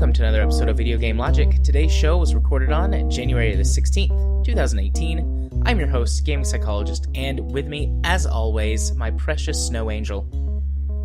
welcome to another episode of Video Game Logic. Today's show was recorded on January the 16th, 2018. I'm your host, Gaming Psychologist, and with me, as always, my precious snow angel.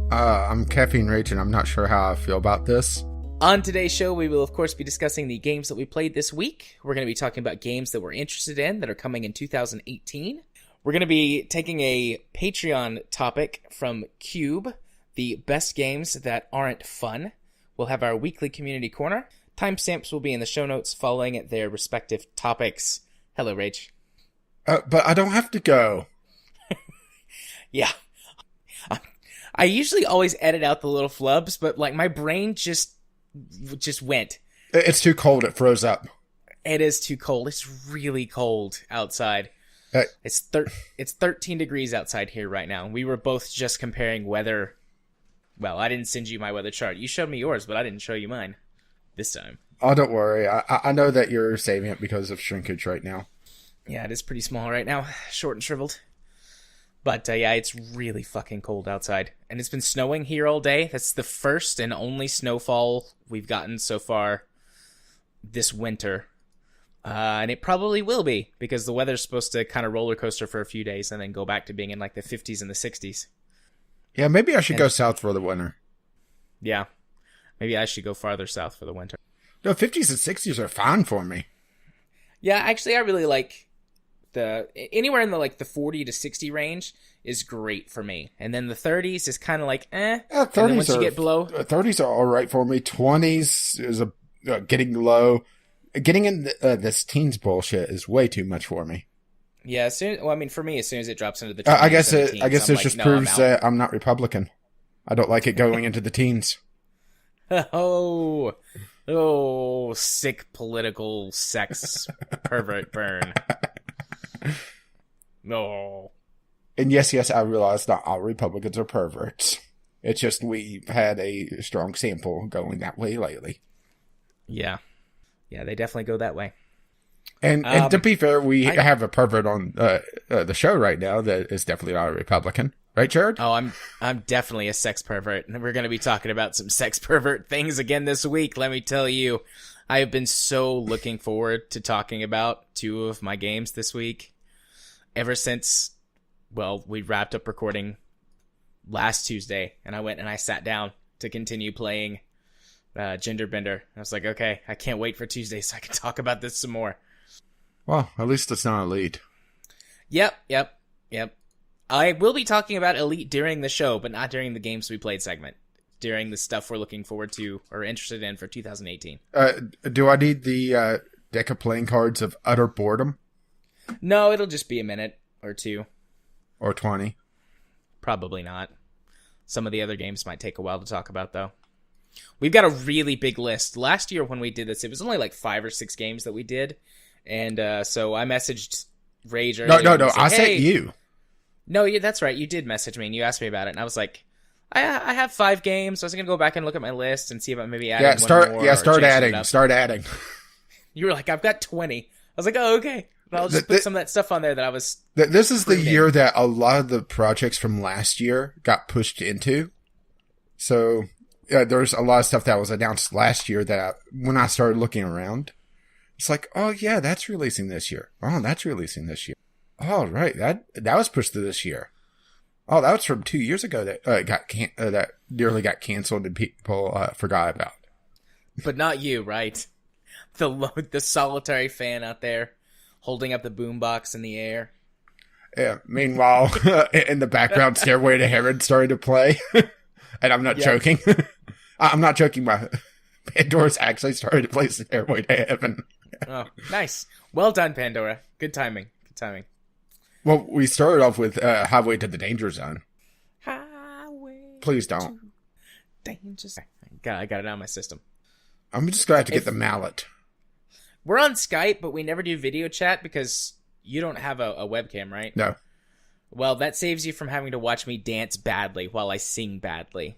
I'm Caffeine Rage, and I'm not sure how I feel about this. On today's show, we will, of course, be discussing the games that we played this week. We're going to be talking about games that we're interested in that are coming in 2018. We're going to be taking a Patreon topic from Cube, the best games that aren't fun. We'll have our weekly community corner. Timestamps will be in the show notes following their respective topics. Hello, Rage. But I don't have to go. Yeah. I usually always edit out the little flubs, but like my brain just went. It's too cold. It froze up. It is too cold. It's really cold outside. It's 13 degrees outside here right now. We were both just comparing weather. Well, I didn't send you my weather chart. You showed me yours, but I didn't show you mine this time. Oh, don't worry. I know that you're saving it because of shrinkage right now. Yeah, it is pretty small right now. Short and shriveled. But, yeah, it's really fucking cold outside. And it's been snowing here all day. That's the first and only snowfall we've gotten so far this winter. And it probably will be, because the weather's supposed to kind of roller coaster for a few days and then go back to being in like the 50s and the 60s. Yeah, maybe I should go south for the winter. Yeah, maybe I should go farther south for the winter. No, 50s and 60s are fine for me. Yeah, actually, I really like anywhere in the 40 to 60 range is great for me. And then the 30s is kind of like, eh. Yeah, 30s and then once you get below... 30s are all right for me. 20s is getting low. Getting in this teens bullshit is way too much for me. Yeah, for me, as soon as it drops into the 20s, I guess this like, just proves that I'm not Republican. I don't like it going into the teens. Oh, sick political sex pervert burn. No. And yes, I realize not all Republicans are perverts. It's just we've had a strong sample going that way lately. Yeah. Yeah, they definitely go that way. And to be fair, we have a pervert on the show right now that is definitely not a Republican. Right, Jared? Oh, I'm definitely a sex pervert. And we're going to be talking about some sex pervert things again this week, let me tell you. I have been so looking forward to talking about two of my games this week. Ever since, we wrapped up recording last Tuesday, and I went and I sat down to continue playing Gender Bender. I was like, okay, I can't wait for Tuesday so I can talk about this some more. Well, at least it's not Elite. Yep. I will be talking about Elite during the show, but not during the games we played segment. During the stuff we're looking forward to or interested in for 2018. Do I need the deck of playing cards of utter boredom? No, it'll just be a minute or two. Or 20? Probably not. Some of the other games might take a while to talk about, though. We've got a really big list. Last year when we did this, it was only like 5 or 6 games that we did. And so I messaged Rage earlier. No, I sent you. No, yeah, that's right. You did message me and you asked me about it. And I was like, I have 5 games. So I was going to go back and look at my list and see if I maybe added one more. Yeah, start adding. You were like, I've got 20. I was like, oh, okay. But I'll just put some of that stuff on there that I was... This is the year that a lot of the projects from last year got pushed into. So... Yeah, there's a lot of stuff that was announced last year that when I started looking around, it's like, oh yeah, that's releasing this year. Oh, that's releasing this year. Oh, right, that was pushed to this year. Oh, that was from 2 years ago that that nearly got canceled and people forgot about. But not you, right? The solitary fan out there holding up the boombox in the air. Yeah. Meanwhile, in the background, Stairway to Heaven started to play, and I'm not joking. I'm not joking. My Pandora's actually started to play Stairway to Heaven. Oh, nice. Well done, Pandora. Good timing. Well, we started off with Highway to the Danger Zone. Highway. Please don't. Danger Zone. I got it out of my system. I'm just going to have to get the mallet. We're on Skype, but we never do video chat because you don't have a webcam, right? No. Well, that saves you from having to watch me dance badly while I sing badly.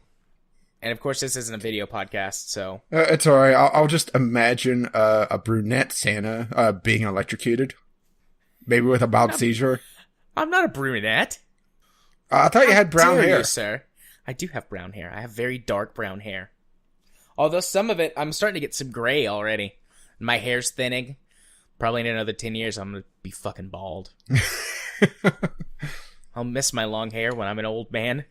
And of course, this isn't a video podcast, so... it's alright. I'll just imagine a brunette Santa being electrocuted. Maybe with a mild seizure. I'm not a brunette. I thought you had brown hair. You, sir. I do have brown hair. I have very dark brown hair. Although some of it, I'm starting to get some gray already. My hair's thinning. Probably in another 10 years, I'm going to be fucking bald. I'll miss my long hair when I'm an old man.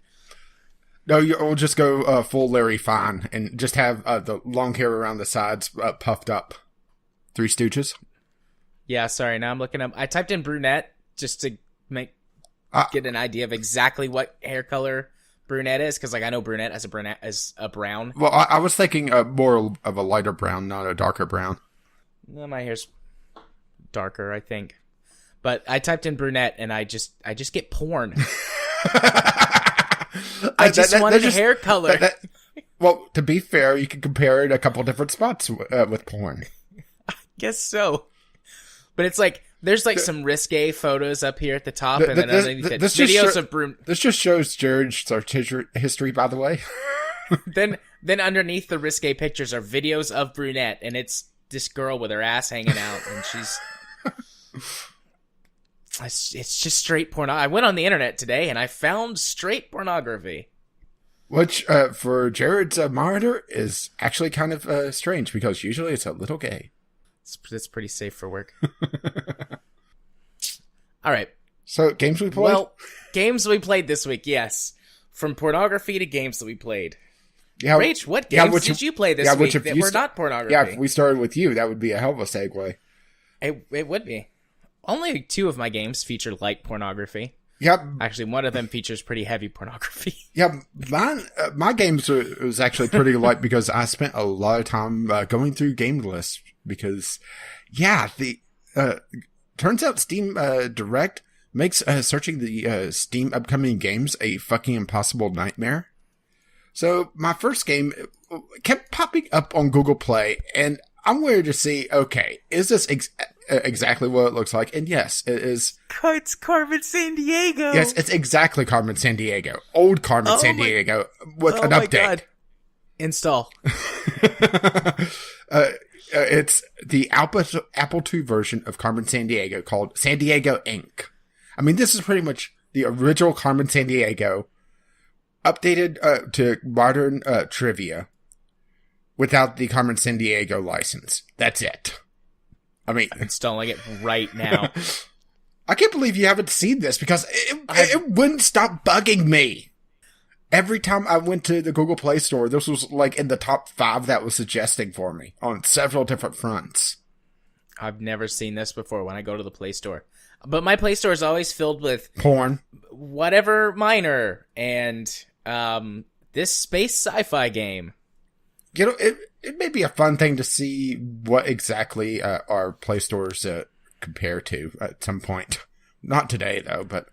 No, you'll just go full Larry Fine and just have the long hair around the sides puffed up. Three Stooges. Yeah, sorry. Now I'm looking up. I typed in brunette just to get an idea of exactly what hair color brunette is, because like I know brunette as a brown. Well, I was thinking more of a lighter brown, not a darker brown. Well, my hair's darker, I think. But I typed in brunette and I just get porn. I just wanted a hair color. Well, to be fair, you can compare it a couple different spots with porn. I guess so. But it's like, there's like some risque photos up here at the top, and then underneath it, videos of brunette. This just shows Jared's search history, by the way. Then underneath the risque pictures are videos of brunette, and it's this girl with her ass hanging out, and she's... It's just straight porn. I went on the internet today, and I found straight pornography. Which, for Jared's monitor, is actually kind of strange, because usually it's a little gay. It's pretty safe for work. All right. So, games we played? Well, games we played this week, yes. From pornography to games that we played. Yeah, Rach, what games did you play this week that were not pornography? Yeah, if we started with you, that would be a hell of a segue. It would be. Only 2 of my games feature light pornography. Yep. Actually, one of them features pretty heavy pornography. Yeah, my games was actually pretty light because I spent a lot of time going through game lists because, yeah, turns out Steam Direct makes searching the Steam upcoming games a fucking impossible nightmare. So my first game kept popping up on Google Play, and I'm waiting to see, okay, is this exactly what it looks like? And yes, it is. It's Carmen Sandiego. Yes, it's exactly Carmen Sandiego. Old Carmen Sandiego with an update. God. Install. It's the Apple II version of Carmen Sandiego called Sandiego Inc. I mean, this is pretty much the original Carmen Sandiego updated to modern trivia without the Carmen Sandiego license. That's it. I mean, I'm installing it right now. I can't believe you haven't seen this because it wouldn't stop bugging me. Every time I went to the Google Play Store, this was like in the top 5 that was suggesting for me on several different fronts. I've never seen this before when I go to the Play Store. But my Play Store is always filled with porn, whatever minor, and this space sci-fi game. You know, it may be a fun thing to see what exactly our Play Stores compare to at some point. Not today, though, but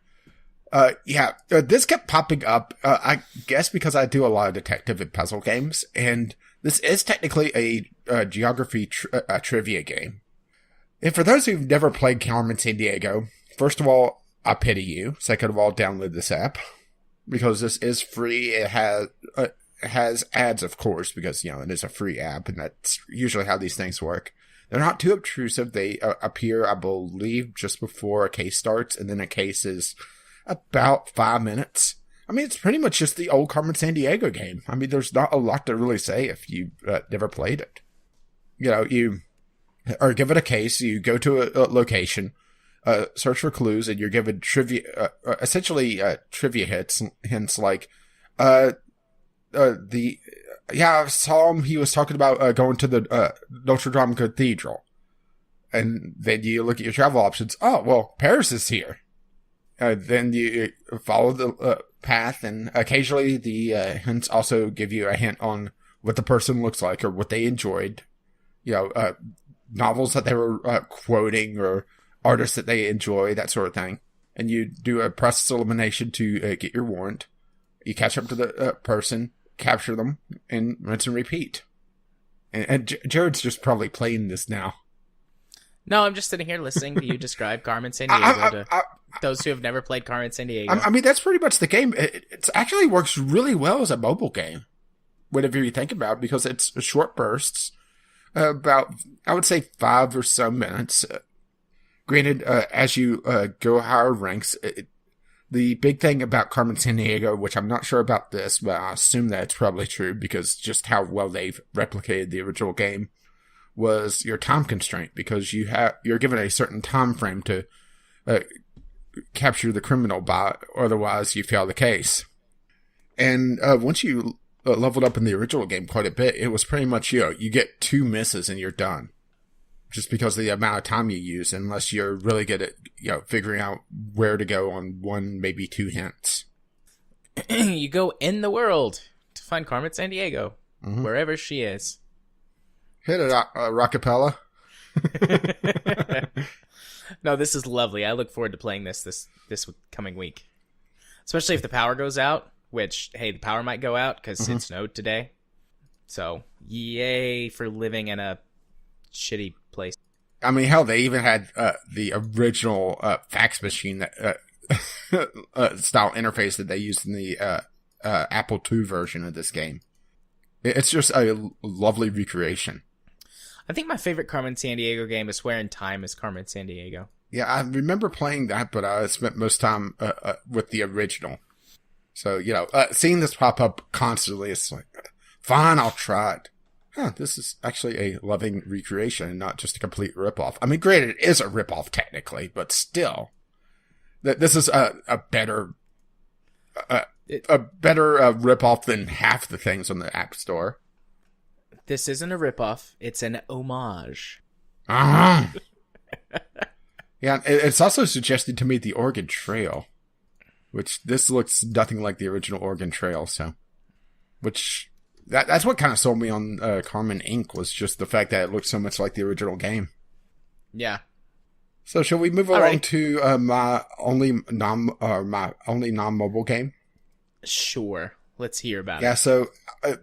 this kept popping up, I guess because I do a lot of detective and puzzle games, and this is technically a geography trivia game. And for those who've never played Carmen Sandiego, first of all, I pity you. Second of all, download this app, because this is free. It has ads, of course, because, you know, it is a free app, and that's usually how these things work. They're not too obtrusive. They appear, I believe, just before a case starts, and then a case is about 5 minutes. I mean, it's pretty much just the old Carmen Sandiego game. I mean, there's not a lot to really say if you never played it. You know, you are given a case, you go to a location, search for clues, and you're given trivia, essentially trivia hints like, I saw him, he was talking about going to the Notre Dame Cathedral. And then you look at your travel options. Oh, well, Paris is here. Then you follow the path, and occasionally the hints also give you a hint on what the person looks like or what they enjoyed. You know, novels that they were quoting or artists that they enjoy, that sort of thing. And you do a process elimination to get your warrant. You catch up to the person, capture them, and rinse and repeat. And Jared's just probably playing this now. No, I'm just sitting here listening to you describe Carmen Sandiego to those who have never played Carmen Sandiego. I mean, that's pretty much the game. It actually works really well as a mobile game, whatever you think about it, because it's short bursts, about, I would say, 5 or so minutes. Granted, as you go higher ranks, The big thing about Carmen Sandiego, which I'm not sure about this, but I assume that it's probably true because just how well they've replicated the original game, was your time constraint, because you're given a certain time frame to capture the criminal by, otherwise you fail the case. And once you leveled up in the original game quite a bit, it was pretty much, you get 2 misses and you're done. Just because of the amount of time you use, unless you're really good at, figuring out where to go on 1, maybe 2 hints. You go in the world to find Carmen Sandiego, wherever she is. Hit it, Rockapella. No, this is lovely. I look forward to playing this coming week. Especially if the power goes out, which, hey, the power might go out because it snowed today. So, yay for living in a shitty place. I mean, hell, they even had the original fax machine that style interface that they used in the Apple II version of this game. It's just a lovely recreation. I think my favorite Carmen Sandiego game is Where in Time is Carmen Sandiego. Yeah, I remember playing that, but I spent most time with the original. So, seeing this pop up constantly, it's like, fine, I'll try it. This is actually a loving recreation and not just a complete ripoff. I mean, granted, it is a ripoff technically, but still, this is a better ripoff than half the things on the App Store. This isn't a ripoff; it's an homage. Yeah, it's also suggested to me the Oregon Trail, which this looks nothing like the original Oregon Trail. That's what kind of sold me on Carmen Inc. was just the fact that it looked so much like the original game. Yeah. So shall we move along to my only non-mobile game? Sure. Let's hear about it. Yeah. So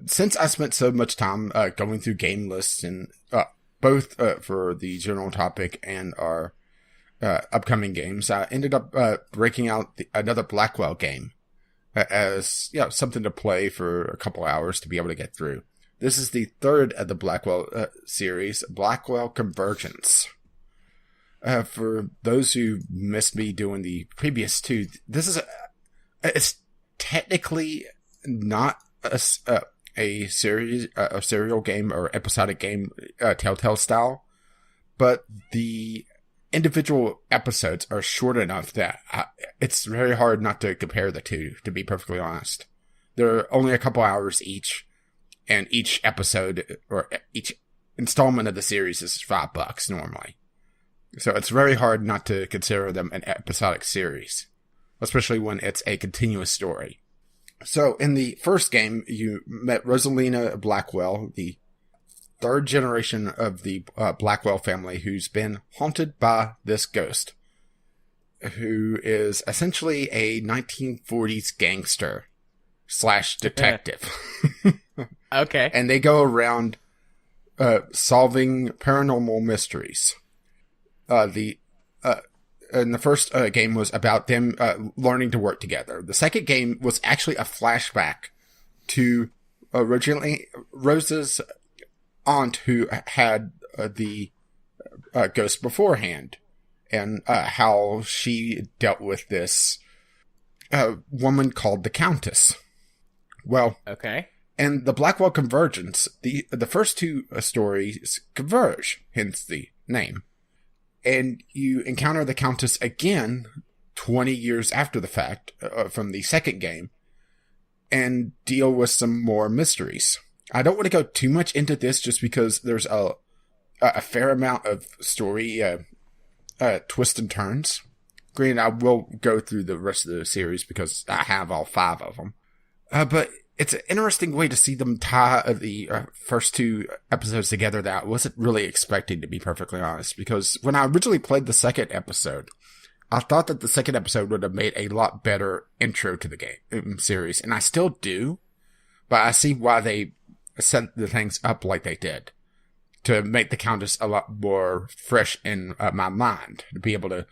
since I spent so much time going through game lists and both for the general topic and our upcoming games, I ended up breaking out another Blackwell game. As something to play for a couple hours to be able to get through. This is the third of the Blackwell series, Blackwell Convergence. For those who missed me doing the previous 2, this is it's technically not a series, a serial game or episodic game, Telltale style, but the individual episodes are short enough that it's very hard not to compare the two, to be perfectly honest. They're only a couple hours each, and each episode or each installment of the series is $5 normally. So it's very hard not to consider them an episodic series, especially when it's a continuous story. So in the first game, you met Rosalina Blackwell, the 3rd generation of the Blackwell family, who's been haunted by this ghost, who is essentially a 1940s gangster / detective. Okay. And they go around solving paranormal mysteries. And the first game was about them learning to work together. The second game was actually a flashback to originally Rose's aunt, who had the ghost beforehand, and how she dealt with this woman called the Countess. Well, okay. And the Blackwell Convergence, the first 2 stories converge, hence the name. And you encounter the Countess again 20 years after the fact from the second game and deal with some more mysteries. I don't want to go too much into this just because there's a fair amount of story twists and turns. Granted, I will go through the rest of the series because I have all 5 of them. But it's an interesting way to see them tie the first 2 episodes together that I wasn't really expecting, to be perfectly honest. Because when I originally played the second episode, I thought that the second episode would have made a lot better intro to the game series. And I still do. But I see why they set the things up like they did, to make the Countess a lot more fresh in my mind, to be able to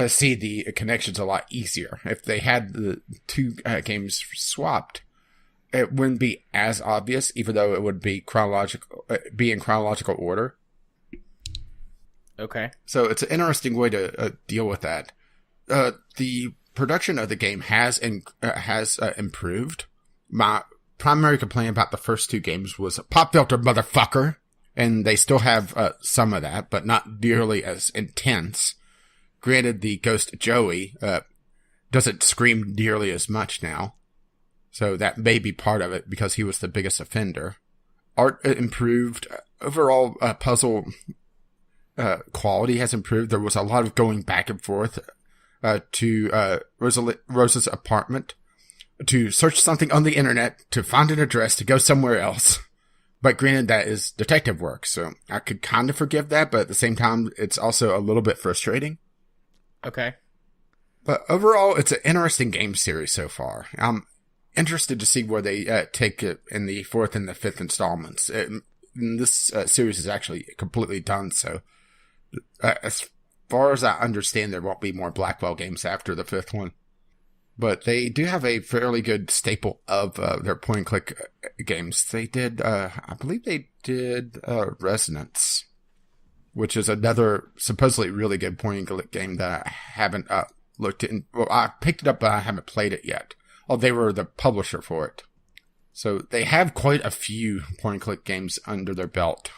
see the connections a lot easier. If they had the 2 games swapped, it wouldn't be as obvious, even though it would be in chronological order. Okay. So it's an interesting way to deal with that. The production of the game has improved. My primary complaint about the first two games was pop filter, motherfucker. And they still have some of that, but not nearly as intense. Granted, the Ghost Joey doesn't scream nearly as much now. So that may be part of it because he was the biggest offender. Art improved. Overall puzzle quality has improved. There was a lot of going back and forth to Rosa's apartment to search something on the internet, to find an address, to go somewhere else. But granted, that is detective work, so I could kind of forgive that, but at the same time, it's also a little bit frustrating. Okay. But overall, it's an interesting game series so far. I'm interested to see where they take it in the fourth and the fifth installments. This series is actually completely done, so as far as I understand, there won't be more Blackwell games after the fifth one. But they do have a fairly good staple of their point-and-click games. They did, I believe they did Resonance, which is another supposedly really good point-and-click game that I haven't looked in. Well, I picked it up, but I haven't played it yet. Oh, they were the publisher for it. So they have quite a few point-and-click games under their belt.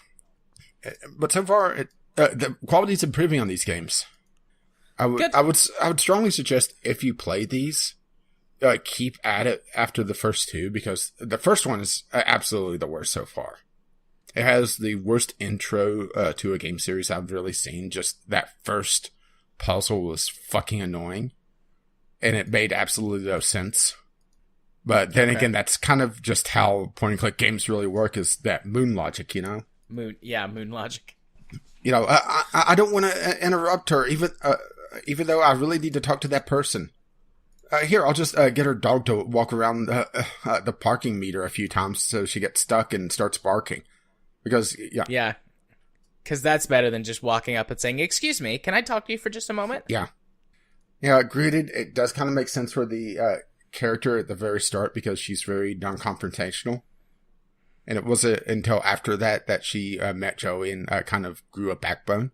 But so far, the quality is improving on these games. I would strongly suggest if you play these, keep at it after the first two, because the first one is absolutely the worst so far. It has the worst intro to a game series I've really seen. Just that first puzzle was fucking annoying, and it made absolutely no sense. But then again, that's kind of just how point-and-click games really work, is that moon logic, you know? Moon logic. You know, I don't want to interrupt her, even though I really need to talk to that person. Here, I'll just get her dog to walk around the parking meter a few times so she gets stuck and starts barking. Because, yeah. Yeah. Because that's better than just walking up and saying, "Excuse me, can I talk to you for just a moment?" Yeah. Yeah, granted, it does kind of make sense for the character at the very start because she's very non-confrontational. And it wasn't until after that she met Joey and kind of grew a backbone.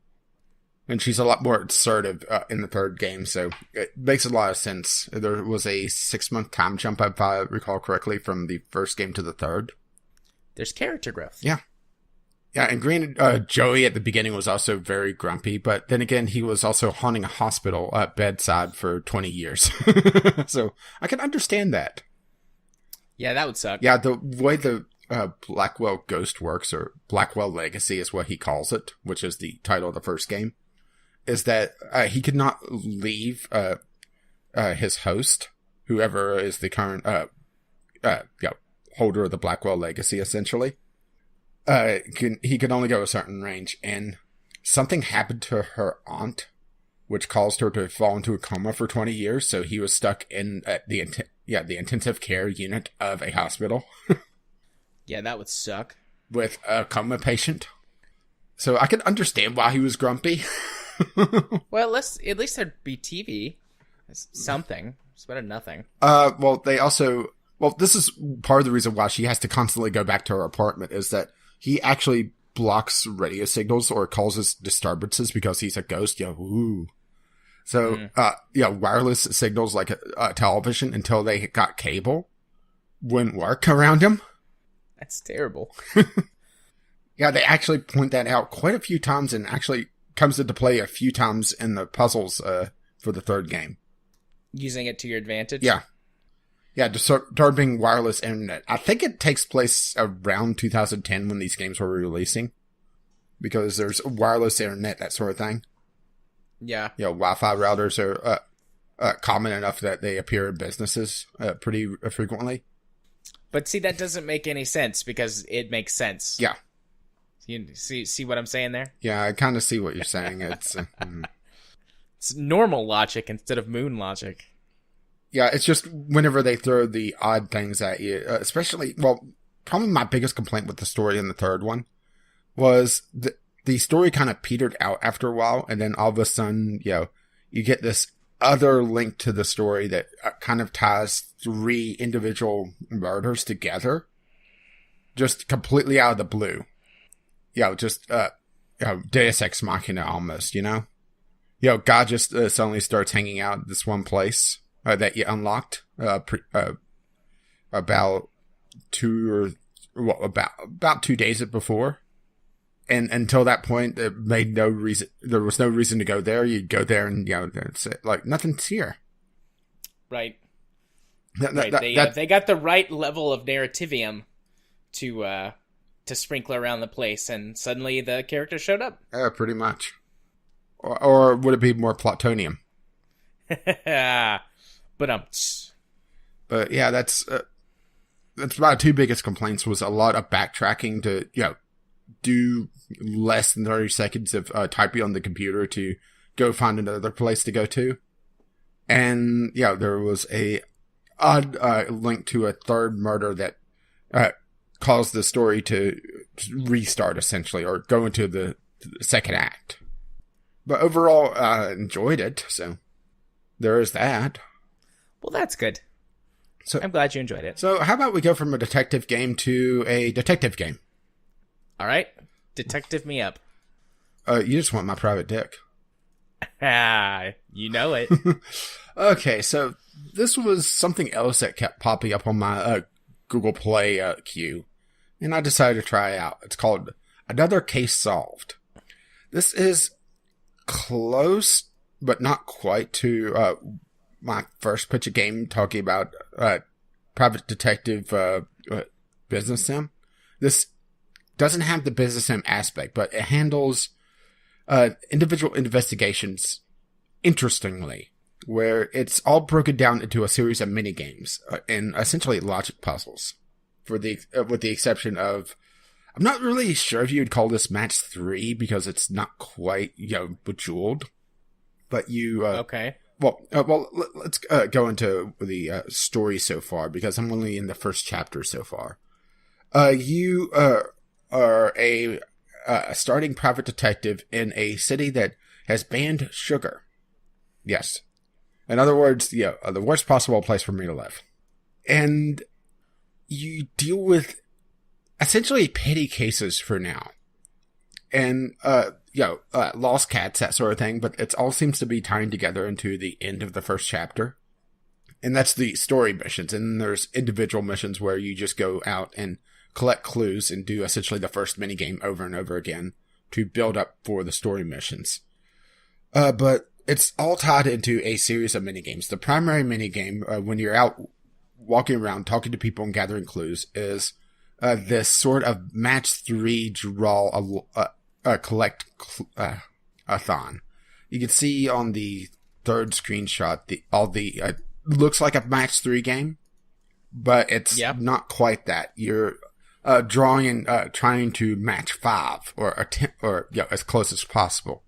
And she's a lot more assertive in the third game, so it makes a lot of sense. There was a 6-month time jump, if I recall correctly, from the first game to the third. There's character growth. Yeah. Yeah, and granted, Joey at the beginning was also very grumpy, but then again, he was also haunting a hospital bedside for 20 years. So I can understand that. Yeah, that would suck. Yeah, the way the Blackwell Ghost works, or Blackwell Legacy is what he calls it, which is the title of the first game, is that he could not leave his host, whoever is the current holder of the Blackwell Legacy, essentially. He could only go a certain range, and something happened to her aunt, which caused her to fall into a coma for 20 years, so he was stuck in the intensive care unit of a hospital. Yeah, that would suck. With a coma patient. So I can understand why he was grumpy. Well, at least there'd be TV. It's something. It's better than nothing. Well, this is part of the reason why she has to constantly go back to her apartment, is that he actually blocks radio signals or causes disturbances because he's a ghost. Ooh. So, wireless signals like a television until they got cable wouldn't work around him. That's terrible. Yeah, they actually point that out quite a few times and actually comes into play a few times in the puzzles for the third game. Using it to your advantage? Yeah. Yeah, disturbing wireless internet. I think it takes place around 2010 when these games were releasing. Because there's wireless internet, that sort of thing. Yeah. You know, Wi-Fi routers are common enough that they appear in businesses pretty frequently. But see, that doesn't make any sense because it makes sense. Yeah. You see what I'm saying there? Yeah, I kind of see what you're saying. It's it's normal logic instead of moon logic. Yeah, it's just whenever they throw the odd things at you, especially, probably my biggest complaint with the story in the third one was the story kind of petered out after a while, and then all of a sudden, you get this other link to the story that kind of ties 3 individual murders together, just completely out of the blue. Deus Ex Machina almost, God just suddenly starts hanging out at this one place that you unlocked about about 2 days before. And until that point, it made no reason. There was no reason to go there. You'd go there, and that's it. Like nothing's here. Right. They got the right level of narrativium to sprinkle around the place, and suddenly the character showed up. Pretty much. Or would it be more plutonium? But yeah, that's my two biggest complaints. Was a lot of backtracking to do less than 30 seconds of typing on the computer to go find another place to go to. And, there was a odd link to a third murder that caused the story to restart, essentially, or go into the second act. But overall, I enjoyed it, so there is that. Well, that's good. So I'm glad you enjoyed it. So how about we go from a detective game to a detective game? All right. Detective me up. You just want my private dick. You know it. Okay, so this was something else that kept popping up on my Google Play queue, and I decided to try it out. It's called Another Case Solved. This is close, but not quite to my first pitch of game talking about private detective business sim. This doesn't have the business sim aspect, but it handles individual investigations interestingly, where it's all broken down into a series of mini games and essentially logic puzzles. With the exception of, I'm not really sure if you would call this match 3 because it's not quite bejeweled, but you okay. Well, let's go into the story so far because I'm only in the first chapter so far. You are a starting private detective in a city that has banned sugar. Yes. In other words, the worst possible place for me to live. And you deal with essentially petty cases for now. And, lost cats, that sort of thing, but it all seems to be tying together into the end of the first chapter. And that's the story missions. And then there's individual missions where you just go out and collect clues and do essentially the first minigame over and over again to build up for the story missions. But it's all tied into a series of minigames. The primary minigame, when you're out walking around talking to people and gathering clues, is this sort of match 3 draw collect a thon. You can see on the third screenshot looks like a match 3 game, but it's not quite that. You're drawing and trying to match 5 or as close as possible.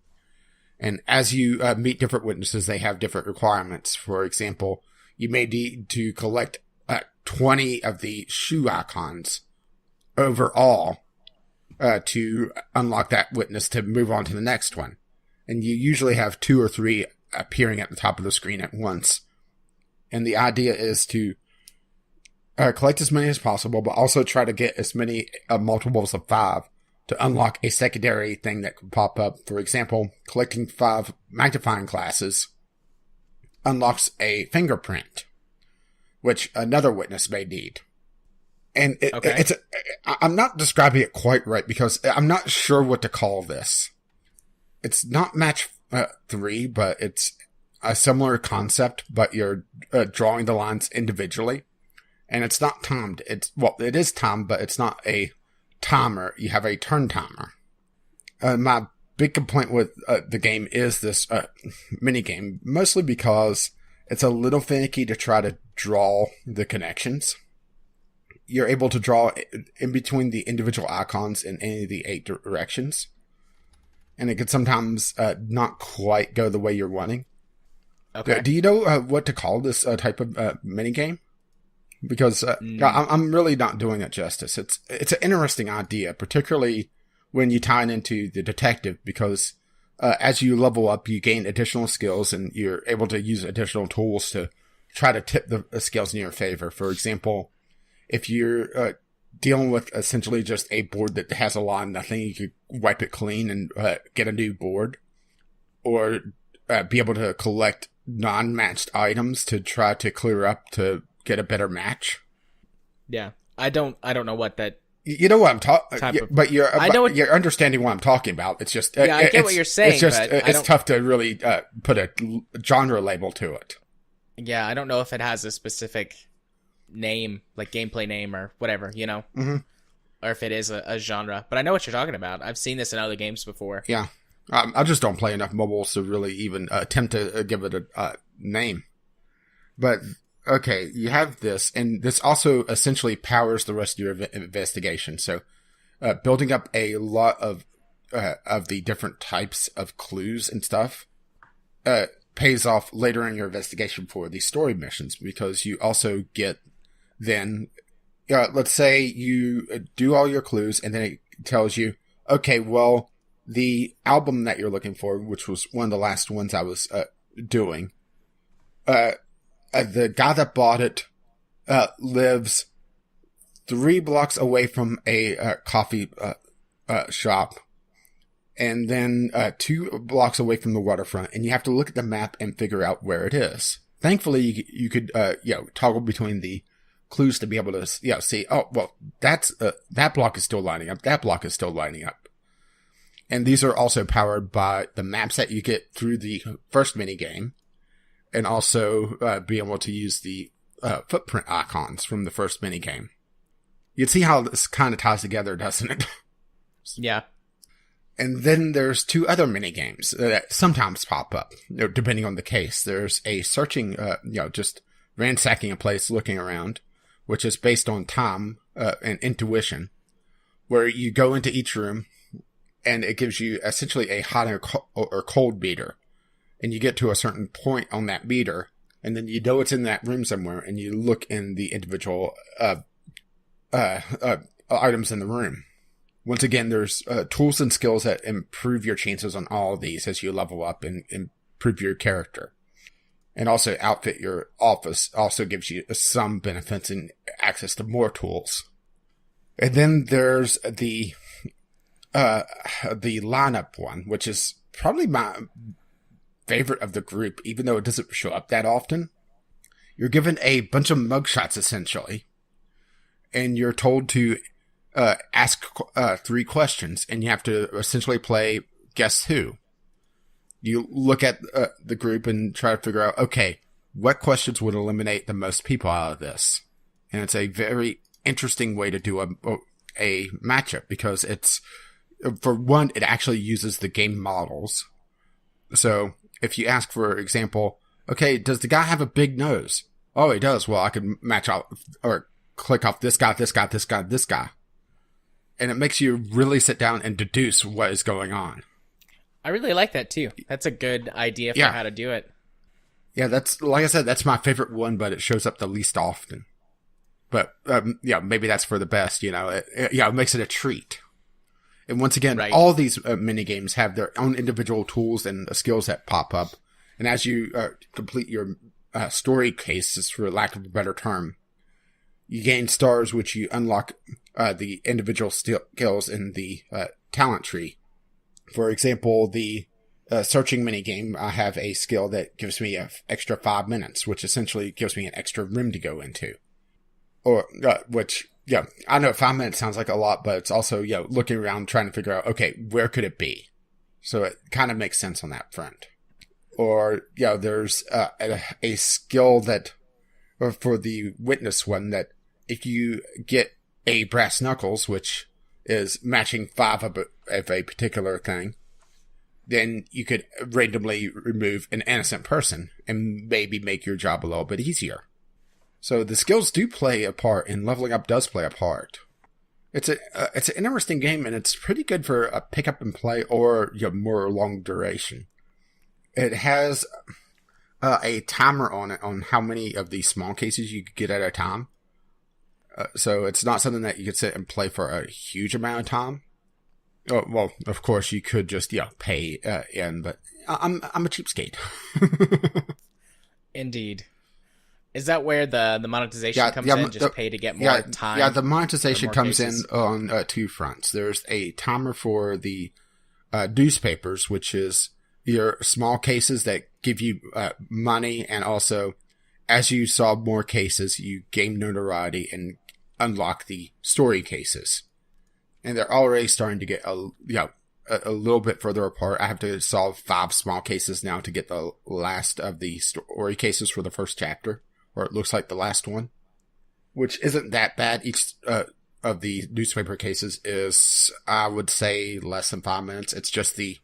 And as you meet different witnesses, they have different requirements. For example, you may need to collect 20 of the shoe icons overall to unlock that witness to move on to the next one. And you usually have 2 or 3 appearing at the top of the screen at once. And the idea is to collect as many as possible, but also try to get as many multiples of 5 to unlock a secondary thing that could pop up. For example, collecting 5 magnifying glasses unlocks a fingerprint, which another witness may need. And I'm not describing it quite right because I'm not sure what to call this. It's not match 3, but it's a similar concept, but you're drawing the lines individually. And it's not timed. It is timed, but it's not a timer. You have a turn timer. My big complaint with the game is this mini game, mostly because it's a little finicky to try to draw the connections. You're able to draw in between the individual icons in any of the 8 directions. And it can sometimes not quite go the way you're wanting. Okay. Do you know what to call this type of mini game? Because I'm really not doing it justice. It's an interesting idea, particularly when you tie it into the detective, because as you level up, you gain additional skills and you're able to use additional tools to try to tip the skills in your favor. For example, if you're dealing with essentially just a board that has a lot of nothing, you could wipe it clean and get a new board, or be able to collect non-matched items to try to clear up to get a better match. Yeah. I don't know what that... You know what I'm talking, but you're understanding what I'm talking about. It's just I get what you're saying. It's just but it's tough to really put a genre label to it. Yeah, I don't know if it has a specific name, like gameplay name or whatever, you know, or if it is a genre. But I know what you're talking about. I've seen this in other games before. Yeah, I just don't play enough mobiles to really even attempt to give it a name. But okay, you have this, and this also essentially powers the rest of your investigation. So, building up a lot of the different types of clues and stuff pays off later in your investigation for the story missions, because you also get then, let's say you do all your clues, and then it tells you, okay, well, the album that you're looking for, which was one of the last ones I was doing, the guy that bought it lives 3 blocks away from a coffee shop, and then 2 blocks away from the waterfront, and you have to look at the map and figure out where it is. Thankfully, you could toggle between the clues to be able to see, oh, well, that's that block is still lining up, that block is still lining up. And these are also powered by the maps that you get through the first minigame, and also be able to use the footprint icons from the first minigame. You can see how this kind of ties together, doesn't it? Yeah. And then there's 2 other minigames that sometimes pop up, depending on the case. There's a searching, just ransacking a place, looking around, which is based on time and intuition, where you go into each room, and it gives you essentially a hot or cold meter. And you get to a certain point on that meter, and then you know it's in that room somewhere, and you look in the individual items in the room. Once again, there's tools and skills that improve your chances on all of these as you level up and improve your character. And also outfit your office also gives you some benefits and access to more tools. And then there's the lineup one, which is probably my favorite of the group, even though it doesn't show up that often. You're given a bunch of mugshots, essentially, and you're told to ask 3 questions, and you have to essentially play Guess Who. You look at the group and try to figure out, okay, what questions would eliminate the most people out of this? And it's a very interesting way to do a matchup, because it's, for one, it actually uses the game models. So if you ask, for example, okay, does the guy have a big nose? Oh, he does. Well, I could match out or click off this guy, this guy, this guy, this guy. And it makes you really sit down and deduce what is going on. I really like that too. That's a good idea for how to do it. Yeah, that's, like I said, that's my favorite one, but it shows up the least often. But, maybe that's for the best, it makes it a treat. And once again, all these minigames have their own individual tools and skills that pop up. And as you complete your story cases, for lack of a better term, you gain stars, which you unlock the individual skills in the talent tree. For example, the searching minigame, I have a skill that gives me an extra 5 minutes, which essentially gives me an extra room to go into. Or, I know 5 minutes sounds like a lot, but it's also, looking around trying to figure out, okay, where could it be? So it kind of makes sense on that front. Or, there's a skill that, or for the witness one, that if you get a brass knuckles, which is matching 5 of a particular thing, then you could randomly remove an innocent person and maybe make your job a little bit easier. So the skills do play a part, and leveling up does play a part. It's an interesting game, and it's pretty good for a pick up and play or more long duration. It has a timer on it on how many of these small cases you could get at a time. So it's not something that you could sit and play for a huge amount of time. Oh, well, of course you could just pay in, but I'm a cheapskate. Indeed. Is that where the monetization comes in? Just pay to get more time? Yeah, the monetization comes cases? in on 2 fronts. There's a timer for the newspapers, which is your small cases that give you money, and also as you solve more cases, you gain notoriety and unlock the story cases. And they're already starting to get a little bit further apart. I have to solve 5 small cases now to get the last of the story cases for the first chapter, or it looks like the last one, which isn't that bad. Each of the newspaper cases is, I would say, less than 5 minutes. It's just the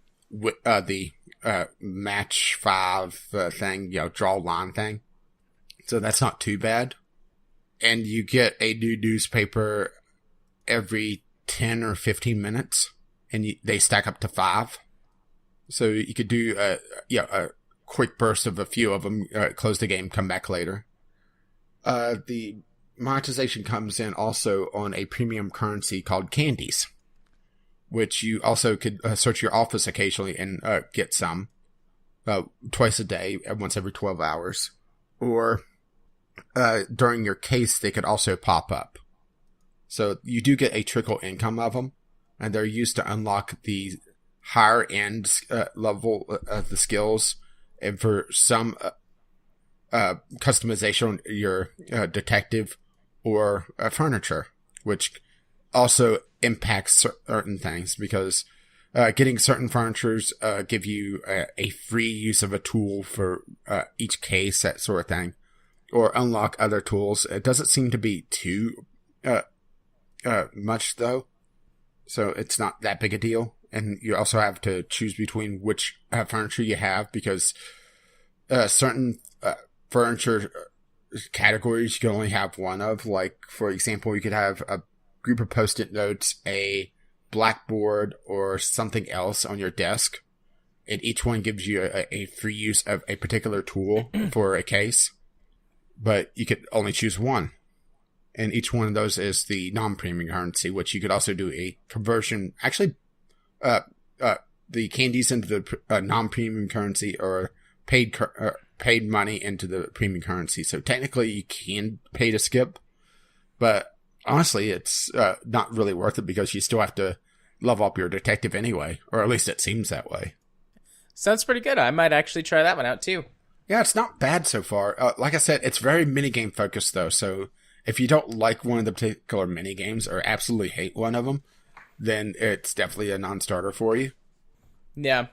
match 5 thing, draw line thing. So that's not too bad. And you get a new newspaper every 10 or 15 minutes, and they stack up to 5. So you could do a quick burst of a few of them, close the game, come back later. The monetization comes in also on a premium currency called candies, which you also could search your office occasionally and get some twice a day, once every 12 hours. Or during your case, they could also pop up. So you do get a trickle income of them, and they're used to unlock the higher end level of the skills, and for some customization on your detective or furniture, which also impacts certain things, because getting certain furnitures give you a free use of a tool for each case, that sort of thing, or unlock other tools. It doesn't seem to be too much, though, so it's not that big a deal. And you also have to choose between which furniture you have, because certain furniture categories you can only have one of. Like, for example, you could have a group of post-it notes, a blackboard, or something else on your desk, and each one gives you a free use of a particular tool for a case, but you could only choose one. And each one of those is the non-premium currency, which you could also do a conversion. Actually, the candies into the non-premium currency, or paid money into the premium currency. So technically you can pay to skip, but honestly, it's not really worth it, because you still have to level up your detective anyway, or at least it seems that way. Sounds pretty good. I might actually try that one out too. Yeah, it's not bad so far. Like I said, it's very minigame focused though, so if you don't like one of the particular minigames, or absolutely hate one of them, then it's definitely a non-starter for you. Yeah.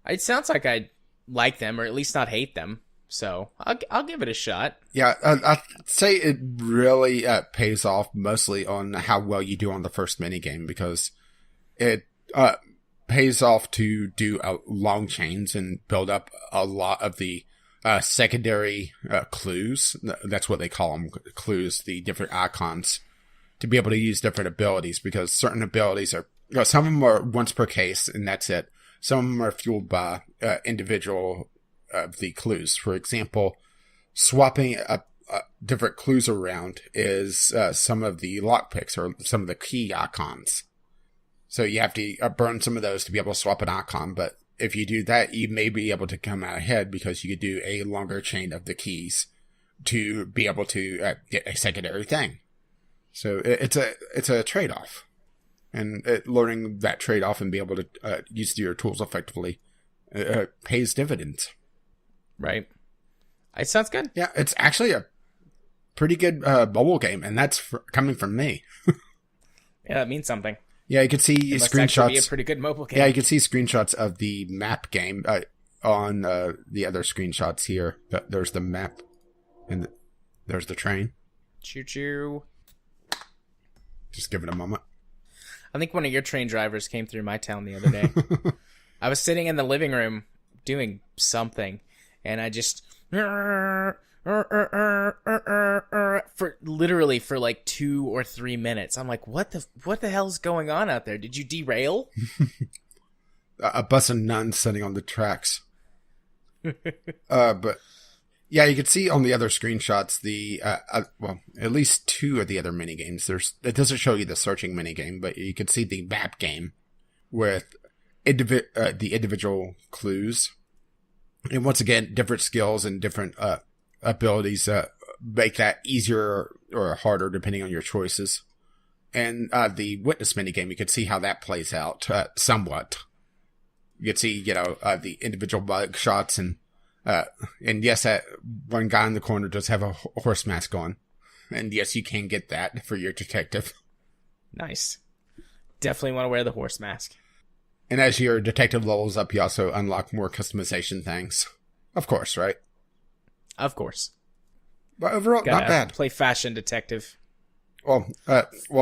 It sounds like I'd like them, or at least not hate them. So I'll give it a shot. Yeah, I'd say it really pays off mostly on how well you do on the first minigame, because it pays off to do long chains and build up a lot of the secondary clues. That's what they call them, clues, the different icons, to be able to use different abilities, because certain abilities are, some of them are once per case, and that's it. Some of them are fueled by individual of the clues. For example, swapping different clues around is some of the lockpicks, or some of the key icons. So you have to burn some of those to be able to swap an icon, but if you do that, you may be able to come out ahead, because you could do a longer chain of the keys to be able to get a secondary thing. So it's a trade-off. And learning that trade-off and be able to use your tools effectively pays dividends. Right. It sounds good. Yeah, it's actually a pretty good mobile game, and that's coming from me. Yeah, that means something. Yeah, you can see it must screenshots. Be a pretty good mobile game. Yeah, you can see screenshots of the map game on the other screenshots here. There's the map, and there's the train. Choo-choo. Just give it a moment. I think one of your train drivers came through my town the other day. I was sitting in the living room doing something, and I just for literally for like 2 or 3 minutes. I'm like, what the hell's going on out there? Did you derail? A bus of nuns sitting on the tracks. But yeah, you can see on the other screenshots the well, at least 2 of the other minigames. It doesn't show you the searching minigame, but you can see the map game with the individual clues. And once again, different skills and different abilities make that easier or harder depending on your choices. And the witness minigame, you can see how that plays out somewhat. You could see, the individual bug shots, and yes, that one guy in the corner does have a horse mask on. And yes, you can get that for your detective. Nice. Definitely want to wear the horse mask. And as your detective levels up, you also unlock more customization things. Of course, right? Of course. But overall, not bad. Play fashion detective. Well,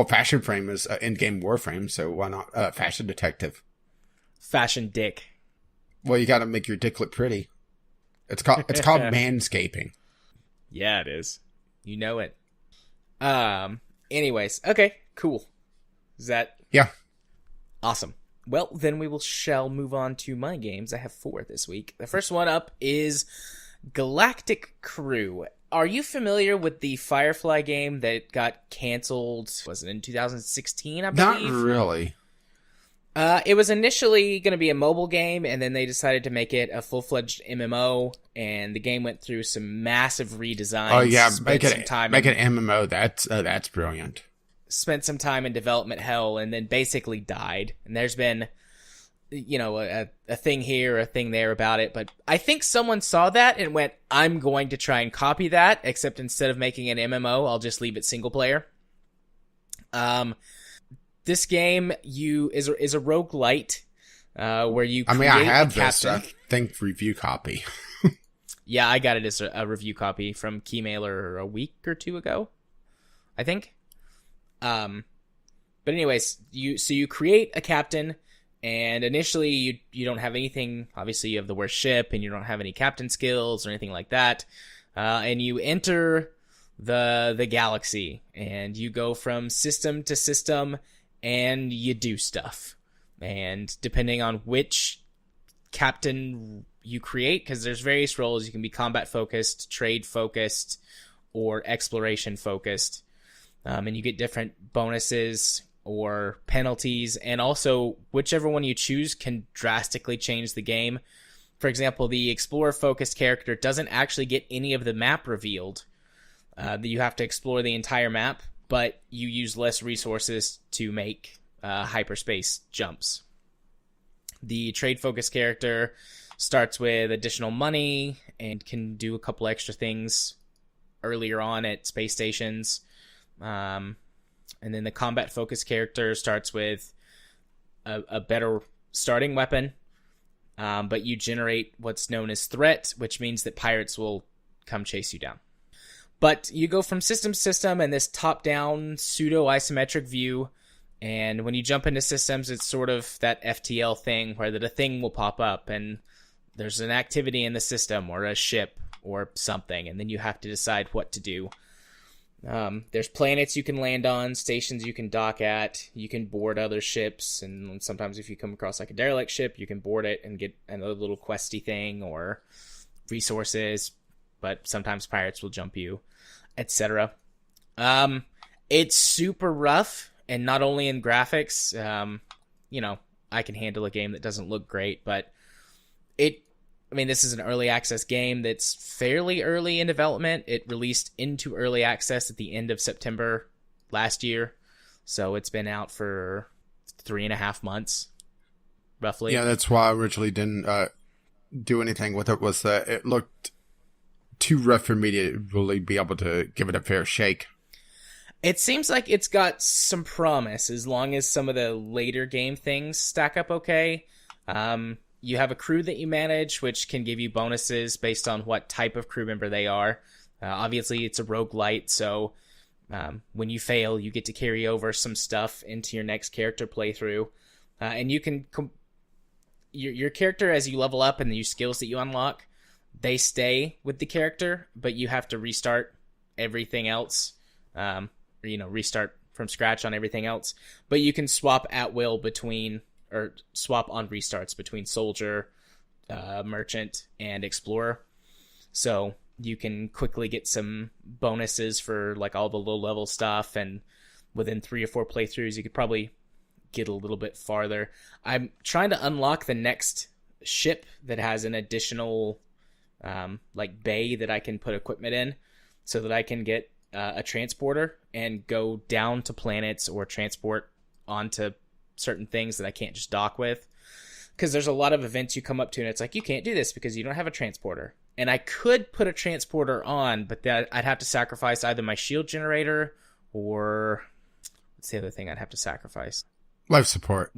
Fashion Frame is in-game Warframe, so why not Fashion Detective? Fashion dick. Well, you got to make your dick look pretty. It's called manscaping. Yeah, it is. You know it. Anyways, okay, cool. Is that... Yeah. Awesome. Well, then shall move on to my games. I have 4 this week. The first one up is Galactic Crew. Are you familiar with the Firefly game that got canceled? Was it in 2016, I believe? Not really. It was initially going to be a mobile game, and then they decided to make it a full-fledged MMO, and the game went through some massive redesigns. Oh, yeah, make it an MMO. That's brilliant. Spent some time in development hell, and then basically died. And there's been, a thing here, a thing there about it, but I think someone saw that and went, I'm going to try and copy that, except instead of making an MMO, I'll just leave it single player. This game is a roguelite, where you create I have a captain. this, I think, review copy. Yeah, I got it as a review copy from Keymailer a week or 2 ago, I think. But anyways, you create a captain, and initially you don't have anything. Obviously, you have the worst ship, and you don't have any captain skills or anything like that. And you enter the galaxy, and you go from system to system, and you do stuff. And depending on which captain you create, because there's various roles, you can be combat focused, trade focused, or exploration focused. And you get different bonuses or penalties, and also whichever one you choose can drastically change the game. For example, the explorer-focused character doesn't actually get any of the map revealed. You have to explore the entire map, but you use less resources to make hyperspace jumps. The trade-focused character starts with additional money and can do a couple extra things earlier on at space stations. And then the combat-focused character starts with a better starting weapon, but you generate what's known as threat, which means that pirates will come chase you down. But you go from system to system in this top-down pseudo-isometric view, and when you jump into systems, it's sort of that FTL thing where the thing will pop up, and there's an activity in the system or a ship or something, and then you have to decide what to do. There's planets you can land on, stations you can dock at, you can board other ships, and sometimes if you come across like a derelict ship, you can board it and get another little questy thing or resources, but sometimes pirates will jump you, etc. It's super rough, and not only in graphics, I can handle a game that doesn't look great, but this is an early access game that's fairly early in development. It released into early access at the end of September last year. So it's been out for 3.5 months, roughly. Yeah, that's why I originally didn't do anything with it, was that it looked too rough for me to really be able to give it a fair shake. It seems like it's got some promise as long as some of the later game things stack up okay. You have a crew that you manage, which can give you bonuses based on what type of crew member they are. Obviously, it's a roguelite, so when you fail, you get to carry over some stuff into your next character playthrough. And you can... your character, as you level up and the new skills that you unlock, they stay with the character, but you have to restart everything else. Restart from scratch on everything else. But you can swap at will or swap on restarts between soldier, merchant, and explorer. So you can quickly get some bonuses for like all the low level stuff, and within 3 or 4 playthroughs you could probably get a little bit farther. I'm trying to unlock the next ship that has an additional bay that I can put equipment in, so that I can get a transporter and go down to planets or transport onto certain things that I can't just dock with. because there's a lot of events you come up to and it's like, you can't do this because you don't have a transporter. And I could put a transporter on, but that I'd have to sacrifice either my shield generator or what's the other thing I'd have to sacrifice? Life support.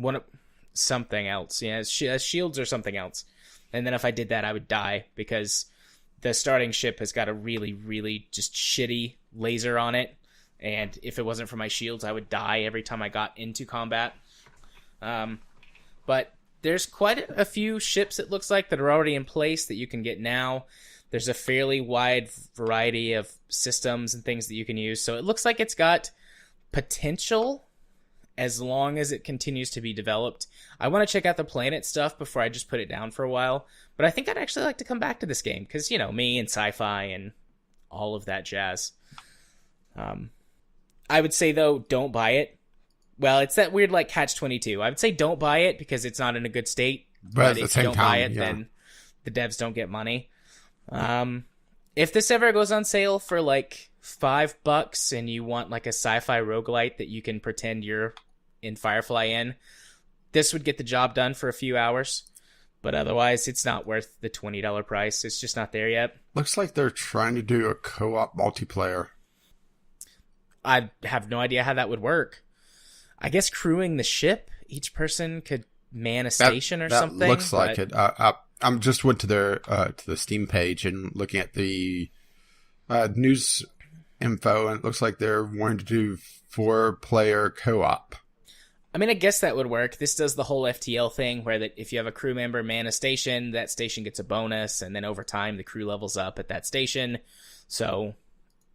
Something else. Yeah, shields or something else. And then if I did that, I would die because the starting ship has got a really, really just shitty laser on it. And if it wasn't for my shields, I would die every time I got into combat. But there's quite a few ships, it looks like, that are already in place that you can get now. There's a fairly wide variety of systems and things that you can use. So it looks like it's got potential as long as it continues to be developed. I want to check out the planet stuff before I just put it down for a while. But I think I'd actually like to come back to this game because, you know, me and sci-fi and all of that jazz. I would say, though, don't buy it. Well, it's that weird, like, catch-22. I would say don't buy it because it's not in a good state. But if you don't buy it, then the devs don't get money. If this ever goes on sale for, like, $5 and you want, like, a sci-fi roguelite that you can pretend you're in Firefly in, this would get the job done for a few hours. But otherwise, it's not worth the $20 price. It's just not there yet. Looks like they're trying to do a co-op multiplayer. I have no idea how that would work. I guess crewing the ship, each person could man a station or something. That looks like it. I'm just went to their to the Steam page and looking at the news info, and it looks like they're wanting to do 4-player co-op. I mean, I guess that would work. This does the whole FTL thing where that if you have a crew member man a station, that station gets a bonus, and then over time the crew levels up at that station. So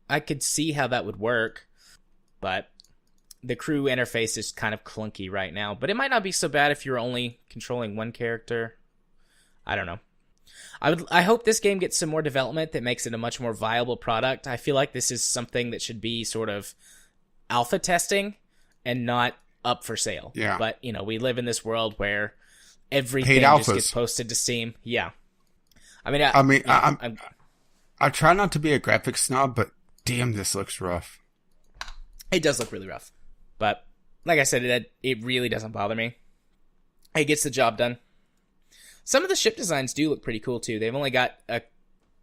I could see how that would work. But the crew interface is kind of clunky right now. But it might not be so bad if you're only controlling one character. I don't know. I hope this game gets some more development that makes it a much more viable product. I feel like this is something that should be sort of alpha testing and not up for sale. Yeah. But, you know, we live in this world where everything just gets posted to Steam. Yeah. I try not to be a graphics snob, but damn, this looks rough. It does look really rough. But, like I said, it really doesn't bother me. It gets the job done. Some of the ship designs do look pretty cool, too. They've only got,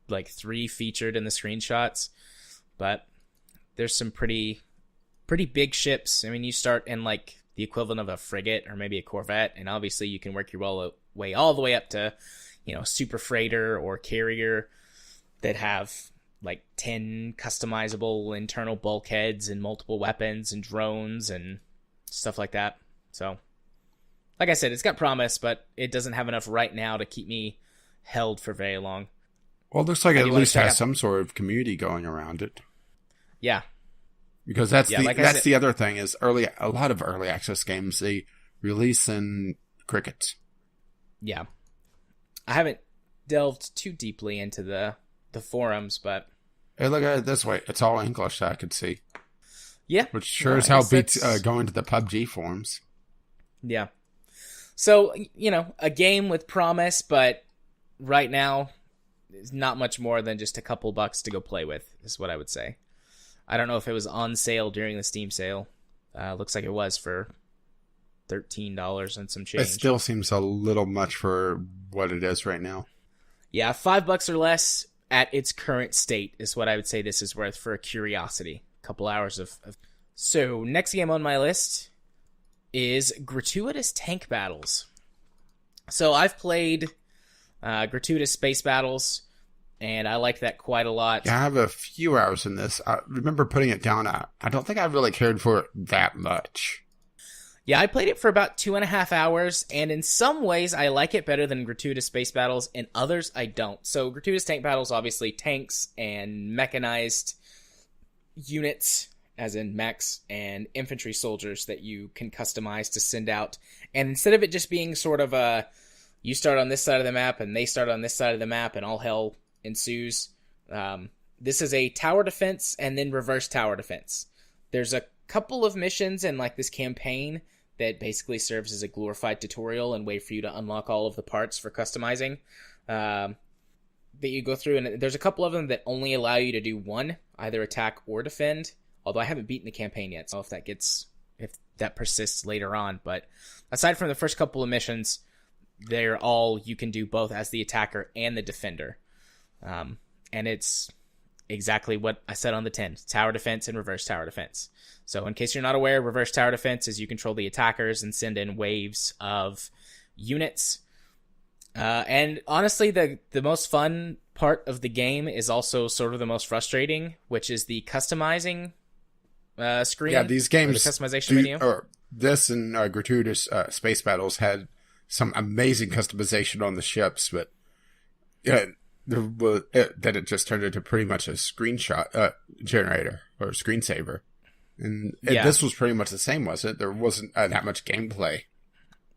3 featured in the screenshots. But there's some pretty big ships. I mean, you start in, like, the equivalent of a frigate or maybe a corvette. And obviously, you can work your way all the way up to, you know, super freighter or carrier that have like 10 customizable internal bulkheads and multiple weapons and drones and stuff like that. So, like I said, it's got promise, but it doesn't have enough right now to keep me held for very long. Well, it looks like it at least has some sort of community going around it. Yeah. Because that's the other thing is a lot of early access games, they release in crickets. Yeah. I haven't delved too deeply into the forums, but hey, look at it this way. It's all English that I could see. Yeah. Which sure as hell beats going to the PUBG forums. Yeah. So, you know, a game with promise, but right now, it's not much more than just a couple bucks to go play with, is what I would say. I don't know if it was on sale during the Steam sale. Looks like it was for $13 and some change. It still seems a little much for what it is right now. Yeah, $5 or less at its current state is what I would say this is worth for a curiosity. A couple hours of... So, next game on my list is Gratuitous Tank Battles. So, I've played Gratuitous Space Battles, and I like that quite a lot. Yeah, I have a few hours in this. I remember putting it down. I don't think I really cared for it that much. Yeah, I played it for about 2.5 hours, and in some ways, I like it better than Gratuitous Space Battles. In others, I don't. So, Gratuitous Tank Battles, obviously, tanks and mechanized units, as in mechs, and infantry soldiers that you can customize to send out. And instead of it just being sort of a, you start on this side of the map, and they start on this side of the map, and all hell ensues, this is a tower defense, and then reverse tower defense. There's a couple of missions in, like, this campaign that basically serves as a glorified tutorial and way for you to unlock all of the parts for customizing that you go through. And there's a couple of them that only allow you to do one, either attack or defend. Although I haven't beaten the campaign yet, so if that persists later on. But aside from the first couple of missions, you can do both as the attacker and the defender. And it's exactly what I said on the tin. Tower defense and reverse tower defense. So in case you're not aware, reverse tower defense is you control the attackers and send in waves of units. And honestly, the most fun part of the game is also sort of the most frustrating, which is the customizing screen. Yeah, these games, the customization menu. This and Gratuitous Space Battles had some amazing customization on the ships, but then it just turned into pretty much a screenshot generator or screensaver. And this was pretty much the same, wasn't it? There wasn't that much gameplay.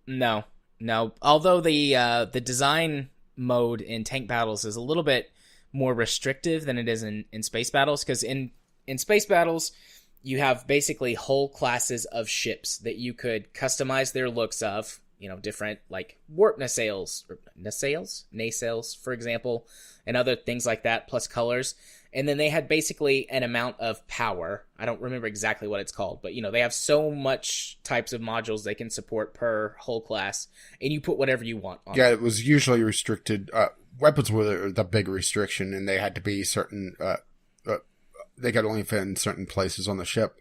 No. Although the design mode in tank battles is a little bit more restrictive than it is in space battles, because in space battles, you have basically whole classes of ships that you could customize their looks of, different, like warp nacelles, for example, and other things like that, plus colors. And then they had basically an amount of power. I don't remember exactly what it's called, but they have so much types of modules they can support per whole class, and you put whatever you want on it was usually restricted. Weapons were the big restriction, and they had to be certain. They could only fit in certain places on the ship.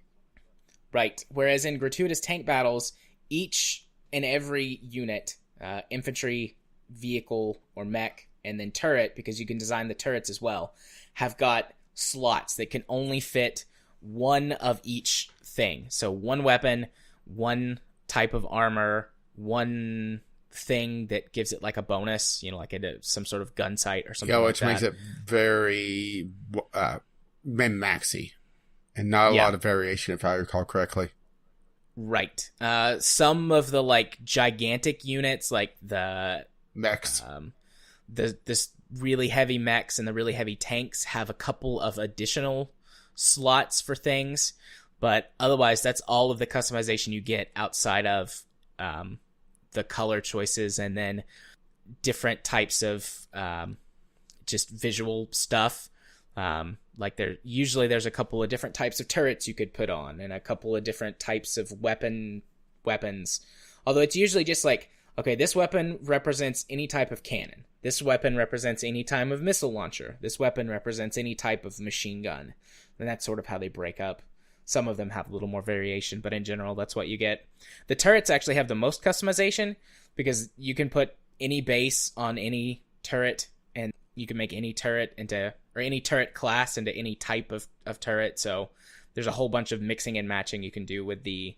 Right. Whereas in Gratuitous tank battles, each and every unit, infantry, vehicle, or mech, and then turret, because you can design the turrets as well, have got slots that can only fit one of each thing. So one weapon, one type of armor, one thing that gives it like a bonus, like some sort of gun sight or something like that. Yeah, which makes it very min-maxy and not a lot of variation, if I recall correctly. Right. Some of the like gigantic units, like the mechs, this really heavy mechs and the really heavy tanks, have a couple of additional slots for things, but otherwise that's all of the customization you get outside of the color choices and then different types of just visual stuff. Like there's a couple of different types of turrets you could put on and a couple of different types of weapons. Although it's usually just like, okay, this weapon represents any type of cannon. This weapon represents any type of missile launcher. This weapon represents any type of machine gun. And that's sort of how they break up. Some of them have a little more variation, but in general, that's what you get. The turrets actually have the most customization because you can put any base on any turret, and you can make any turret or any turret class into any type of turret. So there's a whole bunch of mixing and matching you can do with the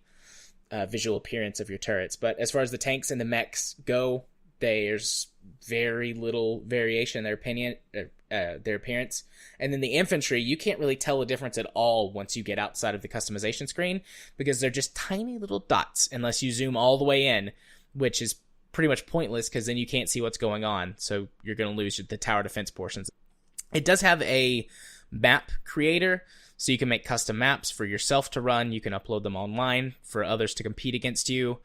visual appearance of your turrets. But as far as the tanks and the mechs go, there's very little variation in their appearance. And then the infantry, you can't really tell a difference at all once you get outside of the customization screen, because they're just tiny little dots unless you zoom all the way in, which is pretty much pointless because then you can't see what's going on. So you're going to lose the tower defense portions. It does have a map creator, so you can make custom maps for yourself to run. You can upload them online for others to compete against you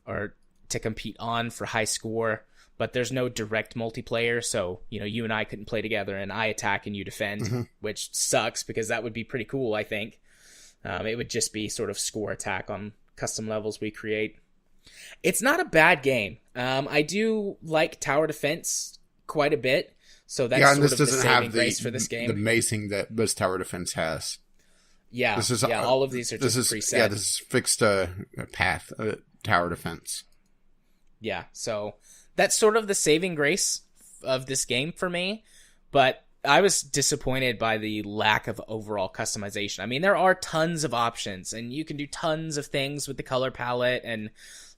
or to compete on for high score. But there's no direct multiplayer, so you and I couldn't play together and I attack and you defend, which sucks because that would be pretty cool, I think. It would just be sort of score attack on custom levels we create. It's not a bad game. I do like tower defense quite a bit, so that's sort of the saving grace for this game. The macing that this tower defense has. Yeah, all of these are just preset. Yeah, this is fixed path tower defense. Yeah, so that's sort of the saving grace of this game for me, but I was disappointed by the lack of overall customization. I mean, there are tons of options, and you can do tons of things with the color palette, and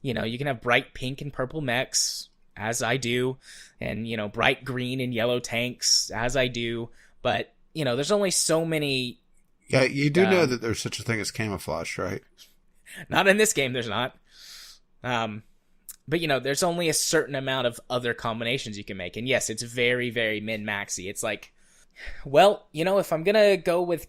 you can have bright pink and purple mechs, as I do, and bright green and yellow tanks, as I do, but there's only so many. Yeah, you do know that there's such a thing as camouflage, right? Not in this game, there's not. But, there's only a certain amount of other combinations you can make. And yes, it's very, very min-maxy. It's like, well, if I'm going to go with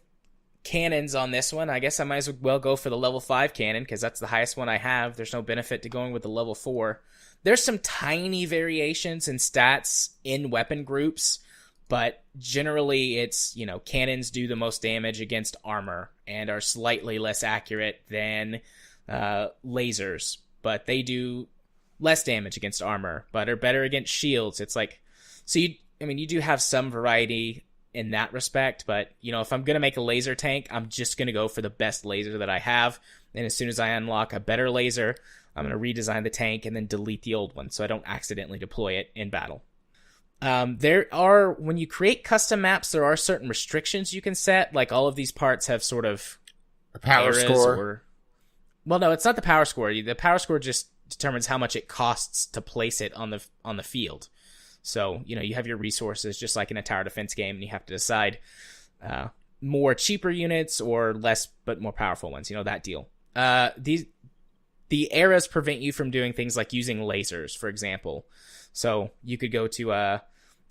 cannons on this one, I guess I might as well go for the level 5 cannon, because that's the highest one I have. There's no benefit to going with the level 4. There's some tiny variations in stats in weapon groups, but generally it's, cannons do the most damage against armor and are slightly less accurate than lasers. But they do less damage against armor, but are better against shields. It's like, so you do have some variety in that respect, but if I'm going to make a laser tank, I'm just going to go for the best laser that I have. And as soon as I unlock a better laser, I'm going to redesign the tank and then delete the old one so I don't accidentally deploy it in battle. When you create custom maps, there are certain restrictions you can set. Like all of these parts have sort of a power score. Well, no, it's not the power score. The power score just determines how much it costs to place it on the field. So, you have your resources just like in a tower defense game, and you have to decide more cheaper units or less but more powerful ones, that deal. The eras prevent you from doing things like using lasers, for example. So you could go to a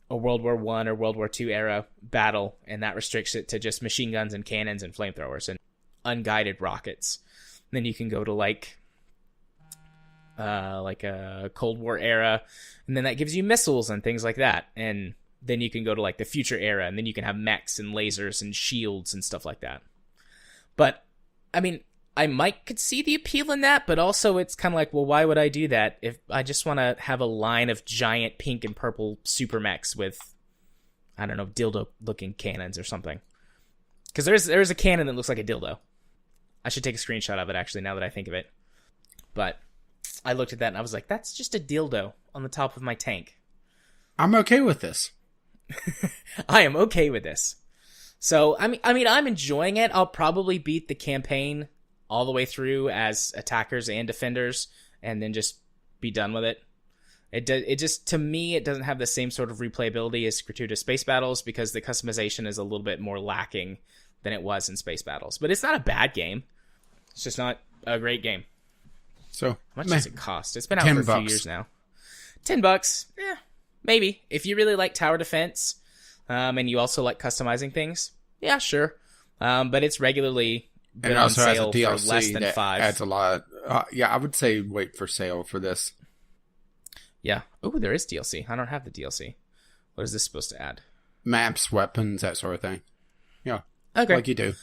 World War I or World War II era battle, and that restricts it to just machine guns and cannons and flamethrowers and unguided rockets. Then you can go to like a Cold War era, and then that gives you missiles and things like that. And then you can go to like the future era, and then you can have mechs and lasers and shields and stuff like that. But I could see the appeal in that, but also it's kind of like, well, why would I do that if I just want to have a line of giant pink and purple super mechs with, I don't know, dildo-looking cannons or something? Because there's a cannon that looks like a dildo. I should take a screenshot of it, actually, now that I think of it. But I looked at that and I was like, that's just a dildo on the top of my tank. I'm okay with this. I am okay with this. So, I'm enjoying it. I'll probably beat the campaign all the way through as attackers and defenders, and then just be done with it. It just, to me, it doesn't have the same sort of replayability as Gratuitous Space Battles because the customization is a little bit more lacking than it was in Space Battles. But it's not a bad game. It's just not a great game. So, how much does it cost? It's been out for a few years now. $10. Yeah, maybe. If you really like tower defense, and you also like customizing things, yeah, sure. But it's regularly been on sale for less than $5. Adds a lot. I would say wait for sale for this. Yeah. Oh, there is DLC. I don't have the DLC. What is this supposed to add? Maps, weapons, that sort of thing. Yeah. Okay. Like you do.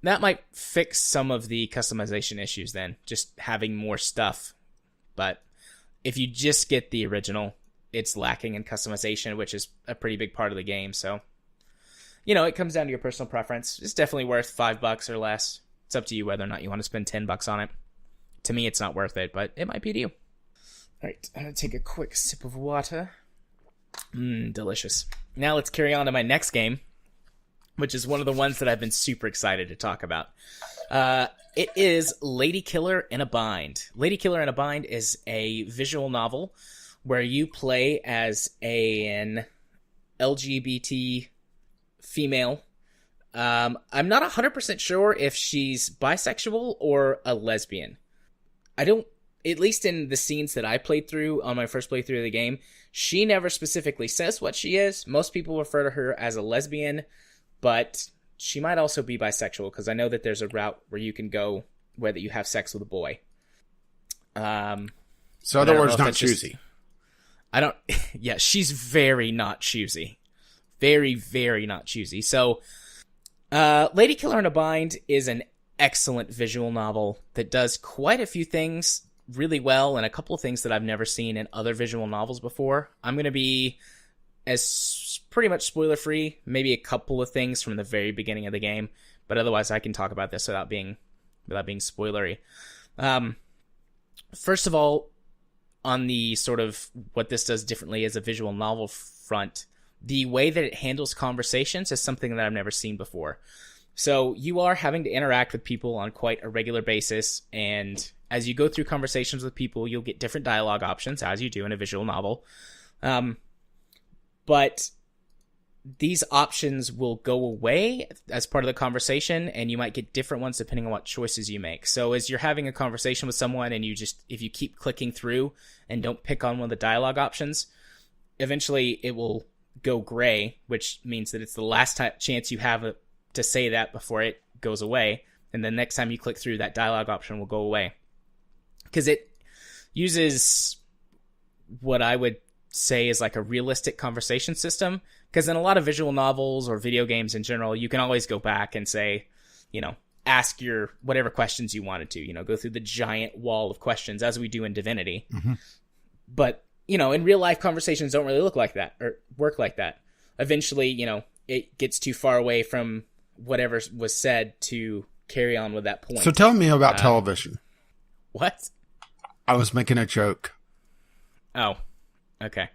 That might fix some of the customization issues then, just having more stuff. But if you just get the original, it's lacking in customization, which is a pretty big part of the game. So, it comes down to your personal preference. It's definitely worth $5 or less. It's up to you whether or not you want to spend $10 on it. To me, it's not worth it, but it might be to you. All right, I'm going to take a quick sip of water. Delicious. Now let's carry on to my next game, which is one of the ones that I've been super excited to talk about. It is Lady Killer in a Bind. Lady Killer in a Bind is a visual novel where you play as an LGBT female. I'm not 100% sure if she's bisexual or a lesbian. At least in the scenes that I played through on my first playthrough of the game, she never specifically says what she is. Most people refer to her as a lesbian, but she might also be bisexual because I know that there's a route where you can go whether you have sex with a boy. So in other words, not choosy. Yeah, she's very not choosy. Very, very not choosy. So, Lady Killer in a Bind is an excellent visual novel that does quite a few things really well and a couple of things that I've never seen in other visual novels before. I'm going to be as pretty much spoiler free, maybe a couple of things from the very beginning of the game, but otherwise I can talk about this without being spoilery. First of all, on the sort of what this does differently as a visual novel front, the way that it handles conversations is something that I've never seen before. So you are having to interact with people on quite a regular basis, and as you go through conversations with people, you'll get different dialogue options, as you do in a visual novel. But these options will go away as part of the conversation, and you might get different ones depending on what choices you make. So as you're having a conversation with someone, and if you keep clicking through and don't pick on one of the dialogue options, eventually it will go gray, which means that it's the last chance you have to say that before it goes away. And the next time you click through, that dialogue option will go away. Because it uses what I would say is like a realistic conversation system. Because in a lot of visual novels or video games in general, you can always go back and say, ask your whatever questions you wanted to, go through the giant wall of questions as we do in Divinity. Mm-hmm. But, in real life, conversations don't really look like that or work like that. Eventually, it gets too far away from whatever was said to carry on with that point. So tell me about television. What? I was making a joke. Oh, okay.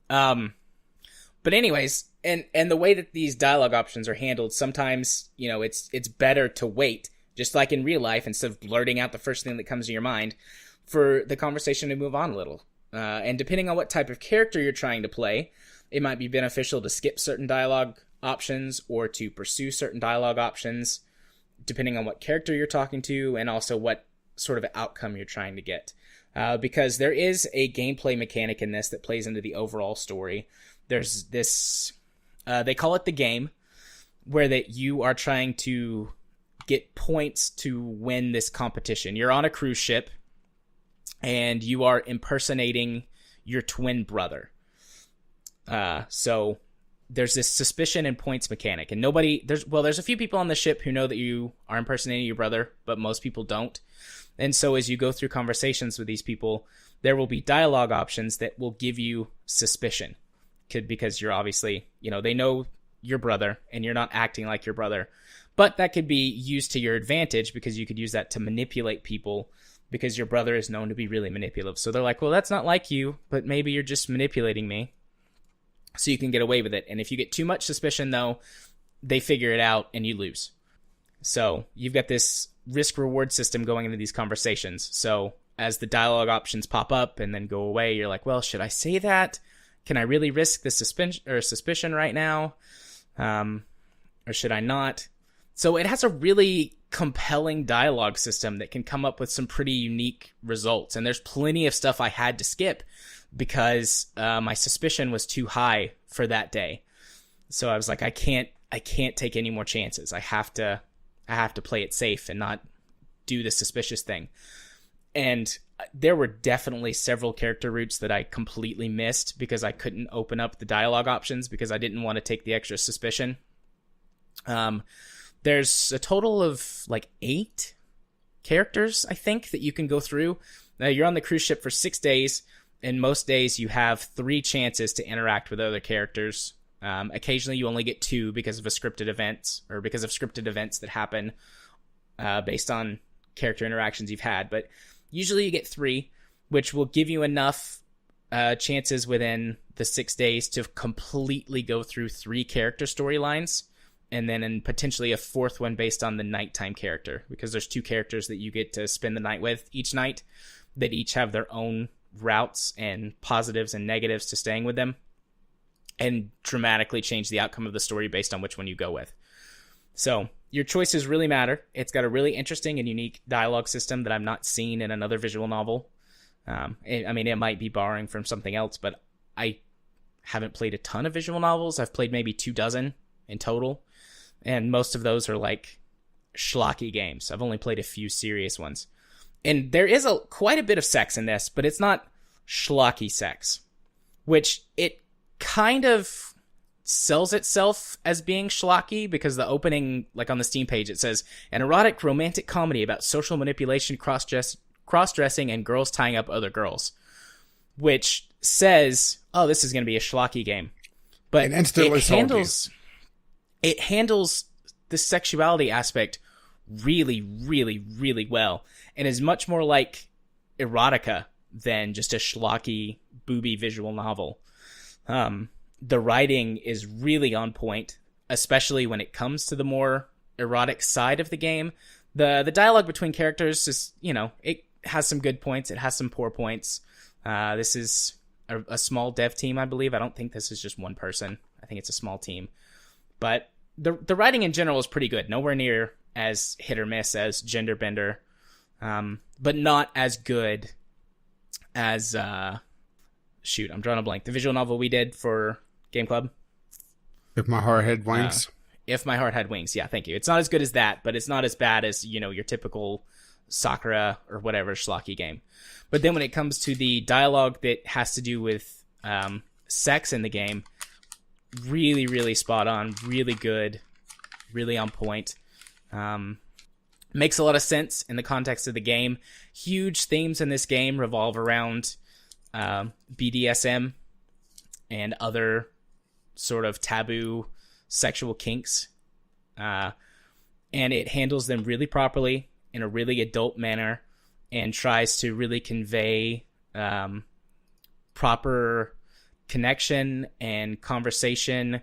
But anyways, and the way that these dialogue options are handled, sometimes, it's better to wait, just like in real life, instead of blurting out the first thing that comes to your mind, for the conversation to move on a little. And depending on what type of character you're trying to play, it might be beneficial to skip certain dialogue options or to pursue certain dialogue options, depending on what character you're talking to and also what sort of outcome you're trying to get. Because there is a gameplay mechanic in this that plays into the overall story. There's this, they call it the game, where that you are trying to get points to win this competition. You're on a cruise ship, and you are impersonating your twin brother. So there's this suspicion and points mechanic, and there's a few people on the ship who know that you are impersonating your brother, but most people don't. And so as you go through conversations with these people, there will be dialogue options that will give you suspicion. Because you're obviously, they know your brother and you're not acting like your brother. But that could be used to your advantage because you could use that to manipulate people because your brother is known to be really manipulative. So they're like, well, that's not like you, but maybe you're just manipulating me. So you can get away with it. And if you get too much suspicion, though, they figure it out and you lose. So you've got this risk-reward system going into these conversations. So as the dialogue options pop up and then go away, you're like, well, should I say that? Can I really risk the suspicion right now? Or should I not? So it has a really compelling dialogue system that can come up with some pretty unique results. And there's plenty of stuff I had to skip because my suspicion was too high for that day. So I was like, I can't take any more chances. I have to play it safe and not do the suspicious thing. And there were definitely several character routes that I completely missed because I couldn't open up the dialogue options because I didn't want to take the extra suspicion. There's a total of 8 characters, I think, that you can go through. Now, you're on the cruise ship for 6 days, and most days you have 3 chances to interact with other characters. Occasionally you only get 2 because of scripted events that happen based on character interactions you've had. But usually you get 3, which will give you enough chances within the 6 days to completely go through 3 character storylines, and then potentially a 4th one based on the nighttime character, because there's 2 characters that you get to spend the night with each night that each have their own routes and positives and negatives to staying with them, and dramatically change the outcome of the story based on which one you go with. So your choices really matter. It's got a really interesting and unique dialogue system that I've not seen in another visual novel. It might be borrowing from something else, but I haven't played a ton of visual novels. I've played maybe 24 in total, and most of those are schlocky games. I've only played a few serious ones. And there is quite a bit of sex in this, but it's not schlocky sex, which it kind of sells itself as being schlocky because the opening, on the Steam page, it says, an erotic romantic comedy about social manipulation, cross-dressing, and girls tying up other girls, which says, oh, this is going to be a schlocky game. But it handles the sexuality aspect really, really, really well, and is much more like erotica than just a schlocky, booby visual novel. The writing is really on point, especially when it comes to the more erotic side of the game. The dialogue between characters is, it has some good points. It has some poor points. This is a small dev team, I believe. I don't think this is just one person. I think it's a small team. But the writing in general is pretty good. Nowhere near as hit or miss as Gender Bender, but not as good as... shoot, I'm drawing a blank. The visual novel we did for Game Club. If My Heart Had Wings. If My Heart Had Wings. Yeah, thank you. It's not as good as that, but it's not as bad as, your typical Sakura or whatever schlocky game. But then when it comes to the dialogue that has to do with sex in the game, really, really spot on, really good, really on point. Makes a lot of sense in the context of the game. Huge themes in this game revolve around BDSM and other sort of taboo sexual kinks. And it handles them really properly in a really adult manner and tries to really convey proper connection and conversation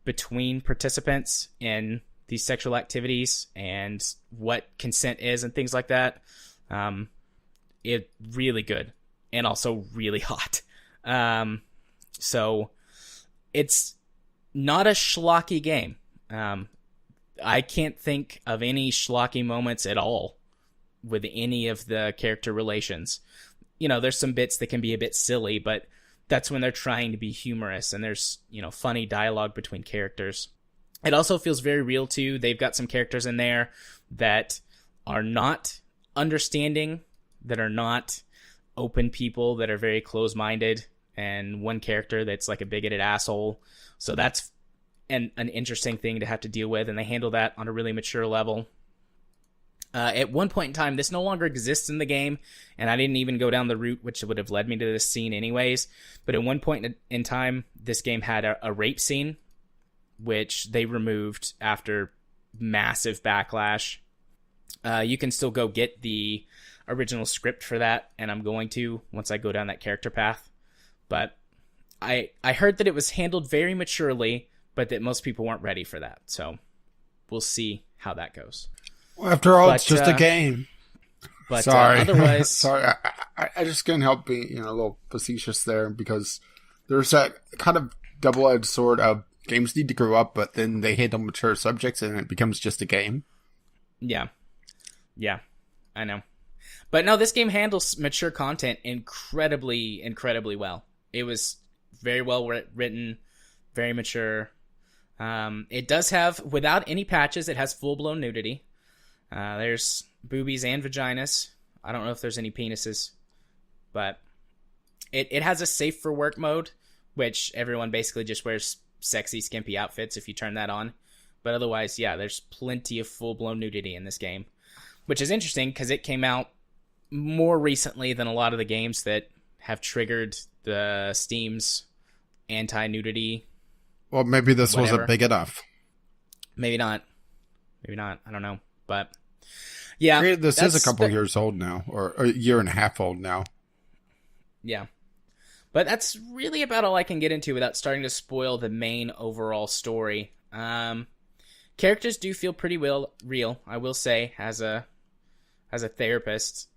between participants in these sexual activities and what consent is and things like that. It really good and also really hot. So it's not a schlocky game. I can't think of any schlocky moments at all with any of the character relations. You know, there's some bits that can be a bit silly, but that's when they're trying to be humorous and there's, you know, funny dialogue between characters. It also feels very real too. They've got some characters in there that are not understanding, that are not open people, that are very close-minded, and one character that's like a bigoted asshole. So that's an interesting thing to have to deal with, and they handle that on a really mature level. At one point in time, this no longer exists in the game, and I didn't even go down the route which would have led me to this scene anyways, but at one point in time, this game had a rape scene, which they removed after massive backlash. You can still go get the original script for that, and I'm going to once I go down that character path. But I heard that it was handled very maturely, but that most people weren't ready for that. So we'll see how that goes. Well, after all, it's just a game. But sorry. Otherwise, sorry, I just couldn't help being a little facetious there because there's that kind of double-edged sword of games need to grow up, but then they handle mature subjects and it becomes just a game. Yeah, I know. But no, this game handles mature content incredibly, incredibly well. It was very well written, very mature. It does have, without any patches, it has full-blown nudity. There's boobies and vaginas. I don't know if there's any penises, but it has a safe for work mode, which everyone basically just wears sexy, skimpy outfits if you turn that on. But otherwise, yeah, there's plenty of full-blown nudity in this game, which is interesting because it came out more recently than a lot of the games that have triggered the Steam's anti-nudity. Well, maybe this wasn't big enough. Maybe not. I don't know. But yeah, this is a couple years old now, or a year and a half old now. Yeah. But that's really about all I can get into without starting to spoil the main overall story. Characters do feel pretty real, I will say, as a therapist.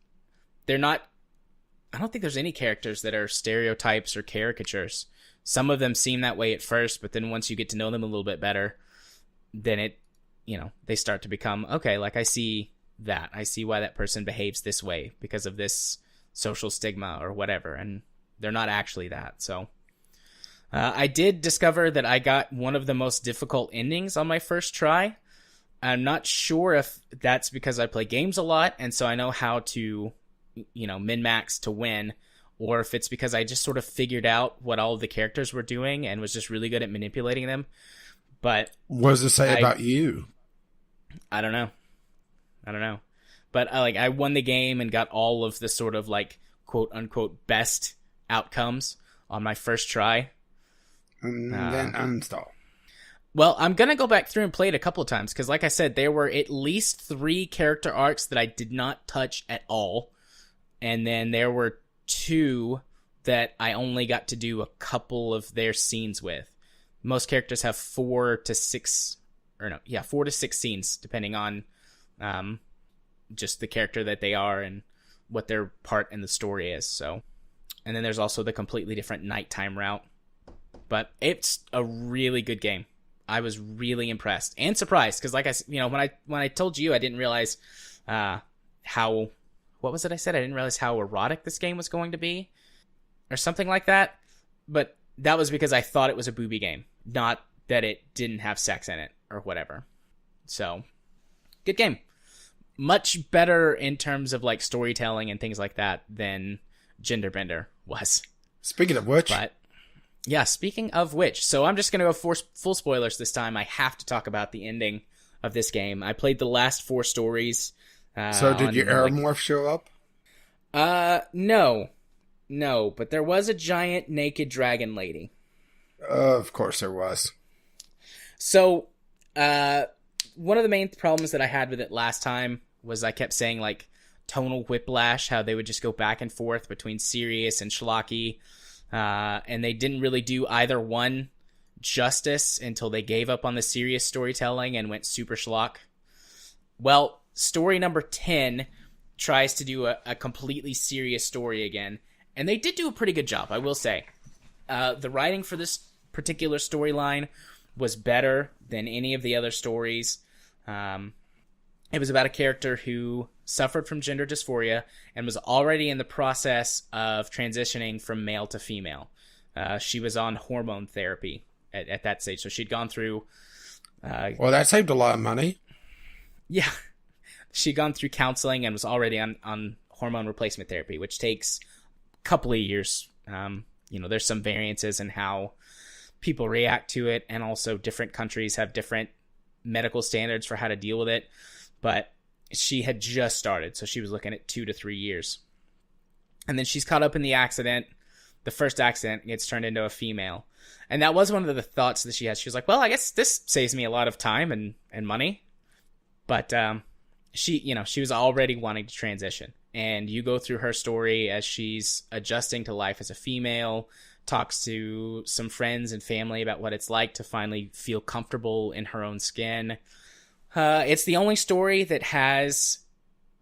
They're not... I don't think there's any characters that are stereotypes or caricatures. Some of them seem that way at first, but then once you get to know them a little bit better, then they start to become, okay, like I see that. I see why that person behaves this way because of this social stigma or whatever, and they're not actually that. So I did discover that I got one of the most difficult endings on my first try. I'm not sure if that's because I play games a lot, and so I know how to, min-max to win, or if it's because I just sort of figured out what all of the characters were doing and was just really good at manipulating them. But what does it say about you? I don't know. But I won the game and got all of the sort of like quote unquote best outcomes on my first try. And then uninstall. Well, I'm going to go back through and play it a couple of times because like I said, there were at least 3 character arcs that I did not touch at all. And then there were 2 that I only got to do a couple of their scenes with. Most characters have 4 to 6 scenes, depending on just the character that they are and what their part in the story is. So, and then there's also the completely different nighttime route. But it's a really good game. I was really impressed and surprised because, like when I told you, I didn't realize how. What was it I said? I didn't realize how erotic this game was going to be, or something like that. But that was because I thought it was a booby game, not that it didn't have sex in it or whatever. So, good game. Much better in terms of like storytelling and things like that than Genderbender was. Speaking of which. But, yeah, speaking of which. So I'm just going to go for full spoilers this time. I have to talk about the ending of this game. I played the last 4 stories. So did your like, Aeromorph show up? No. No, but there was a giant naked dragon lady. Of course there was. So, one of the main problems that I had with it last time was I kept saying, like, tonal whiplash, how they would just go back and forth between serious and schlocky, and they didn't really do either one justice until they gave up on the serious storytelling and went super schlock. Well, story number 10 tries to do a completely serious story again, and they did do a pretty good job, I will say. The writing for this particular storyline was better than any of the other stories. It was about a character who suffered from gender dysphoria and was already in the process of transitioning from male to female. She was on hormone therapy at that stage, so she'd gone through... well, that saved a lot of money. Yeah. She'd gone through counseling and was already on hormone replacement therapy, which takes a couple of years. There's some variances in how people react to it, and also different countries have different medical standards for how to deal with it. But she had just started, so she was looking at 2 to 3 years. And then she's caught up in the accident. The first accident gets turned into a female. And that was one of the thoughts that she had. She was like, well, I guess this saves me a lot of time and money. But she was already wanting to transition. And you go through her story as she's adjusting to life as a female, talks to some friends and family about what it's like to finally feel comfortable in her own skin. It's the only story that has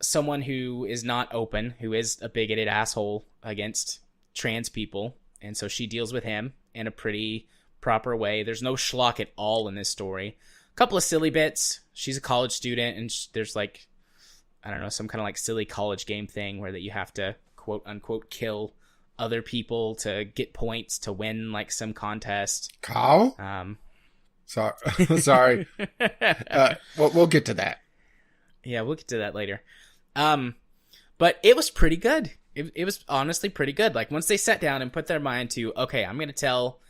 someone who is not open, who is a bigoted asshole against trans people, and so she deals with him in a pretty proper way. There's no schlock at all in this story. A couple of silly bits. She's a college student, and there's like, I don't know, some kind of like silly college game thing where that you have to quote unquote kill other people to get points to win like some contest. Kyle? Sorry. Sorry. We'll get to that. Yeah, we'll get to that later. But it was pretty good. It was honestly pretty good. Like, once they sat down and put their mind to, okay, I'm going to tell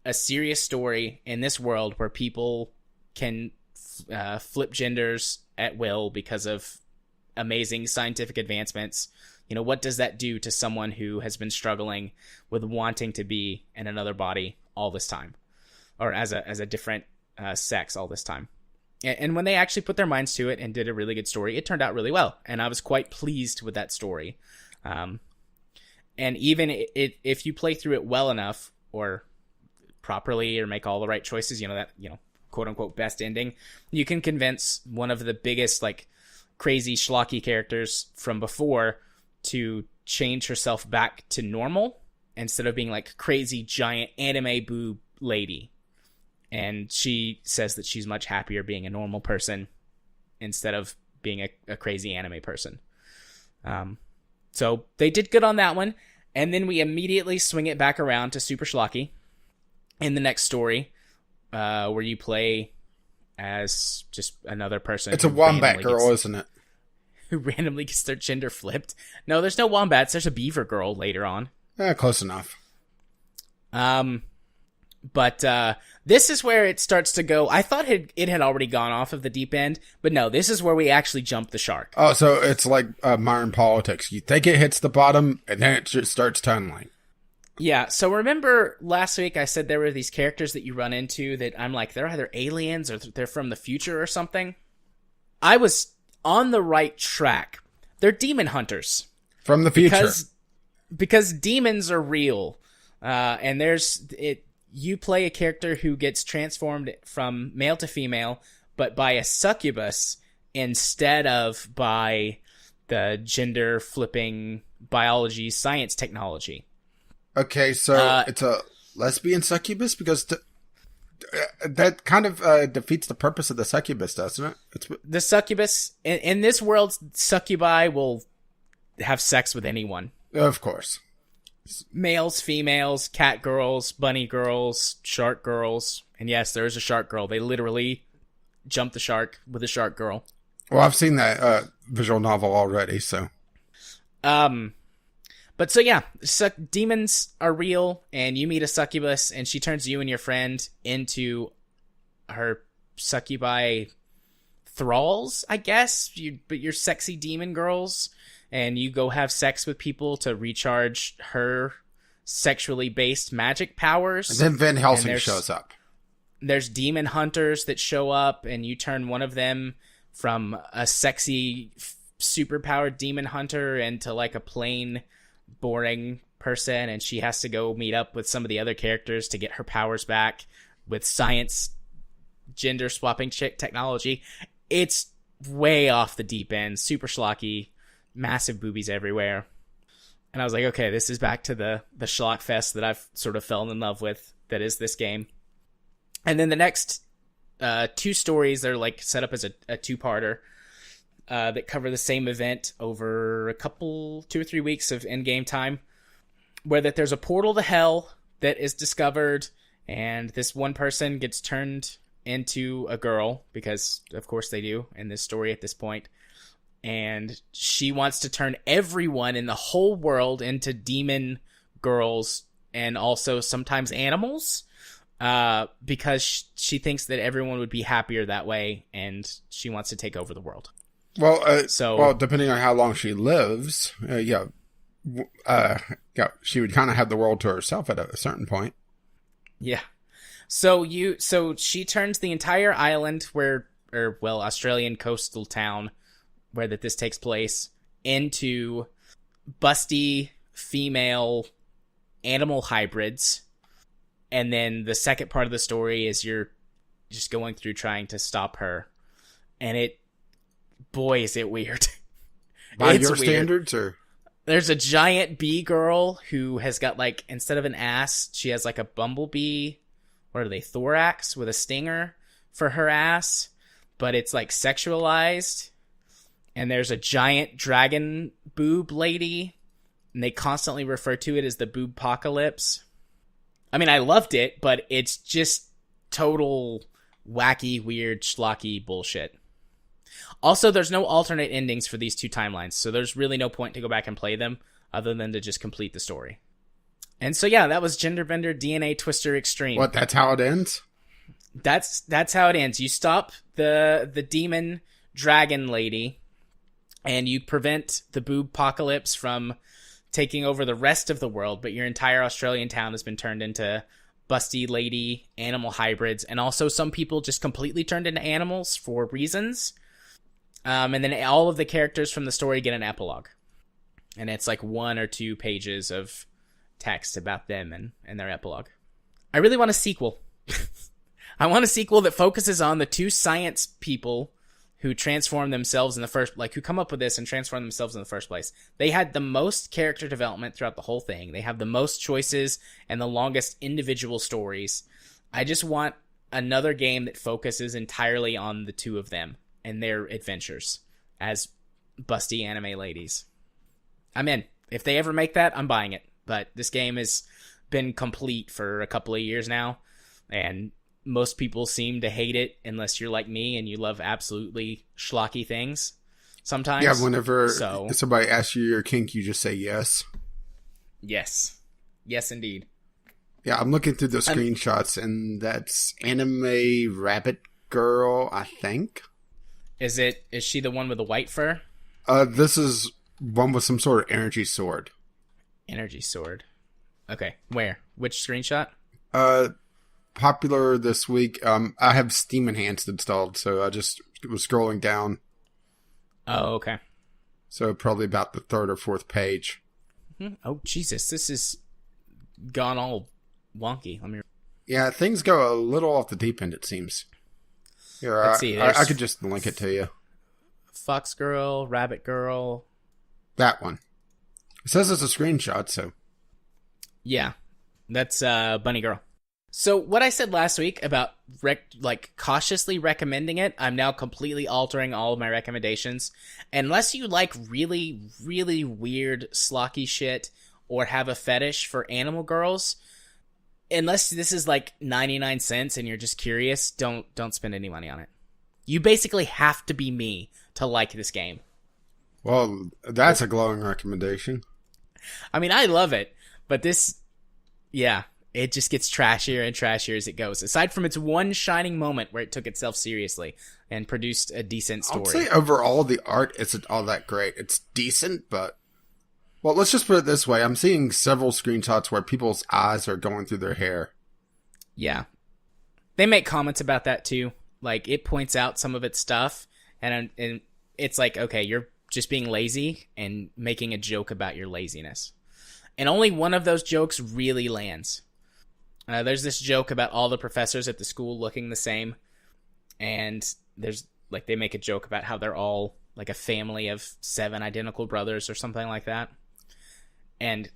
a serious story in this world where people can flip genders at will because of amazing scientific advancements. What does that do to someone who has been struggling with wanting to be in another body all this time? Or as a different sex all this time. And when they actually put their minds to it and did a really good story, it turned out really well. And I was quite pleased with that story. And even if you play through it well enough or properly or make all the right choices, quote unquote best ending, you can convince one of the biggest like crazy schlocky characters from before to change herself back to normal instead of being like crazy giant anime boob lady. And she says that she's much happier being a normal person instead of being a crazy anime person. So they did good on that one. And then we immediately swing it back around to super schlocky in the next story, where you play as just another person. It's a wombat girl, isn't it? Who randomly gets their gender flipped. No, there's no wombats. There's a beaver girl later on. Close enough. But this is where it starts to go. I thought it had already gone off of the deep end, but no, this is where we actually jump the shark. Oh, so it's like modern politics. You think it hits the bottom, and then it just starts tunneling. Yeah, so remember last week I said there were these characters that you run into that I'm like, they're either aliens or they're from the future or something? I was on the right track. They're demon hunters. From the future. Because demons are real. And you play a character who gets transformed from male to female, but by a succubus instead of by the gender flipping biology science technology. Okay, so it's a lesbian succubus because that kind of defeats the purpose of the succubus, doesn't it? The succubus in this world, succubi will have sex with anyone. Of course. Males, females, cat girls, bunny girls, shark girls. And yes, there is a shark girl. They literally jump the shark with a shark girl. Well, I've seen that visual novel already, so. But so yeah, demons are real, and you meet a succubus, and she turns you and your friend into her succubi thralls, I guess. But you're sexy demon girls, and you go have sex with people to recharge her sexually based magic powers. And then Van Helsing shows up. There's demon hunters that show up, and you turn one of them from a sexy, superpowered demon hunter into like a plain, boring person, and she has to go meet up with some of the other characters to get her powers back with science, gender swapping chick technology. It's way off the deep end, super schlocky, massive boobies everywhere. And I was like, okay, this is back to the schlock fest that I've sort of fallen in love with, that is this game. And then the next two stories, they're like set up as a two-parter that cover the same event over 2 or 3 weeks of in-game time, where that there's a portal to hell that is discovered, and this one person gets turned into a girl, because of course they do in this story at this point. And she wants to turn everyone in the whole world into demon girls, and also sometimes animals, because she thinks that everyone would be happier that way, and she wants to take over the world. Well, depending on how long she lives, she would kind of have the world to herself at a certain point. Yeah. So she turns the entire island Australian coastal town where that this takes place into busty female animal hybrids. And then the second part of the story is you're just going through trying to stop her. And boy, is it weird. By your standards, or? There's a giant bee girl who has got, like, instead of an ass, she has like a bumblebee, thorax with a stinger for her ass, but it's like sexualized. And there's a giant dragon boob lady, and they constantly refer to it as the boob-pocalypse. I mean, I loved it, but it's just total wacky, weird, schlocky bullshit. Also, there's no alternate endings for these two timelines, so there's really no point to go back and play them other than to just complete the story. And so, yeah, that was Gender Bender DNA Twister Extreme. What, that's how it ends? That's how it ends. You stop the demon dragon lady, and you prevent the boob-pocalypse from taking over the rest of the world, but your entire Australian town has been turned into busty lady animal hybrids, and also some people just completely turned into animals for reasons. And then all of the characters from the story get an epilogue. And it's like 1 or 2 pages of text about them and their epilogue. I really want a sequel. I want a sequel that focuses on the 2 science people who transform themselves who come up with this and transform themselves in the first place. They had the most character development throughout the whole thing. They have the most choices and the longest individual stories. I just want another game that focuses entirely on the 2 of them and their adventures as busty anime ladies. I'm in. If they ever make that, I'm buying it. But this game has been complete for a couple of years now, and most people seem to hate it unless you're like me and you love absolutely schlocky things sometimes. Yeah, whenever somebody asks you your kink, you just say yes. Yes. Yes, indeed. Yeah, I'm looking through the screenshots, and that's anime rabbit girl, I think. Is she the one with the white fur? This is one with some sort of energy sword. Energy sword. Okay, where? Which screenshot? Popular this week. I have Steam Enhanced installed, so I just was scrolling down. Oh, okay. So probably about the 3rd or 4th page. Oh, Jesus, this is gone all wonky. Yeah, things go a little off the deep end, it seems. Here, Let's see. I could just link it to you. Fox girl, rabbit girl. That one. It says it's a screenshot, so. Yeah, that's bunny girl. So what I said last week about cautiously recommending it, I'm now completely altering all of my recommendations. Unless you like really, really weird, schlocky shit or have a fetish for animal girls, unless this is like 99 cents and you're just curious, don't spend any money on it. You basically have to be me to like this game. Well, that's a glowing recommendation. I mean, I love it, but this, yeah, it just gets trashier and trashier as it goes. Aside from its one shining moment where it took itself seriously and produced a decent story. I'd say overall the art isn't all that great. It's decent, but... Well, let's just put it this way. I'm seeing several screenshots where people's eyes are going through their hair. Yeah. They make comments about that too. Like, it points out some of its stuff, and it's like, okay, you're just being lazy and making a joke about your laziness. And only one of those jokes really lands. There's this joke about all the professors at the school looking the same. And there's, like, they make a joke about how they're all, like, a family of 7 identical brothers or something like that. And,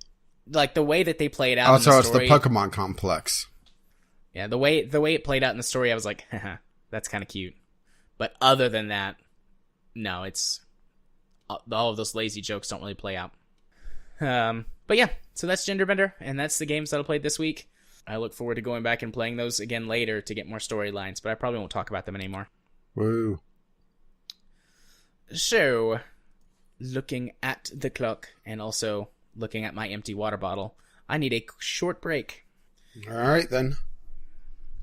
like, the way that they play it out in the story... it's the Pokemon complex. Yeah, the way it played out in the story, I was like, haha, that's kind of cute. But other than that, no, it's... all of those lazy jokes don't really play out. But yeah, so that's Genderbender, and that's the games that I played this week. I look forward to going back and playing those again later to get more storylines, but I probably won't talk about them anymore. Woo. So, looking at the clock, and also looking at my empty water bottle, I need a short break. Alright, then.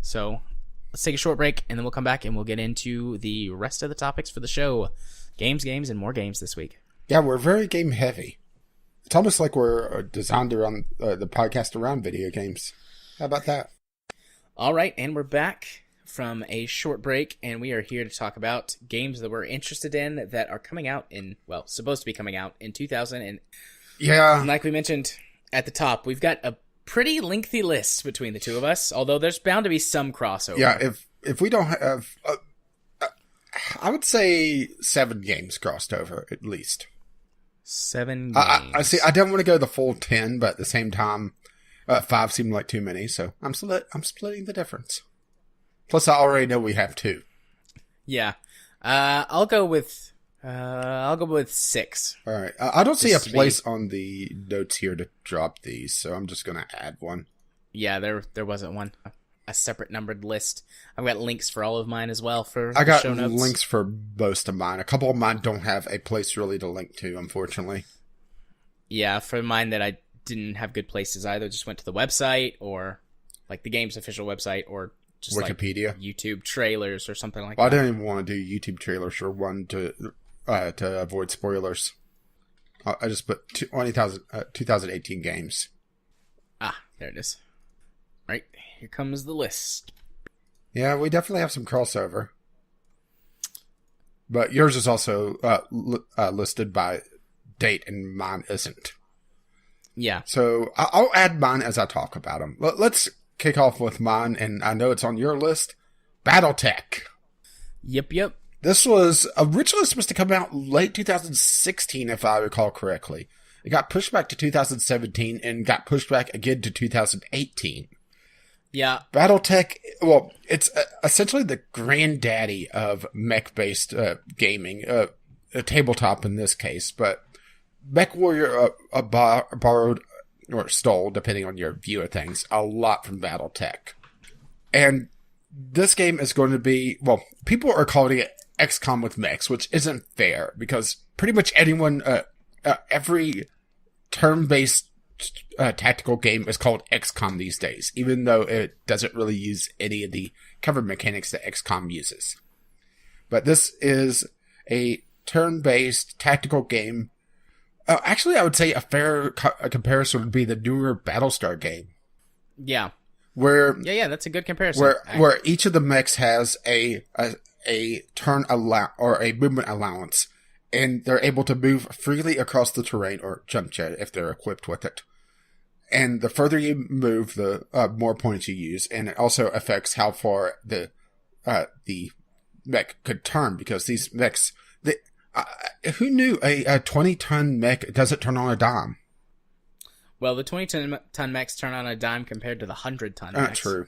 So, let's take a short break, and then we'll come back and we'll get into the rest of the topics for the show. Games, and more games this week. Yeah, we're very game heavy. It's almost like we're designed around the podcast around video games. How about that? All right, and we're back from a short break, and we are here to talk about games that we're interested in that are coming out in, well, supposed to be coming out in 2000. And yeah, like we mentioned at the top, we've got a pretty lengthy list between the two of us, although there's bound to be some crossover. Yeah, if we don't have... I would say 7 games crossed over, at least. 7 games. I see. I don't want to go the full 10, but at the same time, 5 seemed like too many, so I'm splitting the difference. Plus, I already know we have 2. Yeah. I'll go with 6. All right. I don't see a place on the notes here to drop these, so I'm just going to add one. Yeah, there wasn't one. A separate numbered list. I've got links for all of mine as well for I got show notes. Links for most of mine. A couple of mine don't have a place really to link to, unfortunately. Yeah, for mine that I didn't have good places either, just went to the website or like the game's official website or just Wikipedia, like YouTube trailers or something like that. I didn't even want to do YouTube trailers for one to avoid spoilers. I just put 2018 games. Ah, there it is. Right, here comes the list. Yeah, we definitely have some crossover. But yours is also listed by date, and mine isn't. Yeah. So I'll add mine as I talk about them. Let's kick off with mine, and I know it's on your list. BattleTech. Yep. This was originally supposed to come out late 2016, if I recall correctly. It got pushed back to 2017 and got pushed back again to 2018. Yeah. BattleTech, well, it's essentially the granddaddy of mech-based gaming, a tabletop in this case, but MechWarrior borrowed, or stole, depending on your view of things, a lot from BattleTech. And this game is going to be, well, people are calling it XCOM with mechs, which isn't fair, because pretty much anyone, every turn-based tactical game is called XCOM these days, even though it doesn't really use any of the cover mechanics that XCOM uses. But this is a turn-based tactical game. Actually, I would say a fair comparison would be the newer Battlestar game. Yeah. Yeah, that's a good comparison. Where each of the mechs has a turn or a movement allowance, and they're able to move freely across the terrain, or jump jet if they're equipped with it. And the further you move, the more points you use, and it also affects how far the mech could turn, because these mechs, who knew a 20-ton mech doesn't turn on a dime? Well, the 20-ton mechs turn on a dime compared to the 100-ton mechs. True.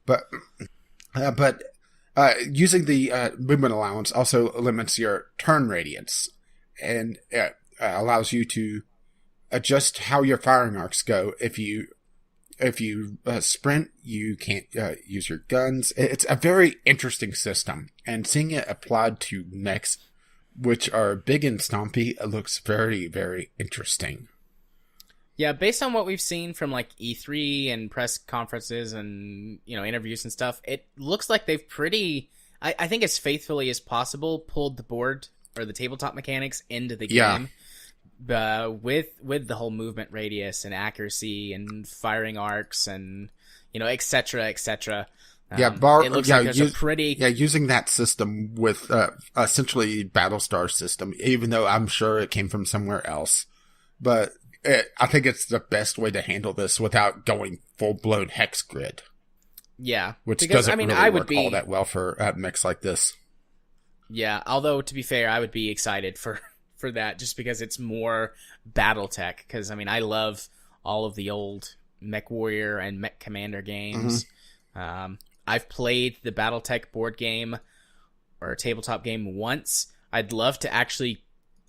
But using the movement allowance also limits your turn radius, and it allows you to adjust how your firing arcs go. If you sprint, you can't use your guns. It's a very interesting system, and seeing it applied to mechs, which are big and stompy, it looks very, very interesting. Yeah, based on what we've seen from like E3 and press conferences and, interviews and stuff, it looks like they've I think as faithfully as possible pulled the board or the tabletop mechanics into the game. With the whole movement radius and accuracy and firing arcs and, et cetera, et cetera. It looks like there's a pretty... Yeah, using that system with essentially Battlestar system, even though I'm sure it came from somewhere else. But I think it's the best way to handle this without going full-blown hex grid. Yeah. Which doesn't really work all that well for mechs like this. Yeah, although, to be fair, I would be excited for that just because it's more BattleTech. Because, I love all of the old MechWarrior and Mech Commander games. Mm-hmm. I've played the BattleTech board game or tabletop game once. I'd love to actually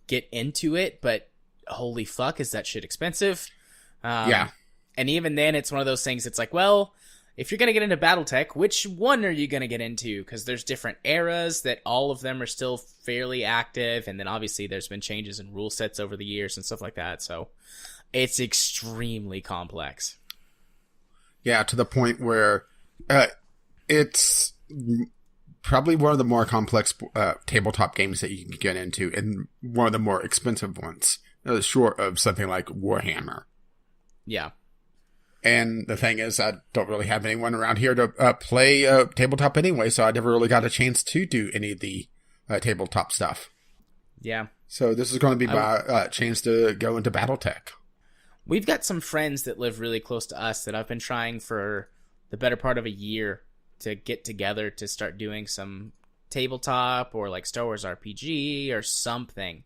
get into it, but holy fuck, is that shit expensive? And even then, it's one of those things, it's like, well, if you're going to get into BattleTech, which one are you going to get into? Because there's different eras that all of them are still fairly active, and then obviously there's been changes in rule sets over the years and stuff like that, so it's extremely complex. Yeah, to the point where it's probably one of the more complex tabletop games that you can get into, and one of the more expensive ones, short of something like Warhammer. Yeah. And the thing is, I don't really have anyone around here to play tabletop anyway, so I never really got a chance to do any of the tabletop stuff. Yeah. So this is going to be my chance to go into BattleTech. We've got some friends that live really close to us that I've been trying for the better part of a year to get together to start doing some tabletop or like Star Wars RPG or something.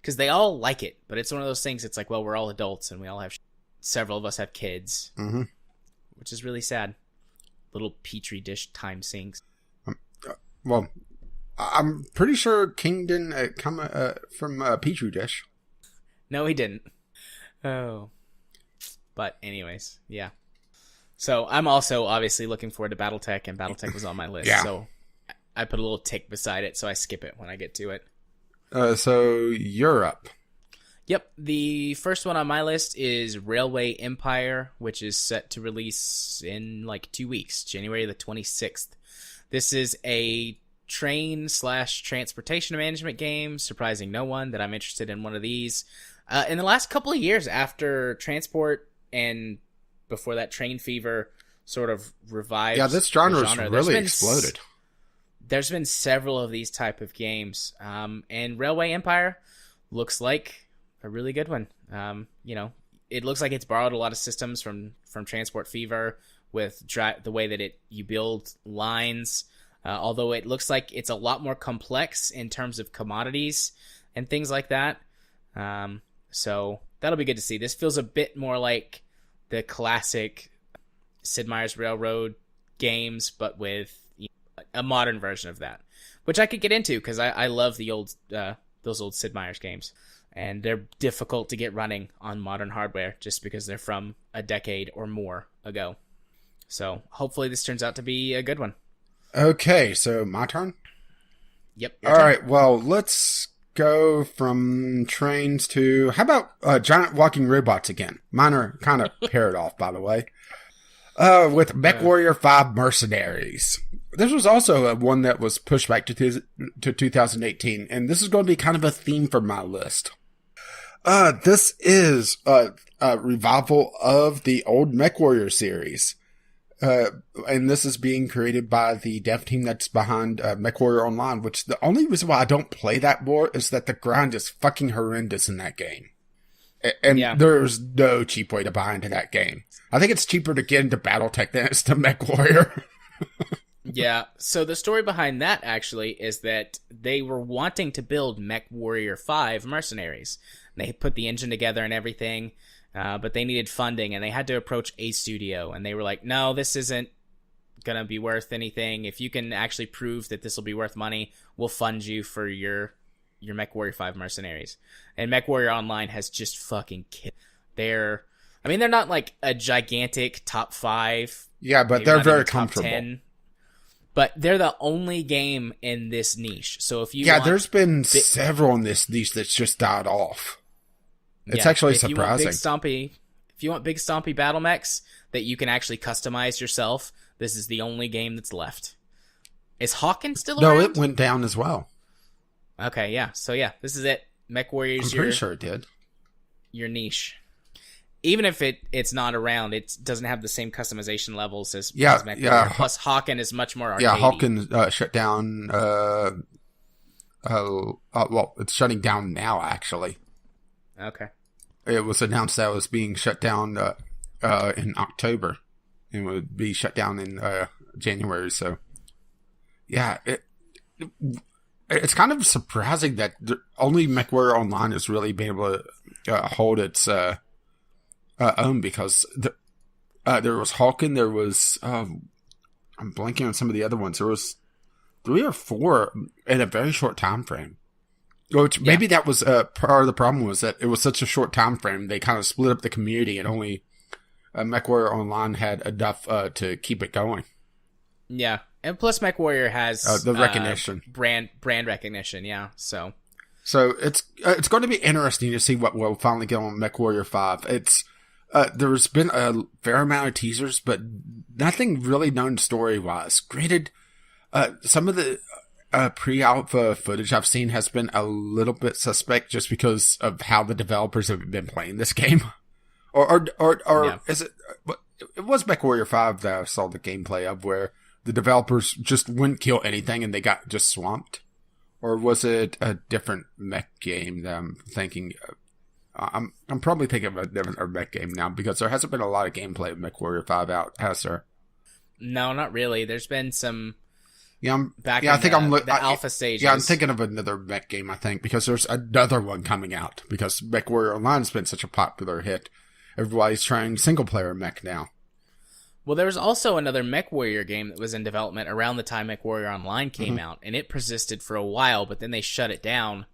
Because they all like it, but it's one of those things, it's like, well, we're all adults and we all have... Several of us have kids, which is really sad. Little petri dish time sinks. Well, I'm pretty sure King didn't come from a petri dish. No, he didn't. Oh. But anyways, yeah. So I'm also obviously looking forward to BattleTech, and BattleTech was on my list. Yeah. So I put a little tick beside it, so I skip it when I get to it. So you're up. Yep, the first one on my list is Railway Empire, which is set to release in like 2 weeks, January the 26th. This is a train/transportation management game, surprising no one that I'm interested in one of these. In the last couple of years after Transport and before that Train Fever sort of revived. Yeah, this genre has really exploded. There's been several of these type of games, and Railway Empire looks like a really good one. It looks like it's borrowed a lot of systems from Transport Fever with the way that you build lines, although it looks like it's a lot more complex in terms of commodities and things like that. So that'll be good to see. This feels a bit more like the classic Sid Meier's Railroad games, but with a modern version of that, which I could get into because I love the old those old Sid Meier's games. And they're difficult to get running on modern hardware just because they're from a decade or more ago. So hopefully this turns out to be a good one. Okay, so my turn? Yep. All right, well, let's go from trains to... How about giant walking robots again? Mine are kind of paired off, by the way. With MechWarrior 5 Mercenaries. This was also one that was pushed back to 2018, and this is going to be kind of a theme for my list. This is a revival of the old MechWarrior series. And this is being created by the dev team that's behind MechWarrior Online, which the only reason why I don't play that more is that the grind is fucking horrendous in that game. And there's no cheap way to buy into that game. I think it's cheaper to get into BattleTech than it's to MechWarrior. Yeah, so the story behind that actually is that they were wanting to build MechWarrior 5 Mercenaries. They put the engine together and everything, but they needed funding, and they had to approach a studio, and they were like, no, this isn't going to be worth anything. If you can actually prove that this will be worth money, we'll fund you for your MechWarrior 5 Mercenaries. And MechWarrior Online has just fucking killed. They're not like a gigantic top 5. Yeah, but they're very comfortable. 10, but they're the only game in this niche. So if you there's been several in this niche that's just died off. It's actually surprising. If you want big stompy battle mechs that you can actually customize yourself, this is the only game that's left. Is Hawken still around? No, it went down as well. Okay, yeah. So yeah, this is it. MechWarrior's I'm pretty sure it did. Your niche. Even if it's not around, it doesn't have the same customization levels as MechWarrior. Yeah. Plus, Hawken is much more arcadey. Yeah, Hawken shut down. Well, it's shutting down now, actually. Okay. It was announced that it was being shut down in October. And would be shut down in January, so... Yeah, it's kind of surprising that only MechWarrior Online has really been able to hold its own, because there was Hawken, there was... I'm blanking on some of the other ones. There was 3 or 4 in a very short time frame. Which maybe that was part of the problem, was that it was such a short time frame. They kind of split up the community, and only MechWarrior Online had enough to keep it going. Yeah, and plus MechWarrior has the recognition, brand recognition. Yeah, so it's going to be interesting to see what we'll finally get on MechWarrior 5. It's there's been a fair amount of teasers, but nothing really known story wise. Granted, some of the pre-alpha footage I've seen has been a little bit suspect, just because of how the developers have been playing this game. Or is it? It was MechWarrior 5 that I saw the gameplay of, where the developers just wouldn't kill anything and they got just swamped. Or was it a different mech game that I'm thinking of? I'm probably thinking of a different mech game now, because there hasn't been a lot of gameplay of MechWarrior 5 out, has there? No, not really. There's been some. Yeah, the alpha stages. Yeah, I'm thinking of another mech game, I think, because there's another one coming out, because MechWarrior Online has been such a popular hit. Everybody's trying single-player mech now. Well, there was also another MechWarrior game that was in development around the time MechWarrior Online came out, and it persisted for a while, but then they shut it down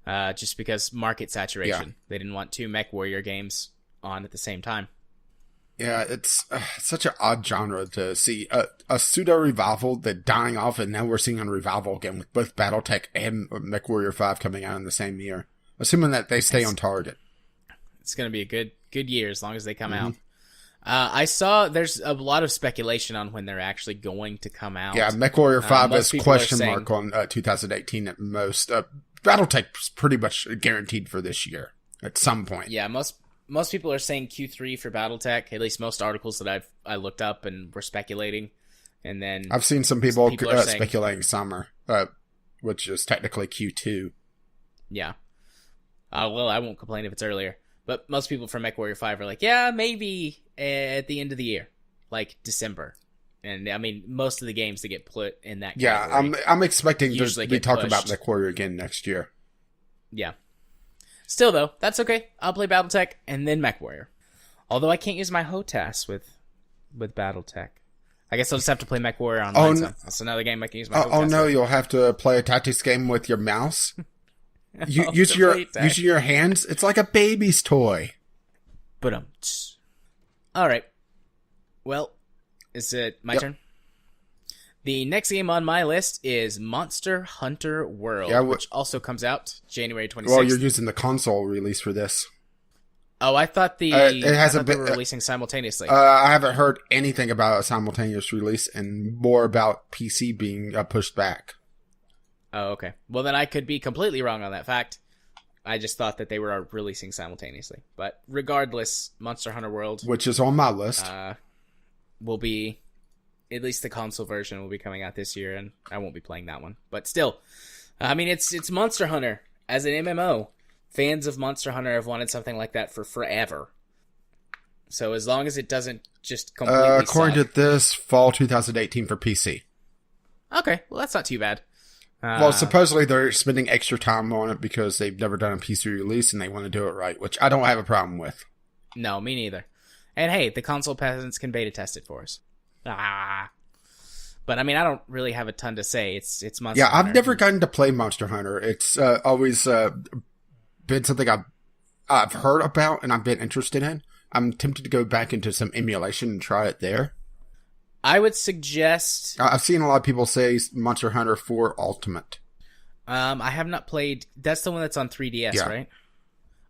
just because market saturation. Yeah. They didn't want 2 MechWarrior games on at the same time. Yeah, it's such an odd genre to see a pseudo-revival that dying off, and now we're seeing a revival again with both BattleTech and MechWarrior 5 coming out in the same year. Assuming that they stay on target. It's going to be a good year as long as they come out. I saw there's a lot of speculation on when they're actually going to come out. Yeah, MechWarrior 5 is question mark on 2018 at most. BattleTech's pretty much guaranteed for this year at some point. Yeah, most people are saying Q3 for BattleTech. At least most articles that I looked up and were speculating. And then I've seen some people speculating summer, which is technically Q2. Yeah. Well, I won't complain if it's earlier. But most people from MechWarrior 5 are like, yeah, maybe at the end of the year, like December. And I mean, most of the games that get put in that category, yeah, I'm expecting to be talking about MechWarrior again next year. Yeah. Still, though, that's okay. I'll play BattleTech and then MechWarrior. Although I can't use my HOTAS with BattleTech. I guess I'll just have to play MechWarrior Online. So that's another game I can use my HOTAS. Oh no, you'll have to play a tactics game with your mouse. Use your hands. It's like a baby's toy. All right. Well, is it my turn? The next game on my list is Monster Hunter World, which also comes out January 26th. Well, you're using the console release for this. Oh, I thought they were releasing simultaneously. I haven't heard anything about a simultaneous release, and more about PC being pushed back. Oh, okay. Well, then I could be completely wrong on that fact. I just thought that they were releasing simultaneously. But regardless, Monster Hunter World, which is on my list, will be, at least the console version will be coming out this year, and I won't be playing that one. But still, I mean, it's Monster Hunter as an MMO. Fans of Monster Hunter have wanted something like that for forever. So as long as it doesn't just completely according to this, fall 2018 for PC. Okay, well that's not too bad. Well, supposedly they're spending extra time on it because they've never done a PC release and they want to do it right, which I don't have a problem with. No, me neither. And hey, the console peasants can beta test it for us. But I mean, I don't really have a ton to say. It's Monster Hunter. Yeah, I've never gotten to play Monster Hunter. It's always been something I've heard about and I've been interested in. I'm tempted to go back into some emulation and try it there. I would suggest... I've seen a lot of people say Monster Hunter 4 Ultimate. I have not played... That's the one that's on 3DS, yeah. Right?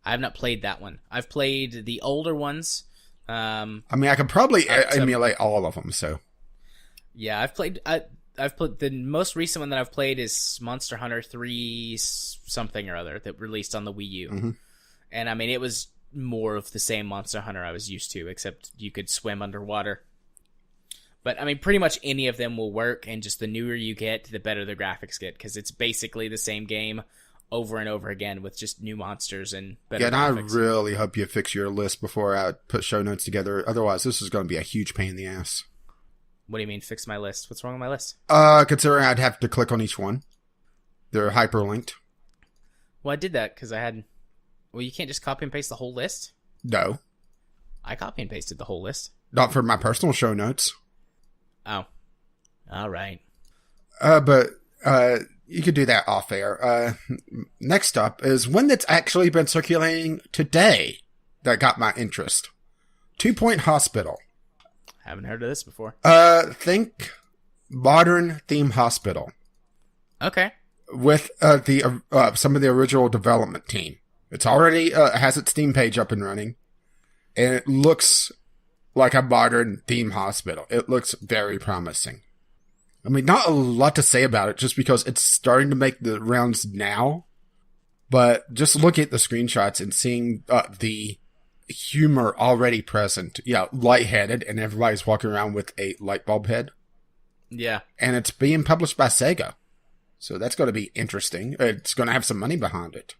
I have not played that one. I've played the older ones, I mean, I could probably emulate all of them. So yeah, I've played the most recent one that I've played is Monster Hunter 3 something or other that released on the Wii U. Mm-hmm. And I mean, it was more of the same Monster Hunter I was used to, except you could swim underwater. But I mean, pretty much any of them will work, and just the newer you get, the better the graphics get, because it's basically the same game over and over again with just new monsters and better graphics. I really hope you fix your list before I put show notes together. Otherwise, this is going to be a huge pain in the ass. What do you mean, fix my list? What's wrong with my list? Considering I'd have to click on each one. They're hyperlinked. Well, I did that because I had... Well, you can't just copy and paste the whole list? No. I copy and pasted the whole list. Not for my personal show notes. Oh. All right. But you could do that off air. Next up is one that's actually been circulating today that got my interest. 2 Point Hospital. Haven't heard of this before. Think modern theme hospital. Okay. With some of the original development team. It's already has its Steam page up and running, and it looks like a modern theme hospital. It looks very promising. I mean, not a lot to say about it, just because it's starting to make the rounds now. But just looking at the screenshots and seeing the humor already present, lightheaded, and everybody's walking around with a light bulb head. Yeah, and it's being published by Sega, so that's going to be interesting. It's going to have some money behind it.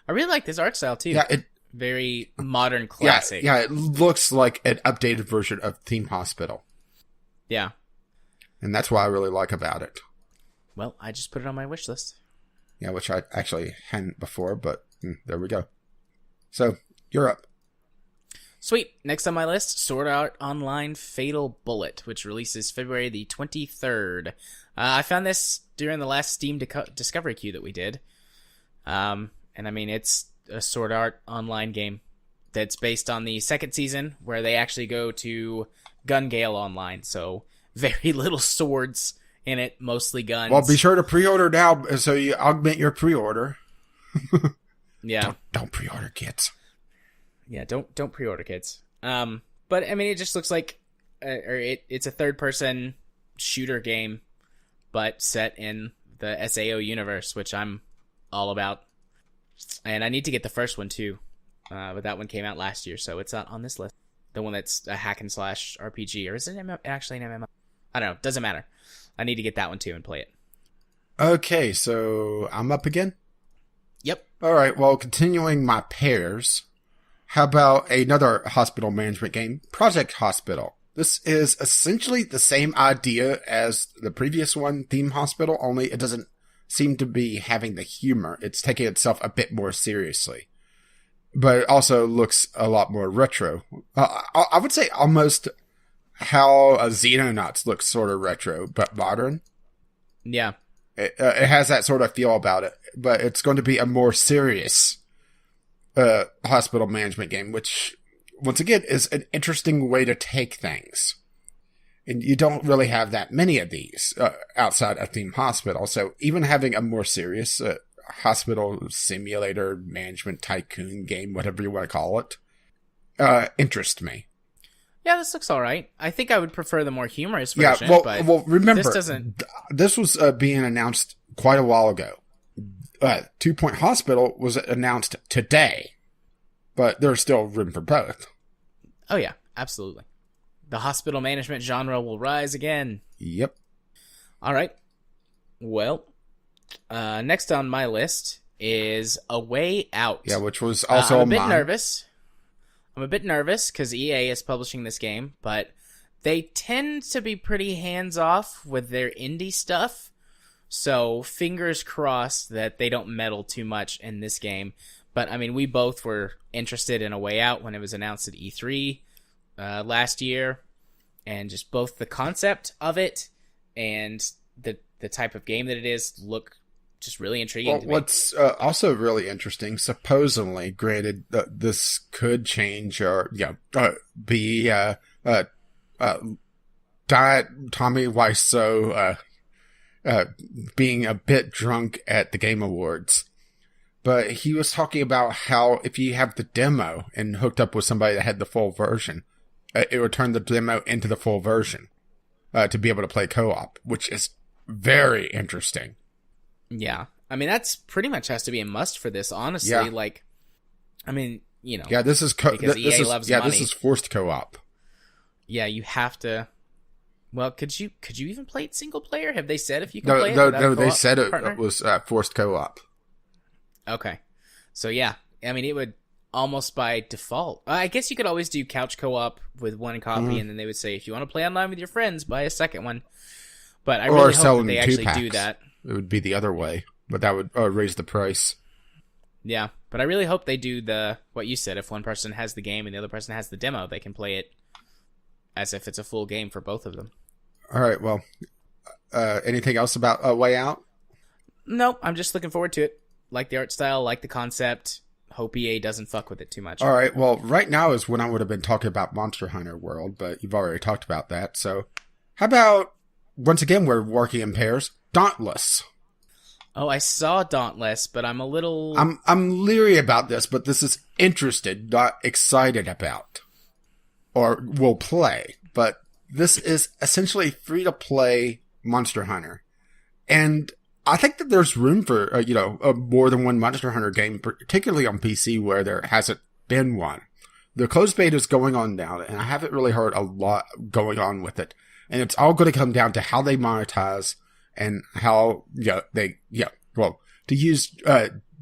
I really like this art style too. Yeah, very modern, classic. Yeah, it looks like an updated version of Theme Hospital. Yeah. And that's what I really like about it. Well, I just put it on my wish list. Yeah, which I actually hadn't before, but there we go. So, you're up. Sweet. Next on my list, Sword Art Online Fatal Bullet, which releases February the 23rd. I found this during the last Steam Discovery queue that we did. And I mean, it's a Sword Art Online game that's based on the second season, where they actually go to Gun Gale Online. So, very little swords in it, mostly guns. Well, be sure to pre-order now, so you augment your pre-order. Yeah. Don't pre-order, kids. Yeah, don't pre-order, kids. But I mean, it just looks like, it's a third-person shooter game, but set in the SAO universe, which I'm all about. And I need to get the first one too, but that one came out last year, so it's not on this list. The one that's a hack and slash RPG, or is it actually an MMO? I don't know. Doesn't matter. I need to get that one too and play it. Okay, so I'm up again? Yep. All right, well, continuing my pairs, how about another hospital management game, Project Hospital? This is essentially the same idea as the previous one, Theme Hospital, only it doesn't seem to be having the humor. It's taking itself a bit more seriously. But it also looks a lot more retro. I would say almost how Xenonauts looks sort of retro, but modern. Yeah. It has that sort of feel about it, but it's going to be a more serious hospital management game, which, once again, is an interesting way to take things. And you don't really have that many of these outside a theme hospital, so even having a more serious hospital simulator management tycoon game, whatever you want to call it, interests me. Yeah, this looks all right. I think I would prefer the more humorous version. Yeah, well, remember, this was being announced quite a while ago. 2 Point Hospital was announced today, but there's still room for both. Oh yeah, absolutely. The hospital management genre will rise again. Yep. All right. Well, next on my list is A Way Out. Yeah, which was also I'm a bit nervous because EA is publishing this game, but they tend to be pretty hands-off with their indie stuff. So fingers crossed that they don't meddle too much in this game. But I mean, we both were interested in A Way Out when it was announced at E3 last year, and just both the concept of it and the type of game that it is look just really intriguing to me. What's also really interesting, supposedly, granted, this could change or be Tommy Wiseau being a bit drunk at the Game Awards. But he was talking about how if you have the demo and hooked up with somebody that had the full version, it would turn the demo into the full version to be able to play co-op, which is very interesting. Yeah. I mean, that's pretty much has to be a must for this, honestly. Yeah. Like, I mean, you know. Yeah, this is because EA loves money. this is forced co-op. Yeah, you have to. Well, could you even play it single player? Have they said if you can play it? No, they said it was forced co-op. Okay, so yeah, I mean, it would almost by default. I guess you could always do couch co-op with one copy, and then they would say if you want to play online with your friends, buy a second one. But I really hope that they actually do that. It would be the other way, but that would raise the price. Yeah, but I really hope they do what you said. If one person has the game and the other person has the demo, they can play it as if it's a full game for both of them. All right, well, anything else about Way Out? Nope, I'm just looking forward to it. Like the art style, like the concept. Hope EA doesn't fuck with it too much. All right, well, right now is when I would have been talking about Monster Hunter World, but you've already talked about that. So how about, once again, we're working in pairs, Dauntless. Oh, I saw Dauntless, but I'm a little... I'm leery about this, but this is interested, not excited about. Or will play. But this is essentially free-to-play Monster Hunter. And I think that there's room for, more than one Monster Hunter game, particularly on PC where there hasn't been one. The closed beta is going on now, and I haven't really heard a lot going on with it. And it's all going to come down to how they monetize and how, to use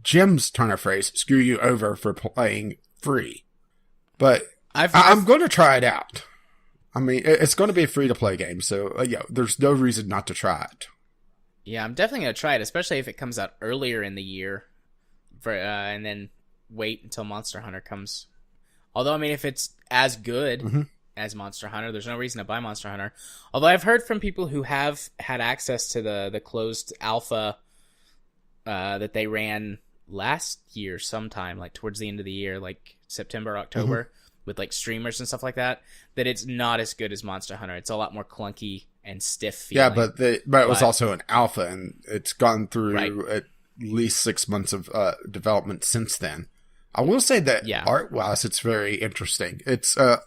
Jim's turn of phrase, screw you over for playing free. But I'm going to try it out. I mean, it's going to be a free-to-play game, so, there's no reason not to try it. Yeah, I'm definitely going to try it, especially if it comes out earlier in the year, and then wait until Monster Hunter comes. Although, I mean, if it's as good as Monster Hunter, there's no reason to buy Monster Hunter. Although I've heard from people who have had access to the closed alpha that they ran last year sometime, like towards the end of the year, like September, October, with like streamers and stuff like that, that it's not as good as Monster Hunter. It's a lot more clunky and stiff feeling. Yeah, but it was also an alpha, and it's gone through at least 6 months of development since then. I will say that art-wise, it's very interesting. It's a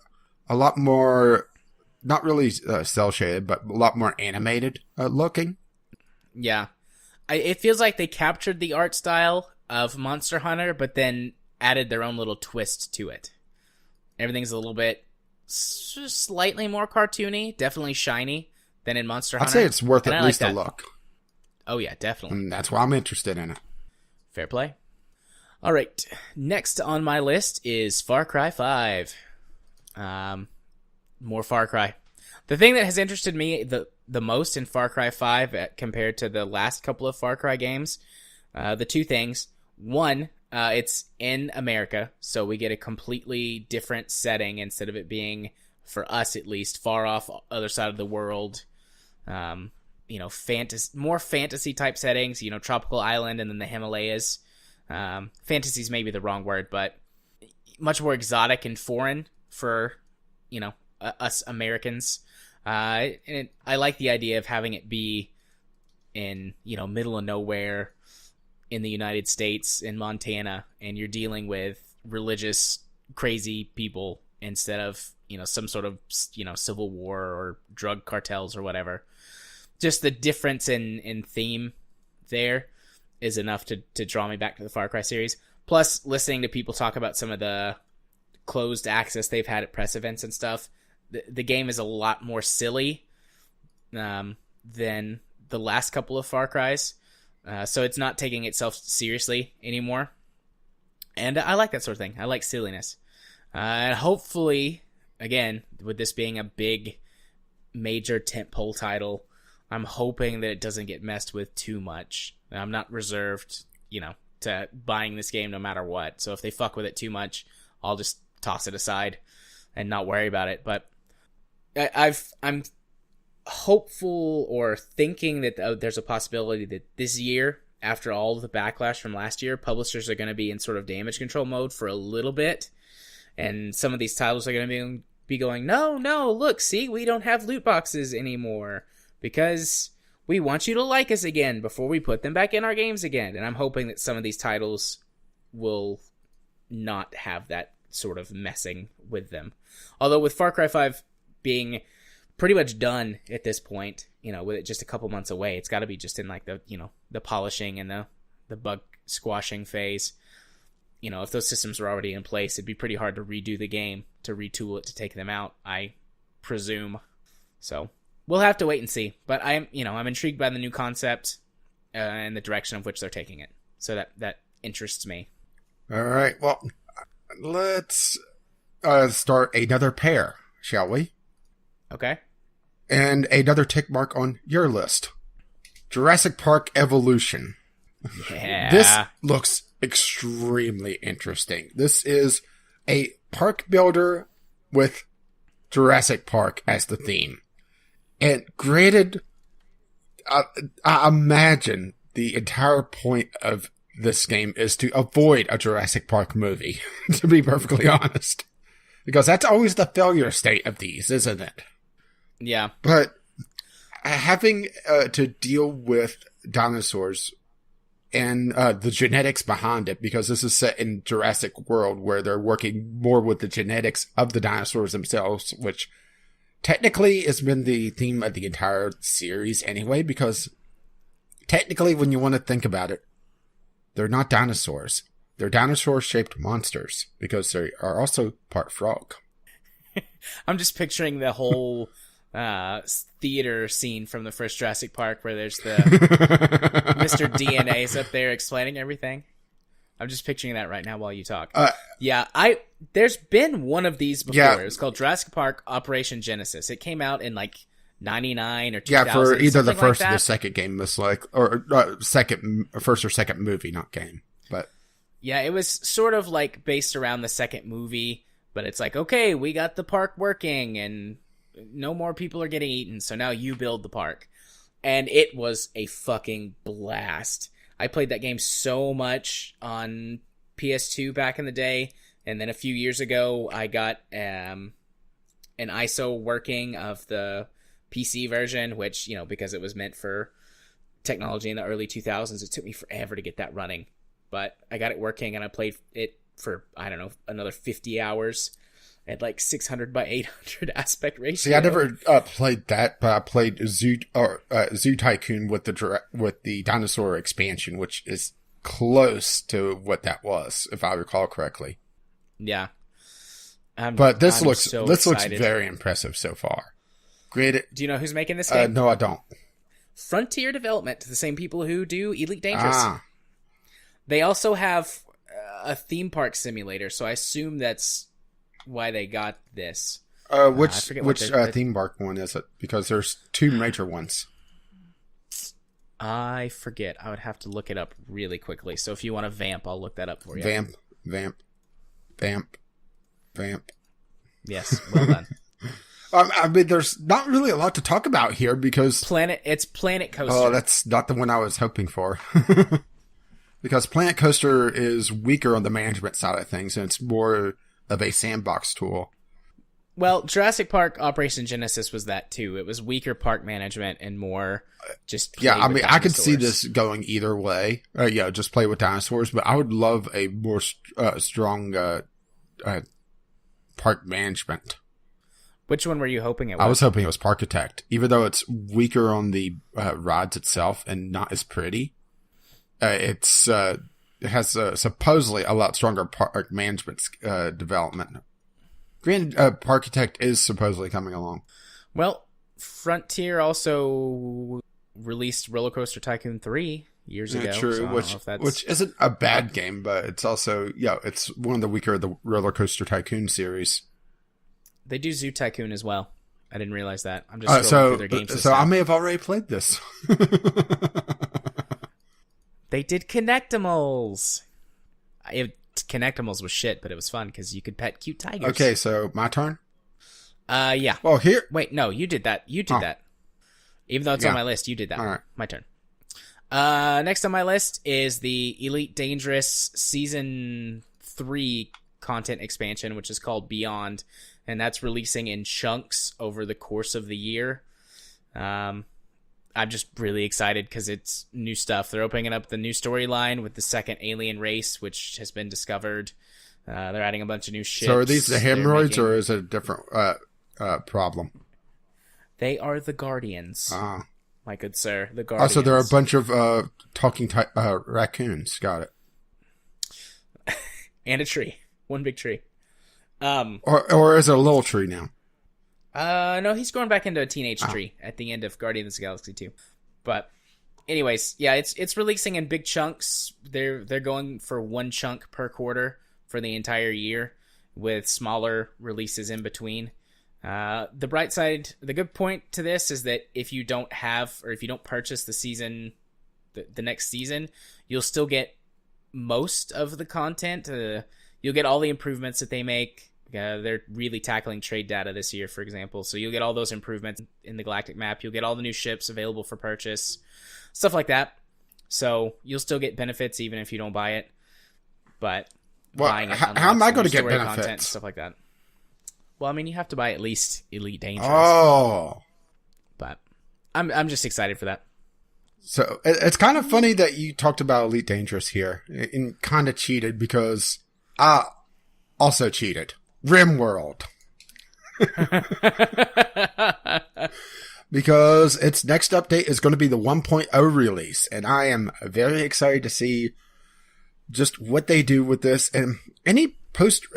lot more, not really cel-shaded, but a lot more animated looking. Yeah. It feels like they captured the art style of Monster Hunter, but then added their own little twist to it. Everything's a little bit slightly more cartoony, definitely shiny than in Monster Hunter. I'd say it's worth at least a look. Oh yeah, definitely. And that's why I'm interested in it. Fair play. All right, next on my list is Far Cry 5. More Far Cry. The thing that has interested me the most in Far Cry 5 compared to the last couple of Far Cry games, the two things. One, it's in America, so we get a completely different setting instead of it being, for us at least, far off other side of the world. More fantasy type settings, tropical island and then the Himalayas. Fantasy is maybe the wrong word, but much more exotic and foreign for, us Americans. And I like the idea of having it be in, middle of nowhere in the United States, in Montana, and you're dealing with religious, crazy people instead of, some sort of, civil war or drug cartels or whatever. Just the difference in theme there is enough to draw me back to the Far Cry series. Plus, listening to people talk about some of the closed access they've had at press events and stuff, the game is a lot more silly than the last couple of Far Crys. So it's not taking itself seriously anymore. And I like that sort of thing. I like silliness. And hopefully, again, with this being a big, major tentpole title, I'm hoping that it doesn't get messed with too much. I'm not reserved, to buying this game no matter what. So if they fuck with it too much, I'll just toss it aside and not worry about it. But I'm hopeful or thinking that there's a possibility that this year, after all of the backlash from last year, publishers are going to be in sort of damage control mode for a little bit. And some of these titles are going to be going, no, look, see, we don't have loot boxes anymore because we want you to like us again before we put them back in our games again. And I'm hoping that some of these titles will not have that sort of messing with them. Although with Far Cry 5 being pretty much done at this point, with it just a couple months away, it's got to be just in like the polishing and the bug squashing phase. If those systems were already in place, it'd be pretty hard to redo the game, to retool it, to take them out, I presume. So we'll have to wait and see. But I'm intrigued by the new concept and the direction of which they're taking it. So that interests me. All right. Well, let's start another pair, shall we? Okay. And another tick mark on your list. Jurassic Park Evolution. Yeah. This looks extremely interesting. This is a park builder with Jurassic Park as the theme. And granted, I imagine the entire point of this game is to avoid a Jurassic Park movie, to be perfectly honest. Because that's always the failure state of these, isn't it? Yeah. But having to deal with dinosaurs and the genetics behind it, because this is set in Jurassic World where they're working more with the genetics of the dinosaurs themselves, which technically has been the theme of the entire series anyway, because technically when you want to think about it, they're not dinosaurs. They're dinosaur-shaped monsters, because they are also part frog. I'm just picturing the whole theater scene from the first Jurassic Park where there's the Mr. DNA's up there explaining everything. I'm just picturing that right now while you talk. There's been one of these before. Yeah. It was called Jurassic Park Operation Genesis. It came out in like 99 or 2000. Yeah, for either the first or the second game, first or second movie, not game. But yeah, it was sort of like based around the second movie, but it's like, okay, we got the park working and no more people are getting eaten, so now you build the park. And it was a fucking blast. I played that game so much on PS2 back in the day, and then a few years ago I got an ISO working of the PC version, which, because it was meant for technology in the early 2000s, it took me forever to get that running. But I got it working, and I played it for, I don't know, another 50 hours at like 600 by 800 aspect ratio. See, I never played that, but I played Zoo Tycoon with the dinosaur expansion, which is close to what that was, if I recall correctly. Yeah. But this looks very impressive so far. Great. Do you know who's making this game? No, I don't. Frontier Development, the same people who do Elite Dangerous. They also have a theme park simulator, so I assume that's why they got this. Which theme park one is it? Because there's two major ones. I forget. I would have to look it up really quickly. So if you want to vamp, I'll look that up for you. Vamp. Yes, well done. I mean, there's not really a lot to talk about here because it's Planet Coaster. Oh, that's not the one I was hoping for. Because Planet Coaster is weaker on the management side of things, and it's more of a sandbox tool. Well, Jurassic Park Operation Genesis was that too. It was weaker park management and more just yeah. I mean, I could see this going either way. Just play with dinosaurs, but I would love a more strong park management. Which one were you hoping it was? I was hoping it was Parkitect, even though it's weaker on the rides itself and not as pretty. It has supposedly a lot stronger park management development. Granted, Parkitect is supposedly coming along. Well, Frontier also released Roller Coaster Tycoon 3 years ago. True, so which isn't a bad game, but it's also, it's one of the weaker of the Roller Coaster Tycoon series. They do Zoo Tycoon as well. I didn't realize that. I'm just scrolling through their game system. So I may have already played this. They did Connectimals. Connectimals was shit, but it was fun because you could pet cute tigers. Okay, so my turn? Yeah. Well, here... Wait, no, you did that. You did that. Even though it's on my list, you did that. All right. My turn. Next on my list is the Elite Dangerous Season 3 content expansion, which is called Beyond, and that's releasing in chunks over the course of the year. I'm just really excited because it's new stuff. They're opening up the new storyline with the second alien race, which has been discovered. They're adding a bunch of new ships. So are these the hemorrhoids, or is it a different problem? They are the Guardians. My good sir, the Guardians. Also, there are a bunch of talking raccoons. Got it. And a tree. One big tree. Or is it a little tree now? No, he's growing back into a teenage tree at the end of Guardians of the Galaxy 2. But anyways, yeah, it's releasing in big chunks. They're going for one chunk per quarter for the entire year, with smaller releases in between. The bright side, the good point to this is that if you don't purchase the next season, you'll still get most of the content. You'll get all the improvements that they make. They're really tackling trade data this year, for example. So you'll get all those improvements in the Galactic map. You'll get all the new ships available for purchase, stuff like that. So you'll still get benefits even if you don't buy it. But buying it, how am I going to get benefits? Content, stuff like that. Well, I mean, you have to buy at least Elite Dangerous. Oh, but I'm just excited for that. So it's kind of funny that you talked about Elite Dangerous here, and kind of cheated because I also cheated. Rimworld. Because its next update is going to be the 1.0 release, and I am very excited to see just what they do with this and any post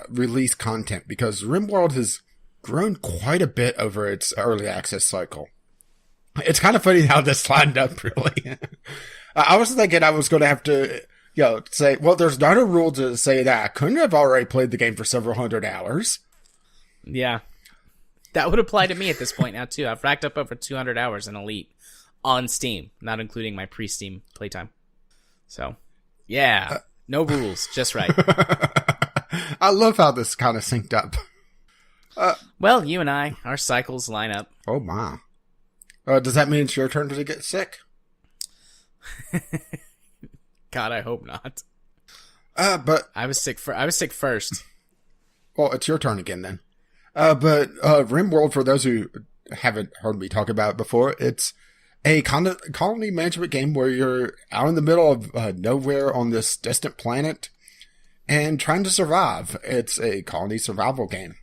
release content, because Rimworld has grown quite a bit over its early access cycle. It's kind of funny how this lined up, really. I was thinking I was going to have to, say, well, there's not a rule to say that I couldn't have already played the game for several hundred hours. Yeah. That would apply to me at this point now, too. I've racked up over 200 hours in Elite on Steam, not including my pre-Steam playtime. So, yeah. No rules, just right. I love how this kind of synced up. Well, you and I, our cycles line up. Oh, my. Does that mean it's your turn to get sick? God, I hope not. But I was sick first. Well, it's your turn again then. But Rimworld, for those who haven't heard me talk about it before, it's a colony management game where you're out in the middle of nowhere on this distant planet and trying to survive. It's a colony survival game.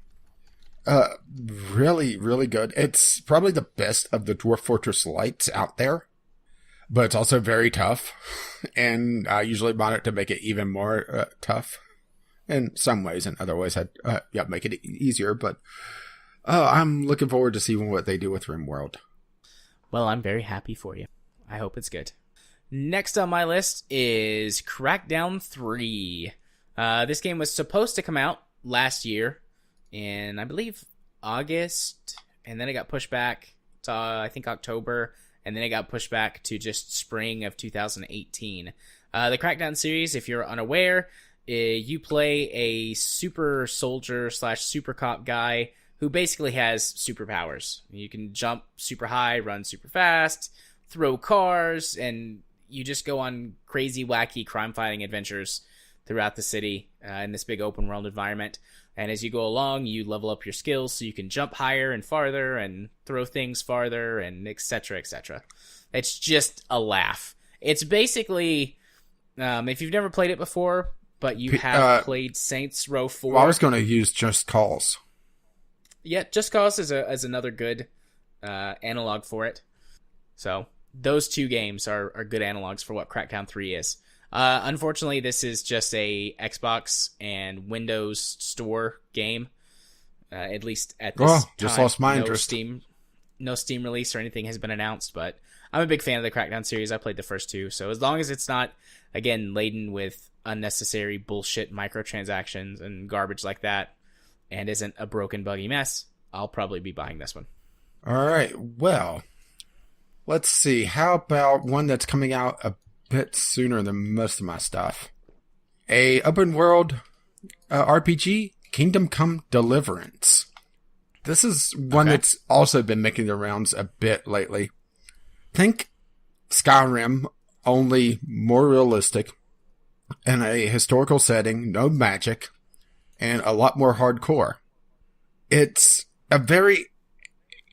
Really, really good. It's probably the best of the Dwarf Fortress Lights out there, but it's also very tough, and I usually mod it to make it even more tough in some ways. In other ways, I'd make it easier, but I'm looking forward to seeing what they do with Rimworld. Well, I'm very happy for you. I hope it's good. Next on my list is Crackdown 3. This game was supposed to come out last year in, I believe, August, and then it got pushed back to, I think, October, and then it got pushed back to just spring of 2018. The Crackdown series, if you're unaware, you play a super soldier / super cop guy who basically has superpowers. You can jump super high, run super fast, throw cars, and you just go on crazy, wacky crime-fighting adventures throughout the city in this big open world environment. And as you go along, you level up your skills so you can jump higher and farther and throw things farther and etc., etc. It's just a laugh. It's basically, if you've never played it before, but you have played Saints Row 4. Well, I was going to use Just Cause. Yeah, Just Cause is another good analog for it. So those two games are good analogs for what Crackdown 3 is. Unfortunately, this is just a Xbox and Windows Store game. At least at this time. Just lost my interest. No Steam release or anything has been announced, but I'm a big fan of the Crackdown series. I played the first two, so as long as it's not, again, laden with unnecessary bullshit microtransactions and garbage like that, and isn't a broken, buggy mess, I'll probably be buying this one. All right, well, let's see. How about one that's coming out a bit sooner than most of my stuff? A open world RPG, Kingdom Come Deliverance. This is one that's also been making the rounds a bit lately. Think Skyrim, only more realistic, in a historical setting, no magic, and a lot more hardcore. It's a very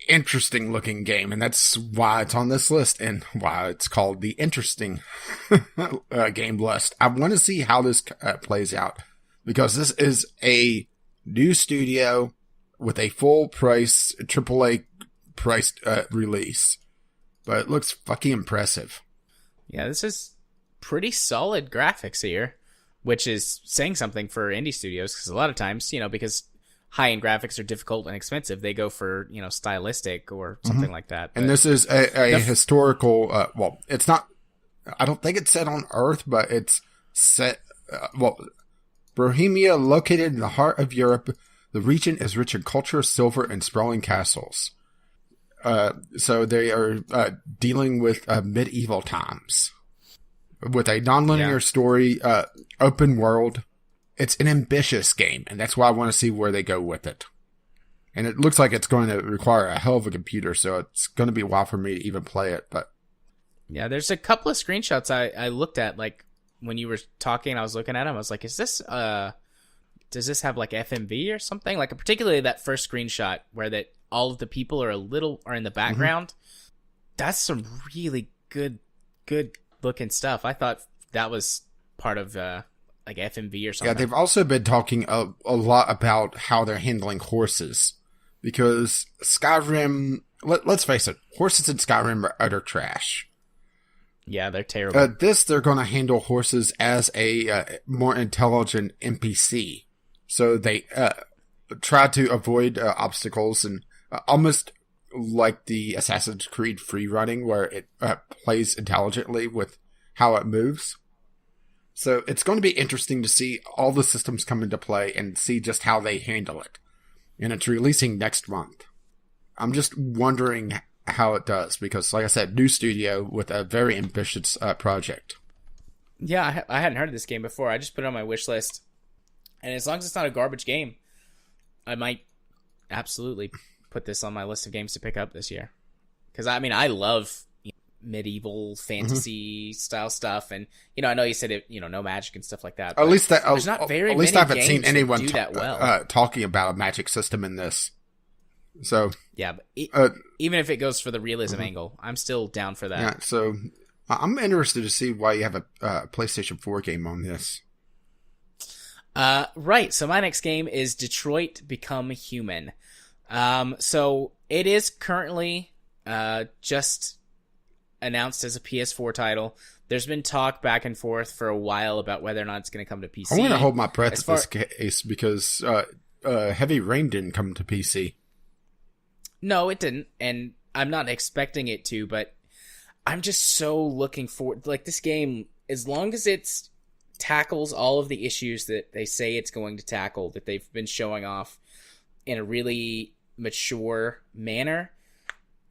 interesting looking game, and that's why it's on this list and why it's called the interesting game list. I want to see how this plays out. because this is a new studio with a full price AAA priced release, but it looks fucking impressive. Yeah, this is pretty solid graphics here, which is saying something for indie studios, because a lot of times, because high-end graphics are difficult and expensive, they go for, stylistic or something like that. And this is a historical, well, it's not, I don't think it's set on Earth, but it's set, Bohemia, located in the heart of Europe, the region is rich in culture, silver, and sprawling castles. So they are dealing with medieval times. With a non-linear story, open world. It's an ambitious game, and that's why I want to see where they go with it. And it looks like it's going to require a hell of a computer, so it's going to be a while for me to even play it. But yeah, there's a couple of screenshots I looked at, like, when you were talking, I was looking at them, I was like, is this, does this have, like, FMV or something? Like, particularly that first screenshot where that all of the people are in the background. That's some really good looking stuff. I thought that was part of like FMV or something. Yeah, they've also been talking a lot about how they're handling horses, because Skyrim, let's face it, horses in Skyrim are utter trash. Yeah, they're terrible. They're going to handle horses as a more intelligent NPC, so they try to avoid obstacles, and almost like the Assassin's Creed free running, where it plays intelligently with how it moves. So it's going to be interesting to see all the systems come into play and see just how they handle it. And it's releasing next month. I'm just wondering how it does, because, like I said, new studio with a very ambitious project. Yeah, I hadn't heard of this game before. I just put it on my wish list. And as long as it's not a garbage game, I might absolutely put this on my list of games to pick up this year. Because, I mean, I love medieval fantasy style stuff, and I know you said it, no magic and stuff like that. At least that there's not very at least many I haven't games seen anyone that do that well. Talking about a magic system in this. So yeah, but even if it goes for the realism angle, I'm still down for that. Yeah, so I'm interested to see why you have a PlayStation 4 game on this. Right. So my next game is Detroit Become Human. So it is currently just announced as a PS4 title. There's been talk back and forth for a while about whether or not it's going to come to PC. I want to hold my breath in this case, because Heavy Rain didn't come to PC. No, it didn't, and I'm not expecting it to, but I'm just so looking forward. Like, this game, as long as it tackles all of the issues that they say it's going to tackle, that they've been showing off in a really mature manner,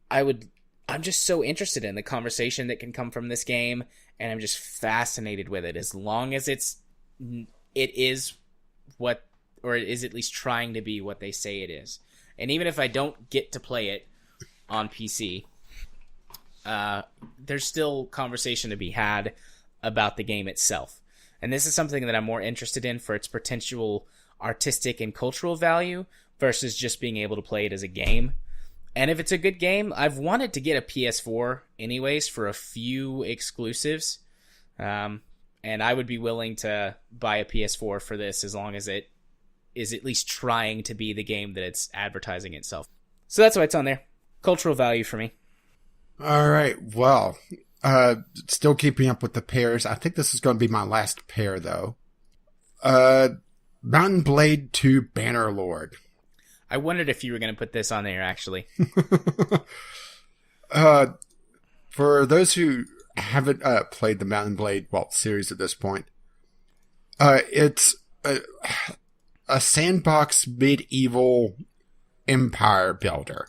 I'm just so interested in the conversation that can come from this game, and I'm just fascinated with it. As long as it is what, or it is at least trying to be what they say it is. And even if I don't get to play it on PC, there's still conversation to be had about the game itself. And this is something that I'm more interested in for its potential artistic and cultural value versus just being able to play it as a game. And if it's a good game, I've wanted to get a PS4 anyways for a few exclusives. And I would be willing to buy a PS4 for this as long as it is at least trying to be the game that it's advertising itself. So that's why it's on there. Cultural value for me. All right. Well, still keeping up with the pairs. I think this is going to be my last pair, though. Mountain Blade 2 Bannerlord. I wondered if you were going to put this on there, actually. For those who haven't played the Mountain Blade series at this point, it's a sandbox medieval empire builder.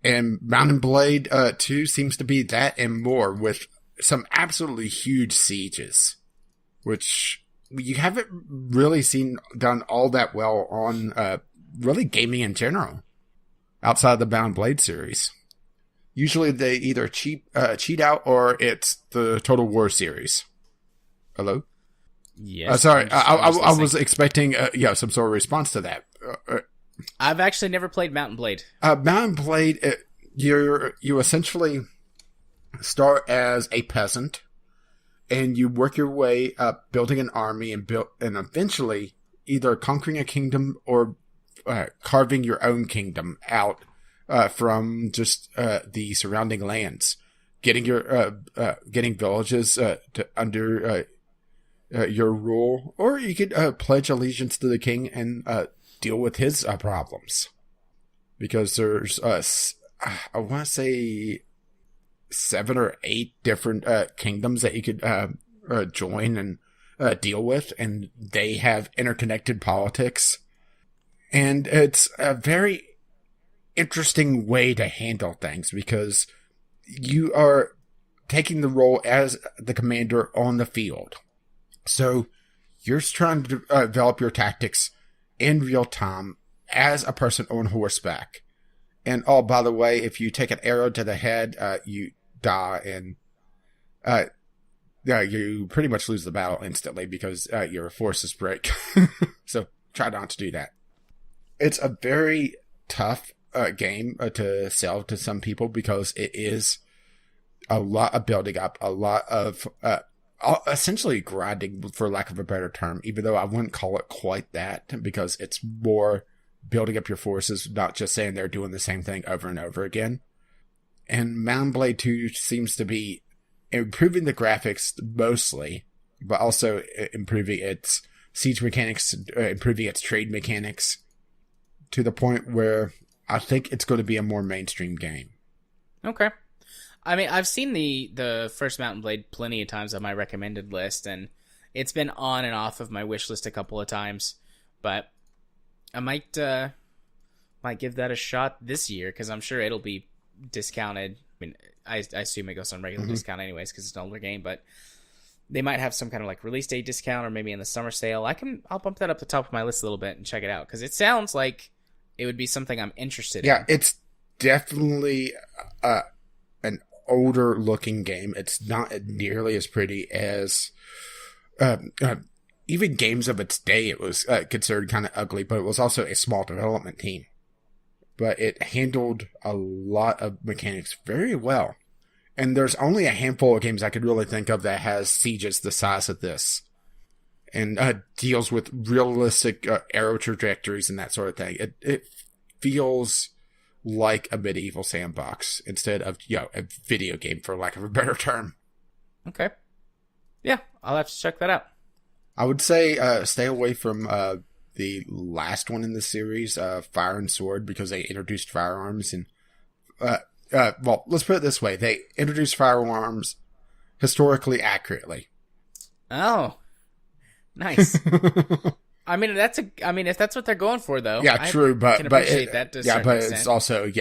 And Mountain Blade 2 seems to be that and more, with some absolutely huge sieges, which you haven't really seen done all that well on really gaming in general, outside the Mountain Blade series. Usually they either cheat out, or it's the Total War series. Hello? Yes. Sorry, I was expecting some sort of response to that. I've actually never played Mountain Blade. Mountain Blade, you essentially start as a peasant, and you work your way up, building an army, and eventually either conquering a kingdom or carving your own kingdom out from just the surrounding lands, getting villages under your rule, or you could pledge allegiance to the king and deal with his problems. Because there's I want to say 7 or 8 different kingdoms that you could join and deal with, and they have interconnected politics. And it's a very interesting way to handle things because you are taking the role as the commander on the field. So you're trying to develop your tactics in real time as a person on horseback. And oh, by the way, if you take an arrow to the head, you die, and you pretty much lose the battle instantly because your forces break. So try not to do that. It's a very tough game to sell to some people because it is a lot of building up, a lot of essentially grinding, for lack of a better term, even though I wouldn't call it quite that because it's more building up your forces, not just saying they're doing the same thing over and over again. And Mount and Blade 2 seems to be improving the graphics mostly, but also improving its siege mechanics, improving its trade mechanics to the point where I think it's going to be a more mainstream game. Okay. I mean, I've seen the first Mount and Blade plenty of times on my recommended list, and it's been on and off of my wish list a couple of times, but I might give that a shot this year because I'm sure it'll be discounted. I mean, I assume it goes on regular discount anyways because it's an older game, but they might have some kind of like release date discount or maybe in the summer sale. I'll bump that up the top of my list a little bit and check it out because it sounds like it would be something I'm interested in. Yeah, it's definitely an older looking game. It's not nearly as pretty as even games of its day. It was considered kind of ugly, but it was also a small development team. But it handled a lot of mechanics very well. And there's only a handful of games I could really think of that has sieges the size of this. And deals with realistic arrow trajectories and that sort of thing. It feels like a medieval sandbox instead of, a video game, for lack of a better term. Okay. Yeah, I'll have to check that out. I would say stay away from the last one in the series, Fire and Sword, because they introduced firearms. And well, let's put it this way. They introduced firearms historically accurately. Oh, nice. I mean, if that's what they're going for, though. Yeah, true, but can appreciate that to a certain extent. It's also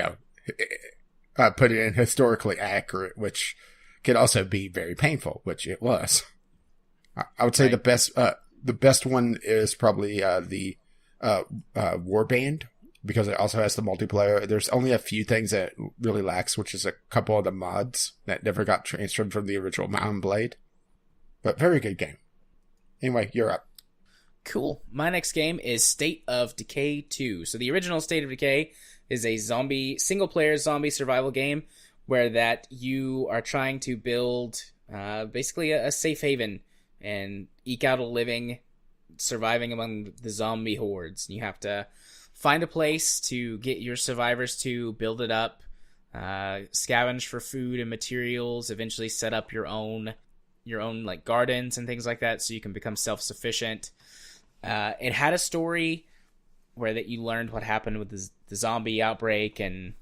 put it in historically accurate, which could also be very painful, which it was. I would say the best one is probably the Warband, because it also has the multiplayer. There's only a few things that really lacks, which is a couple of the mods that never got transferred from the original Mount and Blade. But very good game. Anyway, you're up. Cool. My next game is State of Decay 2. So the original State of Decay is a single-player zombie survival game where that you are trying to build basically a safe haven and eke out a living surviving among the zombie hordes. You have to find a place to get your survivors to, build it up, scavenge for food and materials, eventually set up your own like gardens and things like that so you can become self-sufficient. It had a story where that you learned what happened with the zombie outbreak, and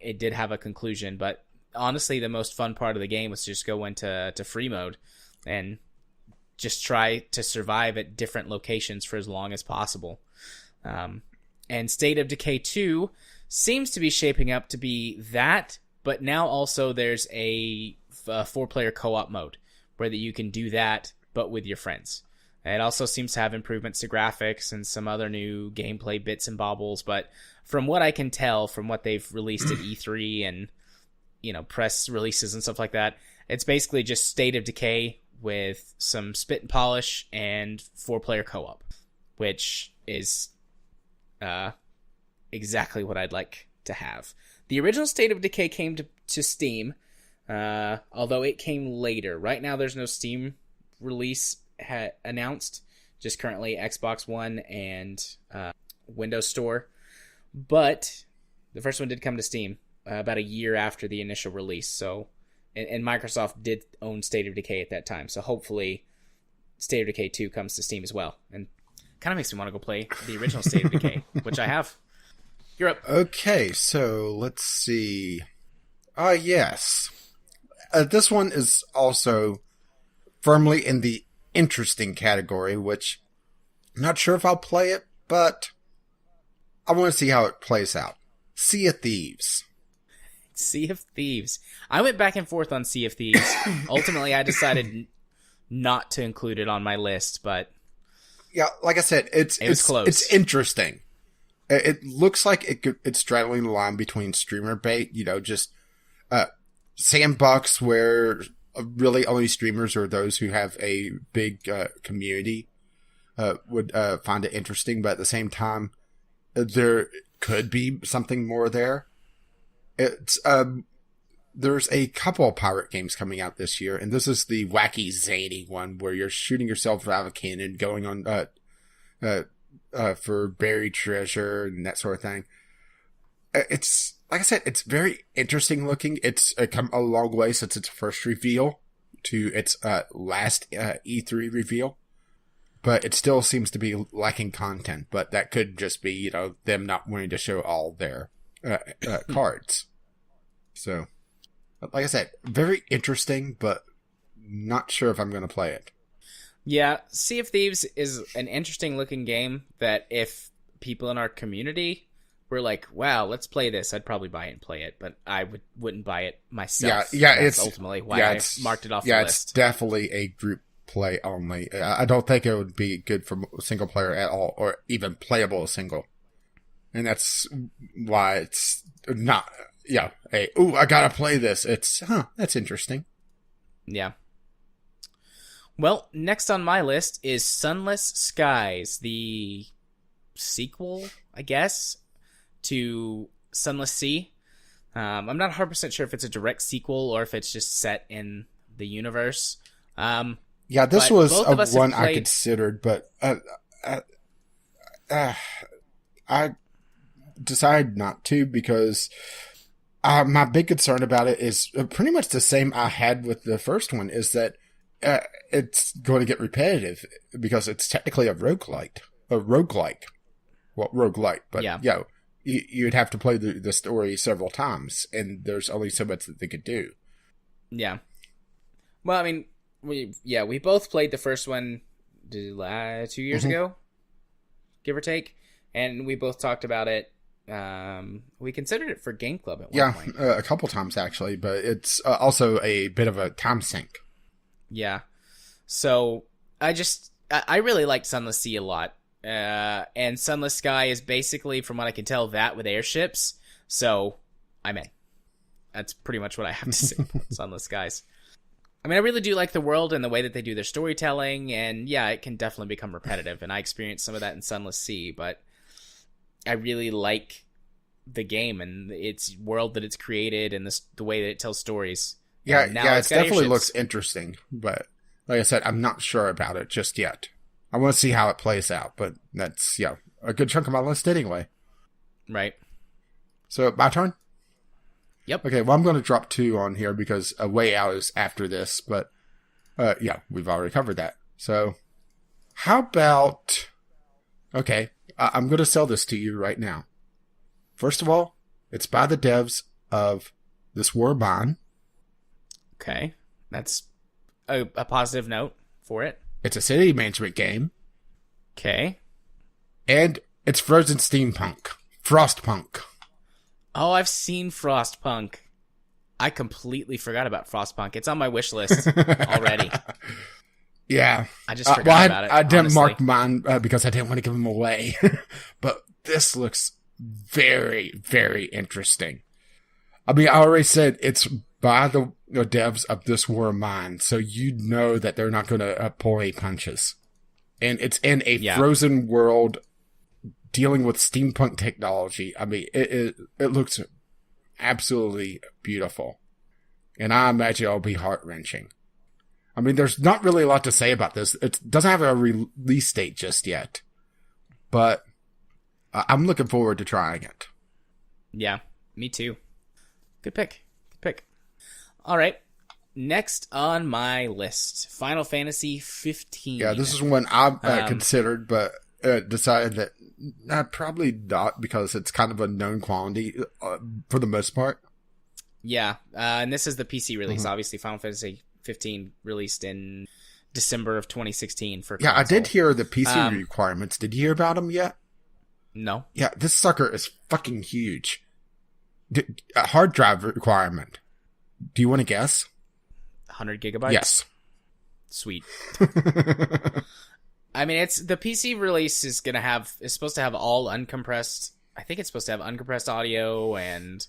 it did have a conclusion, but honestly the most fun part of the game was to just go into free mode and just try to survive at different locations for as long as possible. And State of Decay 2 seems to be shaping up to be that, but now also there's a 4-player co-op mode where that you can do that, but with your friends. It also seems to have improvements to graphics and some other new gameplay bits and baubles, but from what I can tell, from what they've released at E3 and, press releases and stuff like that, it's basically just State of Decay with some spit and polish and 4-player co-op, which is exactly what I'd like to have. The original State of Decay came to Steam, although it came later. Right now there's no Steam release announced, just currently Xbox One and Windows Store. But the first one did come to Steam about a year after the initial release. So, and Microsoft did own State of Decay at that time. So hopefully State of Decay 2 comes to Steam as well. And kind of makes me want to go play the original State of Decay, which I have. You're up. Okay, so let's see. Yes. This one is also firmly in the interesting category, which I'm not sure if I'll play it, but I want to see how it plays out. Sea of Thieves. Sea of Thieves. I went back and forth on Sea of Thieves. Ultimately, I decided not to include it on my list, but yeah, like I said, it's close. It's interesting. It looks like it's straddling the line between streamer bait, just sandbox where really only streamers or those who have a big community would find it interesting, but at the same time, there could be something more there. It's there's a couple of pirate games coming out this year, and this is the wacky zany one where you're shooting yourself out of a cannon, going on for buried treasure and that sort of thing. It's like I said, it's very interesting looking. It's come a long way since its first reveal to its last E3 reveal, but it still seems to be lacking content. But that could just be them not wanting to show all their cards. So, like I said, very interesting, but not sure if I'm going to play it. Yeah, Sea of Thieves is an interesting looking game that if people in our community were like, wow, let's play this, I'd probably buy it and play it, but I wouldn't buy it myself. Yeah, That's it's ultimately why I marked it off the list. Yeah, it's definitely a group play only. I don't think it would be good for single player at all, or even playable single. And that's why it's not, I gotta play this. It's, that's interesting. Yeah. Well, next on my list is Sunless Skies, the sequel, I guess, to Sunless Sea. I'm not 100% sure if it's a direct sequel or if it's just set in the universe. This was one I considered, but I decided not to because my big concern about it is pretty much the same I had with the first one, is that it's going to get repetitive because it's technically a roguelike. Well, roguelike, but you'd have to play the story several times, and there's only so much that they could do. Yeah. Well, I mean, we both played the first one 2 years ago, give or take, and we both talked about it. We considered it for Game Club at one point. A couple times actually, but it's also a bit of a time sink. Yeah. So I really liked Sunless Sea a lot. And Sunless Sky is basically, from what I can tell, that with airships. So I'm in. That's pretty much what I have to say about Sunless Skies. I mean, I really do like the world and the way that they do their storytelling, and it can definitely become repetitive, and I experienced some of that in Sunless Sea, but I really like the game and its world that it's created and the way that it tells stories. It definitely looks interesting, but like I said, I'm not sure about it just yet. I want to see how it plays out, but that's, a good chunk of my list anyway. Right. So, my turn? Yep. Okay, well, I'm going to drop 2 on here because A Way Out is after this, but, we've already covered that. So, how about... Okay, I'm going to sell this to you right now. First of all, it's by the devs of This War of Mine. Okay, that's a positive note for it. It's a city management game. Okay. And it's Frozen Steampunk. Frostpunk. Oh, I've seen Frostpunk. I completely forgot about Frostpunk. It's on my wish list already. Yeah. I just forgot about it. I didn't mark mine because I didn't want to give them away. But this looks very, very interesting. I mean, I already said it's by the devs of This War of Mine, so you know that they're not going to pull any punches. And it's in a frozen world dealing with steampunk technology. I mean, it looks absolutely beautiful. And I imagine it'll be heart-wrenching. I mean, there's not really a lot to say about this. It doesn't have a release date just yet, but I'm looking forward to trying it. Yeah, me too. Good pick. Good pick. All right. Next on my list, Final Fantasy 15. Yeah, this is one I considered, but decided that probably not, because it's kind of a known quantity for the most part. Yeah, and this is the PC release. Obviously, Final Fantasy 15 released in December of 2016 for console. Yeah, I did hear the PC requirements. Did you hear about them yet? No. Yeah, this sucker is fucking huge. A hard drive requirement. Do you want to guess? 100 gigabytes? Yes. Sweet. I mean, it's the PC release is supposed to have all uncompressed. I think it's supposed to have uncompressed audio and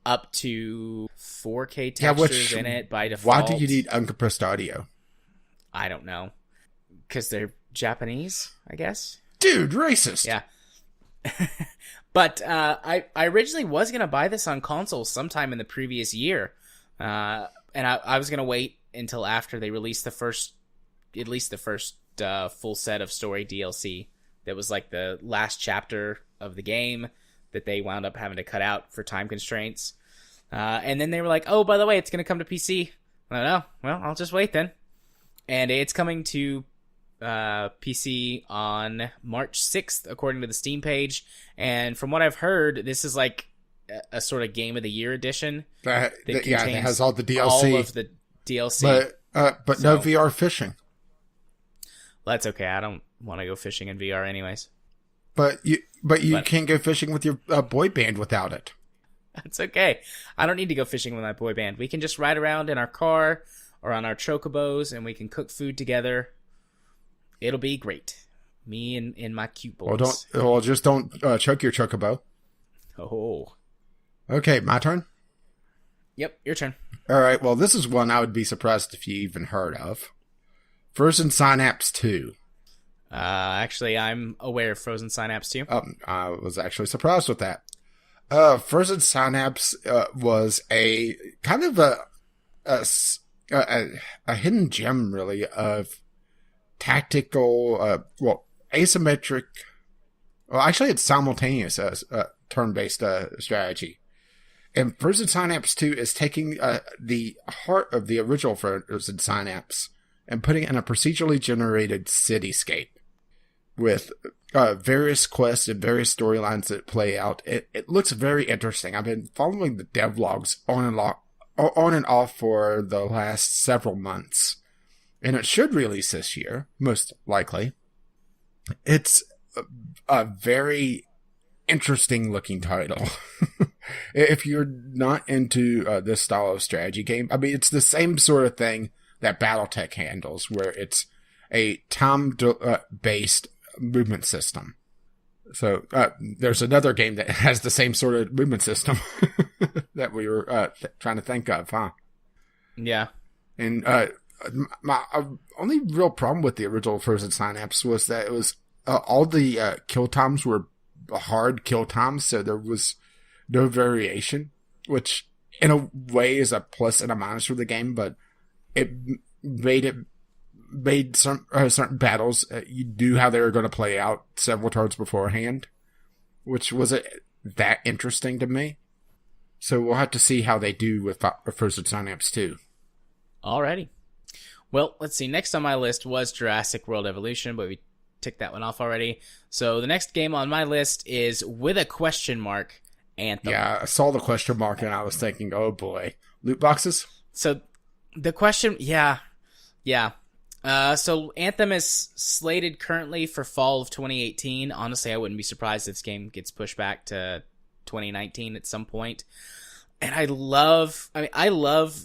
up to 4K textures in it by default. Why do you need uncompressed audio? I don't know. Because they're Japanese, I guess. Dude, racist. Yeah. But I originally was going to buy this on console sometime in the previous year. And I was going to wait until after they released at least the first full set of story DLC. That was like the last chapter of the game that they wound up having to cut out for time constraints. And then they were like, oh, by the way, it's going to come to PC. I don't know. Well, I'll just wait then. And it's coming to PC on March 6th, according to the Steam page. And from what I've heard, this is like a sort of Game of the Year edition. That it has all the DLC. All of the DLC. But no VR fishing. Well, that's okay. I don't want to go fishing in VR anyways. But you can't go fishing with your boy band without it. That's okay. I don't need to go fishing with my boy band. We can just ride around in our car or on our chocobos, and we can cook food together. It'll be great. Me and my cute boys. Just don't choke your chocobo. Oh. Okay, my turn? Yep, your turn. All right, well, this is one I would be surprised if you even heard of. Frozen Synapse 2. Actually, I'm aware of Frozen Synapse 2. I was actually surprised with that. Frozen Synapse was a kind of a hidden gem, really, of tactical, asymmetric. Well, actually, it's simultaneous turn-based strategy. And Frozen Synapse 2 is taking the heart of the original Frozen Synapse and putting it in a procedurally generated cityscape with various quests and various storylines that play out. It looks very interesting. I've been following the devlogs on and off for the last several months. And it should release this year, most likely. It's a very interesting looking title. If you're not into this style of strategy game, I mean, it's the same sort of thing that BattleTech handles, where it's a time-based movement system. So there's another game that has the same sort of movement system that we were trying to think of, huh? Yeah. And my only real problem with the original Frozen Synapse was that it was all the kill times were hard kill times, so there was no variation, which in a way is a plus and a minus for the game, but it made some certain battles you knew how they were going to play out several turns beforehand, which wasn't that interesting to me. So we'll have to see how they do with Frozen Synapse 2. Alrighty. Well, let's see. Next on my list was Jurassic World Evolution, but we ticked that one off already. So the next game on my list is, with a question mark, Anthem. Yeah, I saw the question mark and I was thinking, oh boy. Loot boxes? So the question, yeah. So Anthem is slated currently for fall of 2018. Honestly, I wouldn't be surprised if this game gets pushed back to 2019 at some point. And I love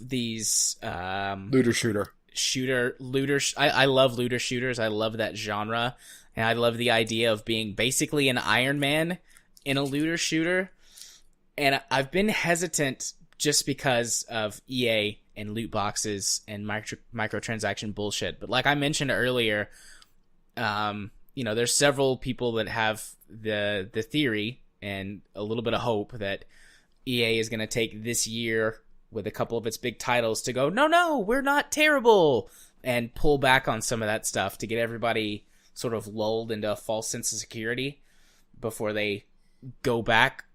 these looter shooter. I love looter shooters. I love that genre, and I love the idea of being basically an Iron Man in a looter shooter. And I've been hesitant just because of EA and loot boxes and microtransaction bullshit. But like I mentioned earlier, there's several people that have the theory and a little bit of hope that EA is going to take this year with a couple of its big titles to go, no, we're not terrible. and pull back on some of that stuff to get everybody sort of lulled into a false sense of security before they go back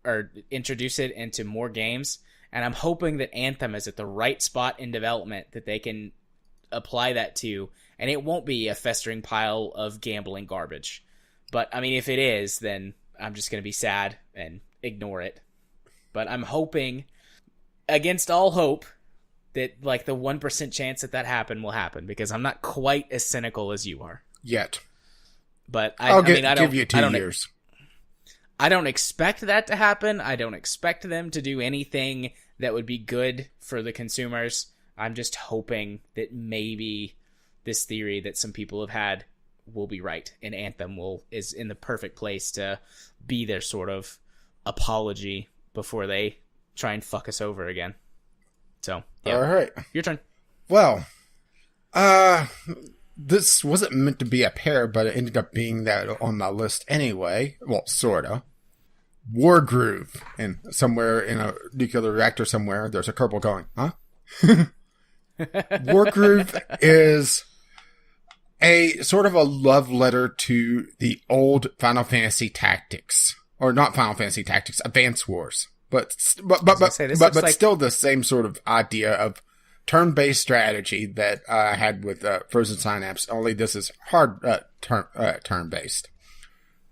or introduce it into more games. And I'm hoping that Anthem is at the right spot in development that they can apply that to, and it won't be a festering pile of gambling garbage. But, I mean, if it is, then I'm just going to be sad and ignore it. But I'm hoping, against all hope, that, like, the 1% chance that happen will happen, because I'm not quite as cynical as you are. Yet. But I'll give you 2 years. I don't expect that to happen. I don't expect them to do anything that would be good for the consumers. I'm just hoping that maybe this theory that some people have had will be right, and Anthem is in the perfect place to be their sort of apology before they try and fuck us over again. So, yeah. All right. Your turn. Well, this wasn't meant to be a pair, but it ended up being that on my list anyway. Well, sorta. Wargroove. And somewhere in a nuclear reactor somewhere, there's a Kerbal going, huh? Wargroove is a sort of a love letter to the old Final Fantasy tactics. Or not Final Fantasy tactics, Advance Wars. But still the same sort of idea of turn-based strategy that I had with Frozen Synapse, only this is hard turn-based.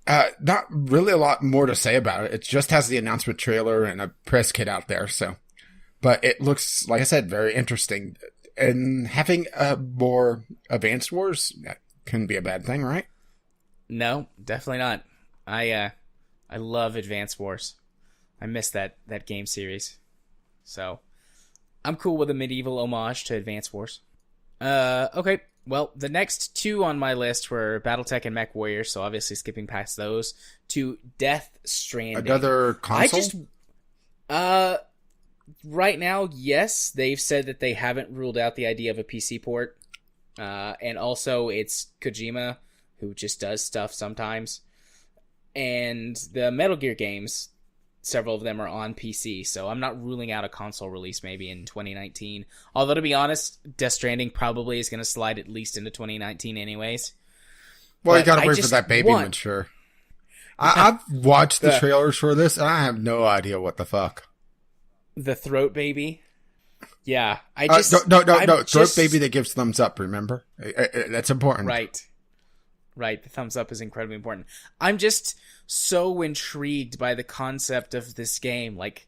Not really a lot more to say about it. It just has the announcement trailer and a press kit out there, so. But it looks, like I said, very interesting. And having more Advanced Wars, that couldn't be a bad thing, right? No, definitely not. I love Advanced Wars. I miss that game series. So, I'm cool with a medieval homage to Advance Wars. Okay, well, the next 2 on my list were BattleTech and MechWarrior, so obviously skipping past those, to Death Stranding. Another console? Right now, yes, they've said that they haven't ruled out the idea of a PC port. And also, it's Kojima, who just does stuff sometimes. And the Metal Gear games, several of them are on PC, so I'm not ruling out a console release maybe in 2019. Although, to be honest, Death Stranding probably is going to slide at least into 2019 anyways. Well, you gotta wait for that baby mature. I've watched the trailers for this, and I have no idea what the fuck. The throat baby? Yeah. No. Throat baby that gives thumbs up, remember? That's important. Right, the thumbs up is incredibly important. I'm just so intrigued by the concept of this game. Like,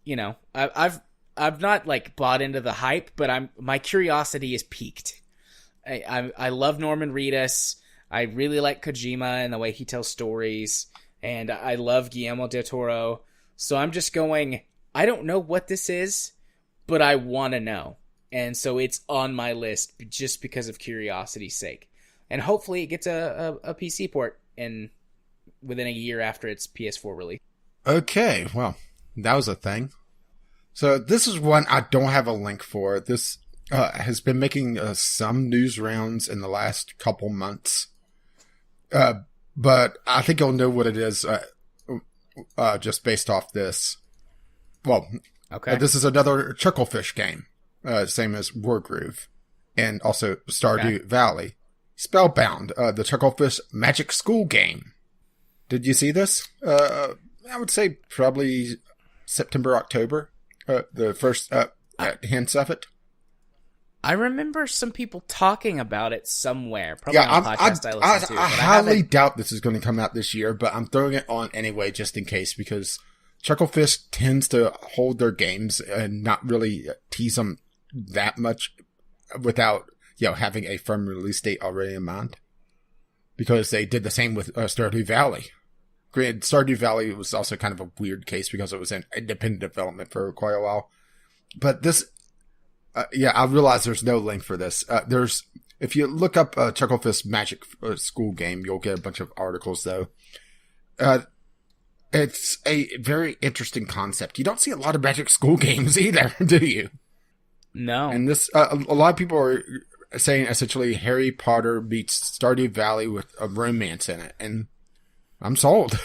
you know, I've not like bought into the hype, but my curiosity is piqued. I love Norman Reedus. I really like Kojima and the way he tells stories, and I love Guillermo del Toro. So I'm just going, I don't know what this is, but I want to know. And so it's on my list just because of curiosity's sake. And hopefully it gets a PC port within a year after its PS4 release. Okay, well, that was a thing. So this is one I don't have a link for. This has been making some news rounds in the last couple months. But I think you'll know what it is just based off this. Well, okay. This is another Chucklefish game, same as Wargroove, and also Stardew Valley. Spellbound, the Chucklefish Magic School game. Did you see this? I would say probably September, October. The first hints of it. I remember some people talking about it somewhere. Probably on a podcast I listened to. I highly doubt this is going to come out this year, but I'm throwing it on anyway just in case, because Chucklefish tends to hold their games and not really tease them that much without, having a firm release date already in mind. Because they did the same with Stardew Valley. Granted, Stardew Valley was also kind of a weird case because it was in independent development for quite a while. But this, I realize there's no link for this. If you look up Chucklefish Magic School game, you'll get a bunch of articles though. It's a very interesting concept. You don't see a lot of Magic School games either, do you? No. And this, a lot of people are saying essentially Harry Potter meets Stardew Valley with a romance in it, and I'm sold.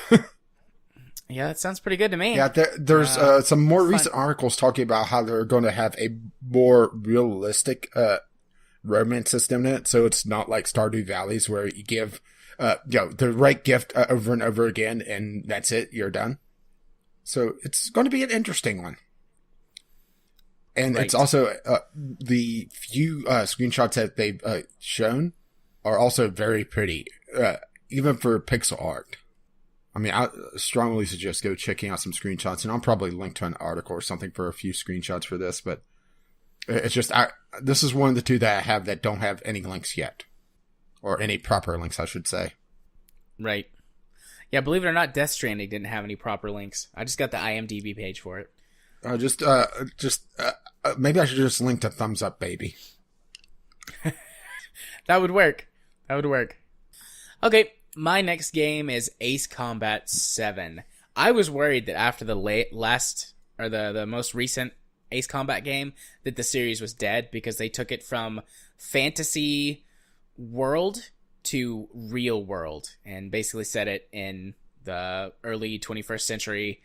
Yeah, that sounds pretty good to me. Yeah, there's some more recent articles talking about how they're going to have a more realistic romance system in it, so it's not like Stardew Valleys where you give the right gift over and over again, and that's it, you're done. So it's going to be an interesting one. And It's also, the few screenshots that they've shown are also very pretty, even for pixel art. I mean, I strongly suggest go checking out some screenshots, and I'll probably link to an article or something for a few screenshots for this, but it's just, this is one of the two that I have that don't have any links yet. Or any proper links, I should say. Right. Yeah, believe it or not, Death Stranding didn't have any proper links. I just got the IMDb page for it. Maybe I should just link to Thumbs Up Baby. That would work. Okay, my next game is Ace Combat 7. I was worried that after the most recent Ace Combat game that the series was dead because they took it from fantasy world to real world and basically set it in the early 21st century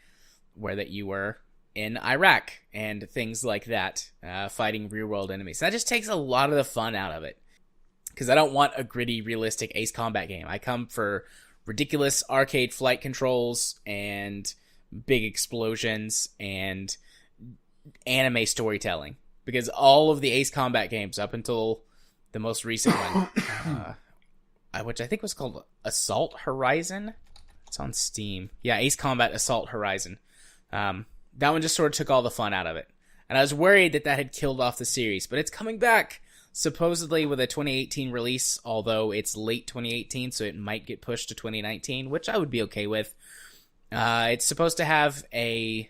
where that you were in Iraq and things like that, fighting real world enemies. That just takes a lot of the fun out of it because I don't want a gritty, realistic Ace Combat game. I come for ridiculous arcade flight controls and big explosions and anime storytelling, because all of the Ace Combat games up until the most recent one, which I think was called Assault Horizon. It's on Steam. Yeah, Ace Combat Assault Horizon. That one just sort of took all the fun out of it. And I was worried that had killed off the series, but it's coming back, supposedly with a 2018 release, although it's late 2018, so it might get pushed to 2019, which I would be okay with. It's supposed to have a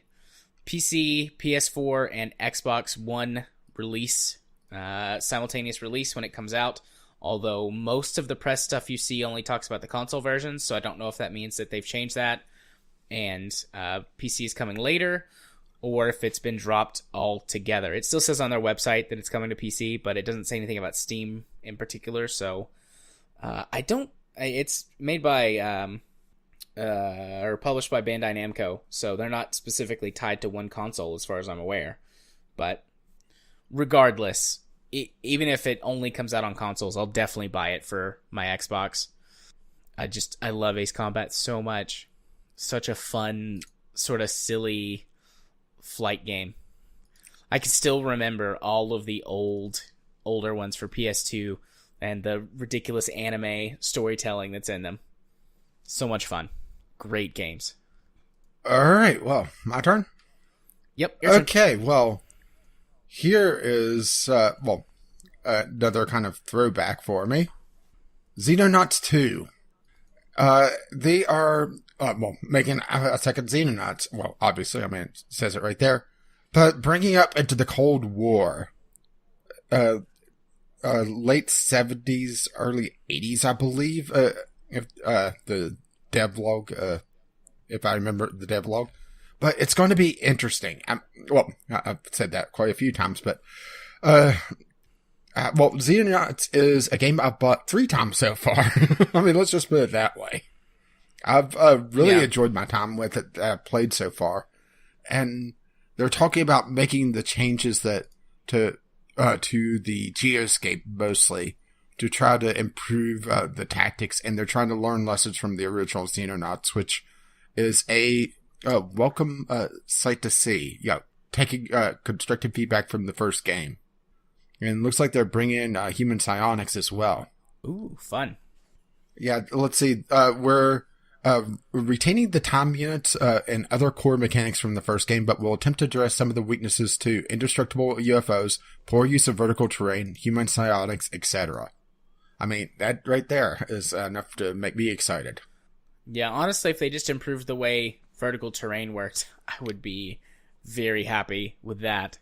PC, PS4, and Xbox One release, simultaneous release when it comes out, although most of the press stuff you see only talks about the console version, so I don't know if that means that they've changed that and PC is coming later, or if it's been dropped altogether. It still says on their website that it's coming to PC, but it doesn't say anything about Steam in particular, so it's made by or published by Bandai Namco, so they're not specifically tied to one console as far as I'm aware. But regardless, even if it only comes out on consoles, I'll definitely buy it for my Xbox. I love Ace Combat so much. Such a fun, sort of silly flight game. I can still remember all of the older ones for PS2 and the ridiculous anime storytelling that's in them. So much fun. Great games. All right, well, my turn? Yep. Okay, well, here is, another kind of throwback for me. Xenonauts 2. They are, making a second Xenonauts. Well, obviously, I mean, it says it right there. But bringing up into the Cold War. Late 70s, early 80s, I believe. If the devlog, if I remember the devlog. But it's going to be interesting. I've said that quite a few times, but Xenonauts is a game I've bought 3 times so far. I mean, let's just put it that way. I've really enjoyed my time with it that I've played so far. And they're talking about making the changes that to the geoscape mostly to try to improve the tactics, and they're trying to learn lessons from the original Xenonauts, which is a welcome sight to see. Yeah, taking constructive feedback from the first game. And it looks like they're bringing in human psionics as well. Ooh, fun. Yeah, let's see. We're retaining the time units and other core mechanics from the first game, but we'll attempt to address some of the weaknesses to indestructible UFOs, poor use of vertical terrain, human psionics, etc. I mean, that right there is enough to make me excited. Yeah, honestly, if they just improved the way vertical terrain worked, I would be very happy with that.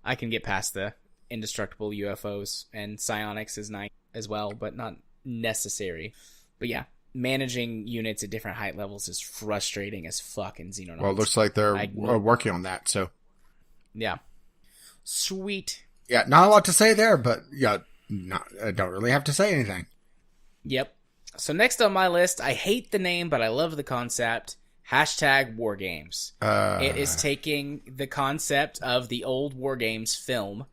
I can get past the indestructible UFOs, and psionics is nice as well, but not necessary. But yeah, managing units at different height levels is frustrating as fuck in Xenonauts. Well, it looks like they're working on that, so. Yeah. Sweet. Yeah, not a lot to say there, but yeah, I don't really have to say anything. Yep. So next on my list, I hate the name, but I love the concept. #WarGames. It is taking the concept of the old War Games film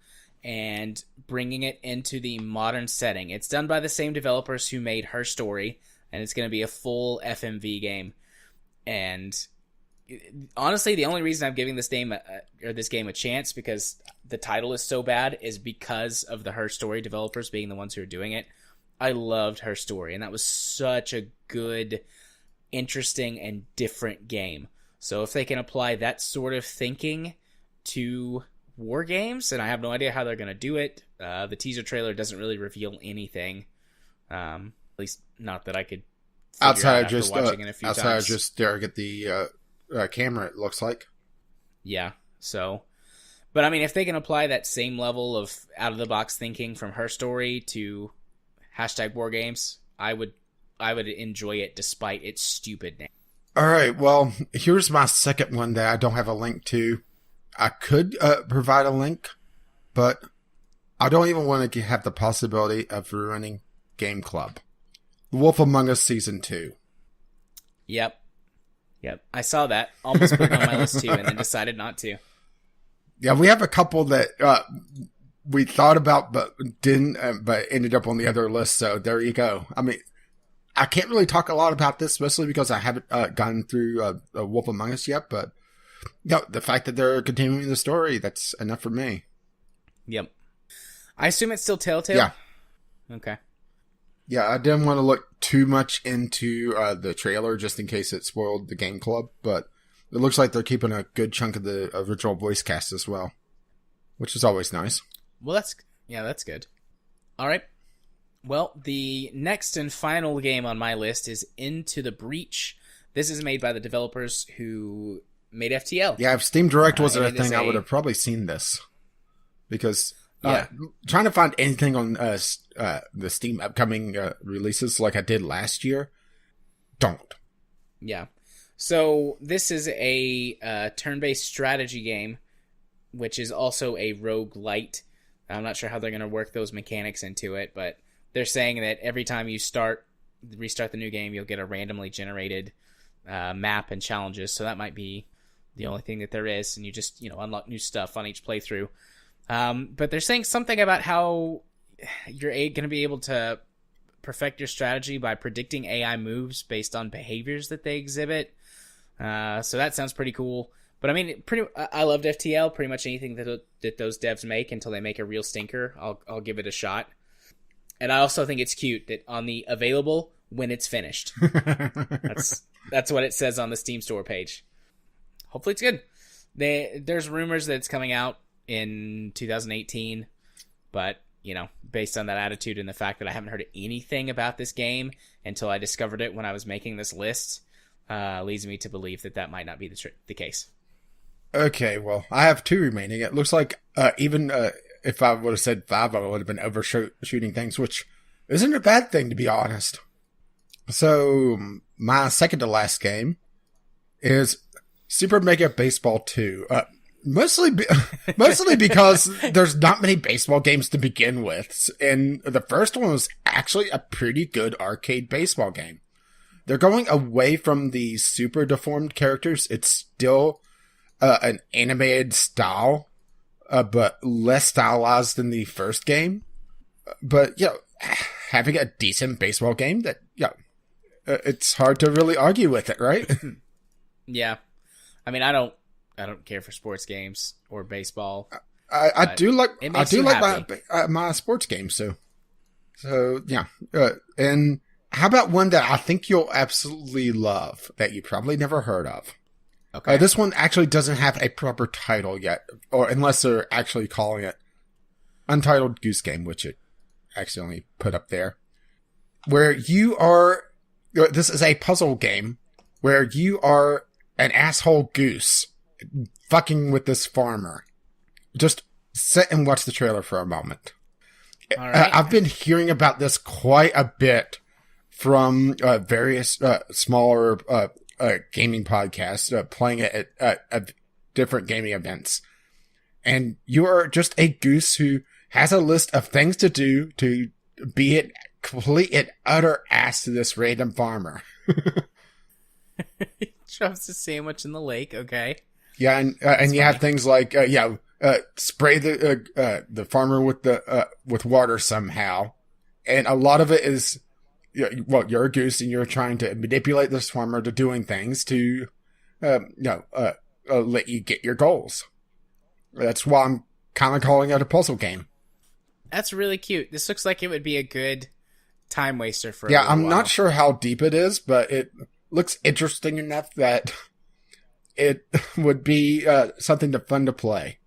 and bringing it into the modern setting. It's done by the same developers who made Her Story, and it's going to be a full FMV game. And honestly, the only reason I'm giving this game a chance, because the title is so bad, is because of the Her Story developers being the ones who are doing it. I loved Her Story, and that was such a good, interesting, and different game. So if they can apply that sort of thinking to war games, and I have no idea how they're going to do it. The teaser trailer doesn't really reveal anything, at least not that I could figure outside out of after just watching it a few outside times. of just staring at the camera, it looks like. Yeah, so, but I mean, if they can apply that same level of out of the box thinking from Her Story to #war games, I would enjoy it despite its stupid name. All right, well, here's my second one that I don't have a link to. I could provide a link, but I don't even want to have the possibility of ruining Game Club. Wolf Among Us Season 2. Yep. I saw that. Almost put it on my list too, and then decided not to. Yeah, we have a couple that we thought about but didn't, but ended up on the other list, so there you go. I mean, I can't really talk a lot about this, especially because I haven't gotten through Wolf Among Us yet, but the fact that they're continuing the story, that's enough for me. Yep. I assume it's still Telltale? Yeah. Okay. Yeah, I didn't want to look too much into the trailer just in case it spoiled the Game Club, but it looks like they're keeping a good chunk of the original voice cast as well, which is always nice. Well, that's good. All right. Well, the next and final game on my list is Into the Breach. This is made by the developers who made FTL. Yeah, if Steam Direct wasn't a thing, I would have probably seen this. Because trying to find anything on the Steam upcoming releases like I did last year, don't. Yeah. So this is a turn-based strategy game, which is also a roguelite. I'm not sure how they're going to work those mechanics into it, but they're saying that every time you restart the new game, you'll get a randomly generated map and challenges. So that might be the only thing that there is, and you just unlock new stuff on each playthrough. But they're saying something about how you're going to be able to perfect your strategy by predicting AI moves based on behaviors that they exhibit. So that sounds pretty cool. But I mean, I loved FTL. Pretty much anything that those devs make until they make a real stinker, I'll give it a shot. And I also think it's cute that on the available when it's finished. That's what it says on the Steam store page. Hopefully it's good. There's rumors that it's coming out in 2018, but based on that attitude and the fact that I haven't heard anything about this game until I discovered it when I was making this list, leads me to believe that might not be the case. Okay, well, I have 2 remaining. It looks like even if I would have said 5, I would have been overshooting things, which isn't a bad thing, to be honest. So, my second to last game is Super Mega Baseball 2. Mostly because there's not many baseball games to begin with. And the first one was actually a pretty good arcade baseball game. They're going away from the super deformed characters. It's still an animated style, but less stylized than the first game. But, having a decent baseball game that, it's hard to really argue with it, right? Yeah. I mean, I don't care for sports games or baseball. I do like my sports games, so yeah. And how about one that I think you'll absolutely love that you probably never heard of? Okay. This one actually doesn't have a proper title yet, or unless they're actually calling it Untitled Goose Game, which it accidentally put up there. Where you are, this is a puzzle game where you are an asshole goose fucking with this farmer. Just sit and watch the trailer for a moment. All right. I've been hearing about this quite a bit from various smaller gaming podcasts playing it at different gaming events. And you are just a goose who has a list of things to do to be it complete and utter ass to this random farmer. Drops a sandwich in the lake, okay. Yeah, and you have things like, spray the farmer with water somehow, and a lot of it is, you're a goose and you're trying to manipulate this farmer to doing things to, let you get your goals. That's why I'm kind of calling it a puzzle game. That's really cute. This looks like it would be a good time waster for. Yeah, I'm not sure how deep it is, but it looks interesting enough that it would be something fun to play.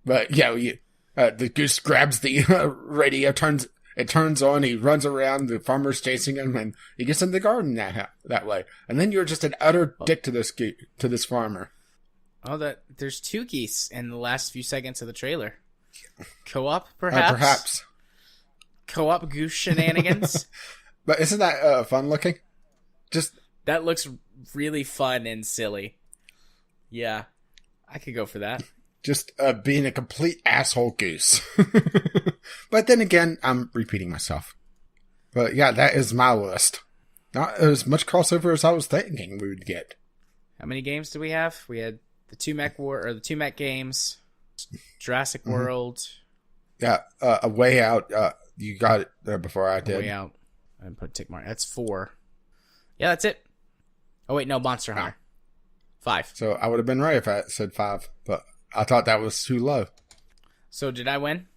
But the goose grabs the radio, it turns on, he runs around, the farmer's chasing him, and he gets in the garden that way. And then you're just an utter dick to this farmer. Oh, there's 2 geese in the last few seconds of the trailer. Co-op, perhaps? Perhaps. Co-op goose shenanigans? But isn't that fun looking? That looks really fun and silly. Yeah, I could go for that. Just being a complete asshole goose. But then again, I'm repeating myself. But yeah, that is my list. Not as much crossover as I was thinking we would get. How many games do we have? We had the 2 mech games, Jurassic World. Yeah, A Way Out. You got it there before I did. A Way Out. I didn't put a tick mark. That's 4. Yeah, that's it. Oh wait, no, Monster Hunter. 5. So I would have been right if I said 5, but I thought that was too low. So did I win?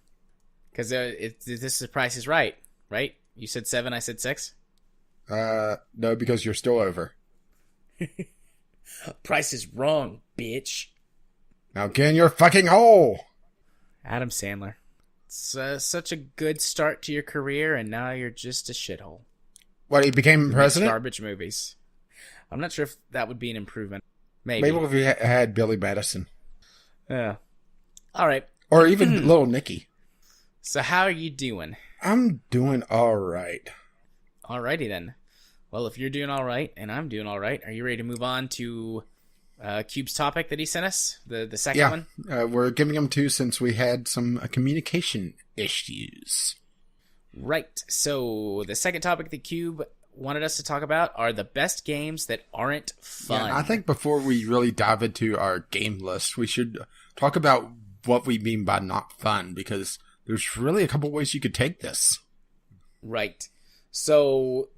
Because this is Price is Right? You said 7, I said 6? No, because you're still over. Price is wrong, bitch. Now get in your fucking hole! Adam Sandler. It's such a good start to your career, and now you're just a shithole. What, he became president? Garbage movies. I'm not sure if that would be an improvement. Maybe if we had Billy Madison. Yeah. All right. Or even Little Nicky. So how are you doing? I'm doing all right. Alrighty then. Well, if you're doing all right and I'm doing all right, are you ready to move on to Cube's topic that he sent us? The second one? Yeah, we're giving him 2 since we had some communication issues. Right. So the second topic that Cube wanted us to talk about are the best games that aren't fun. Yeah, I think before we really dive into our game list, we should talk about what we mean by not fun, because there's really a couple ways you could take this. Right. So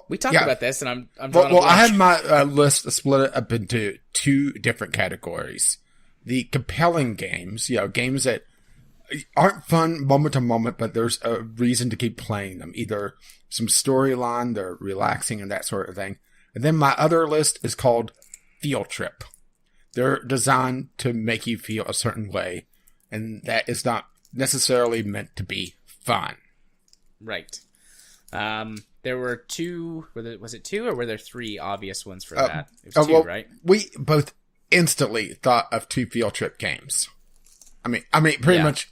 we talked about this, and I'm drawing I have my list split up into 2 different categories. The compelling games, games that aren't fun moment to moment, but there's a reason to keep playing them. Either some storyline, they're relaxing and that sort of thing. And then my other list is called Field Trip. They're designed to make you feel a certain way, and that is not necessarily meant to be fun. Right. There were 2. Was it 2 or were there 3 obvious ones for that? It was 2, right? We both instantly thought of 2 Field Trip games. I mean, pretty much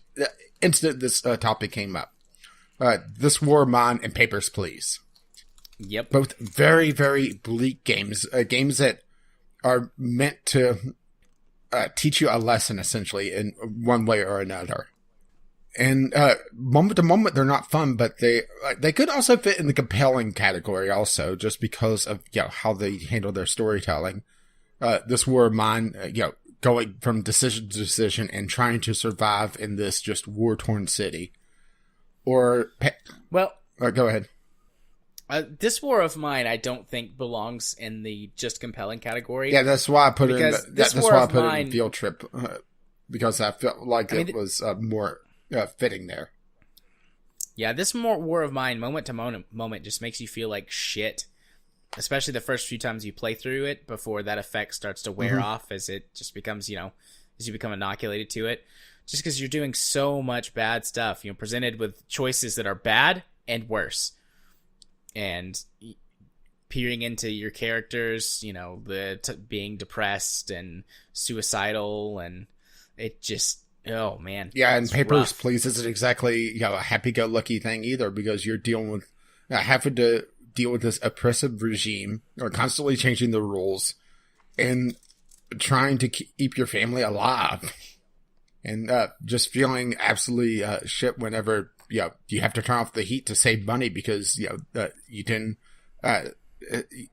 instant this topic came up. This War of Mine and Papers, Please. Yep. Both very, very bleak games. Games that are meant to teach you a lesson, essentially, in one way or another. And moment to moment, they're not fun, but they could also fit in the compelling category also, just because of how they handle their storytelling. This War of Mine, going from decision to decision and trying to survive in this just war-torn city. Or, go ahead. This War of Mine, I don't think belongs in the just compelling category. Yeah, that's why I put it in. That's why I put it in Field Trip, because I felt like it was more fitting there. Yeah, this War of Mine, moment to moment, just makes you feel like shit. Especially the first few times you play through it before that effect starts to wear off as it just becomes, as you become inoculated to it. Just because you're doing so much bad stuff, presented with choices that are bad and worse. And peering into your characters, being depressed and suicidal, and it just, oh man. Yeah, and Papers, Please isn't exactly, a happy-go-lucky thing either, because you're dealing with, having to deal with this oppressive regime, or constantly changing the rules, and trying to keep your family alive, and just feeling absolutely shit whenever you have to turn off the heat to save money because you didn't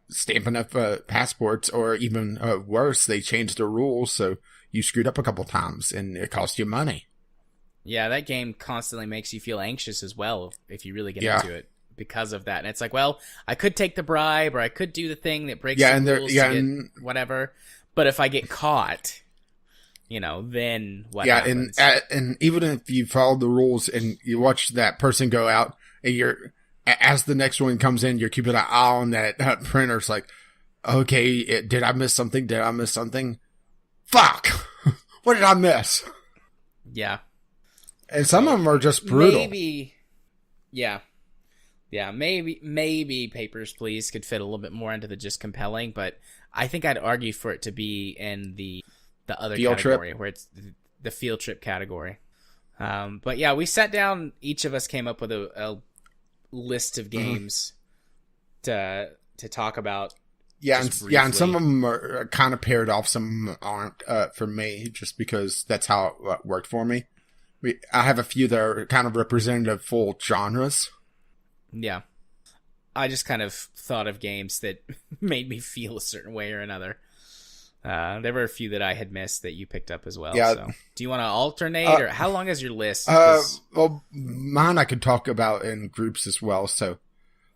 stamp enough passports, or even worse, they changed the rules, so you screwed up a couple times and it cost you money. Yeah, that game constantly makes you feel anxious as well if you really get into it because of that. And it's like, well, I could take the bribe or I could do the thing that breaks the rules to get whatever. But if I get caught, then what happens? And even if you follow the rules and you watch that person go out and as the next one comes in, you're keeping an eye on that printer. It's like, okay, did I miss something? Did I miss something? Fuck! What did I miss? Yeah. And some of them are just brutal. Maybe Papers, Please could fit a little bit more into the just compelling, but I think I'd argue for it to be in the other field category, trip. where it's the field trip category. But yeah, we sat down, each of us came up with a list of games to talk about. Yeah, and some of them are kind of paired off, some aren't for me, just because that's how it worked for me. I have a few that are kind of representative full genres. Yeah. I just kind of thought of games that made me feel a certain way or another. There were a few that I had missed that you picked up as well. Yeah. So. Do you want to alternate, or how long is your list? Well, mine I could talk about in groups as well. So,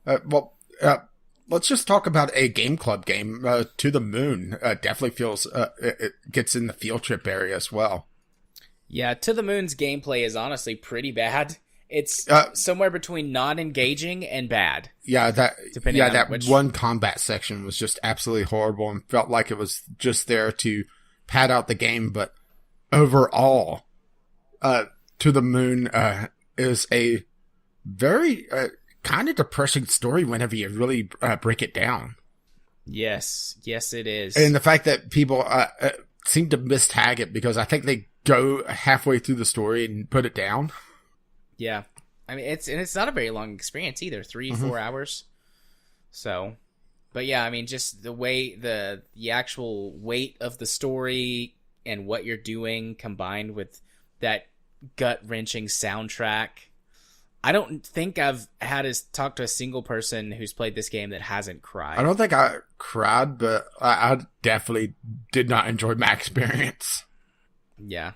let's just talk about a game club game. To the Moon definitely feels it gets in the field trip area as well. Yeah, To the Moon's gameplay is honestly pretty bad. It's somewhere between non-engaging and bad. Yeah, that one combat section was just absolutely horrible and felt like it was just there to pad out the game. But overall, To the Moon is a very kind of depressing story whenever you really break it down. Yes, it is. And the fact that people seem to mistag it because I think they go halfway through the story and put it down. Yeah. I mean, it's not a very long experience either, 3-4 hours. So, but yeah, I mean, just the way the actual weight of the story and what you're doing combined with that gut-wrenching soundtrack. I don't think I've had to talk to a single person who's played this game that hasn't cried. I don't think I cried, but I definitely did not enjoy my experience. Yeah.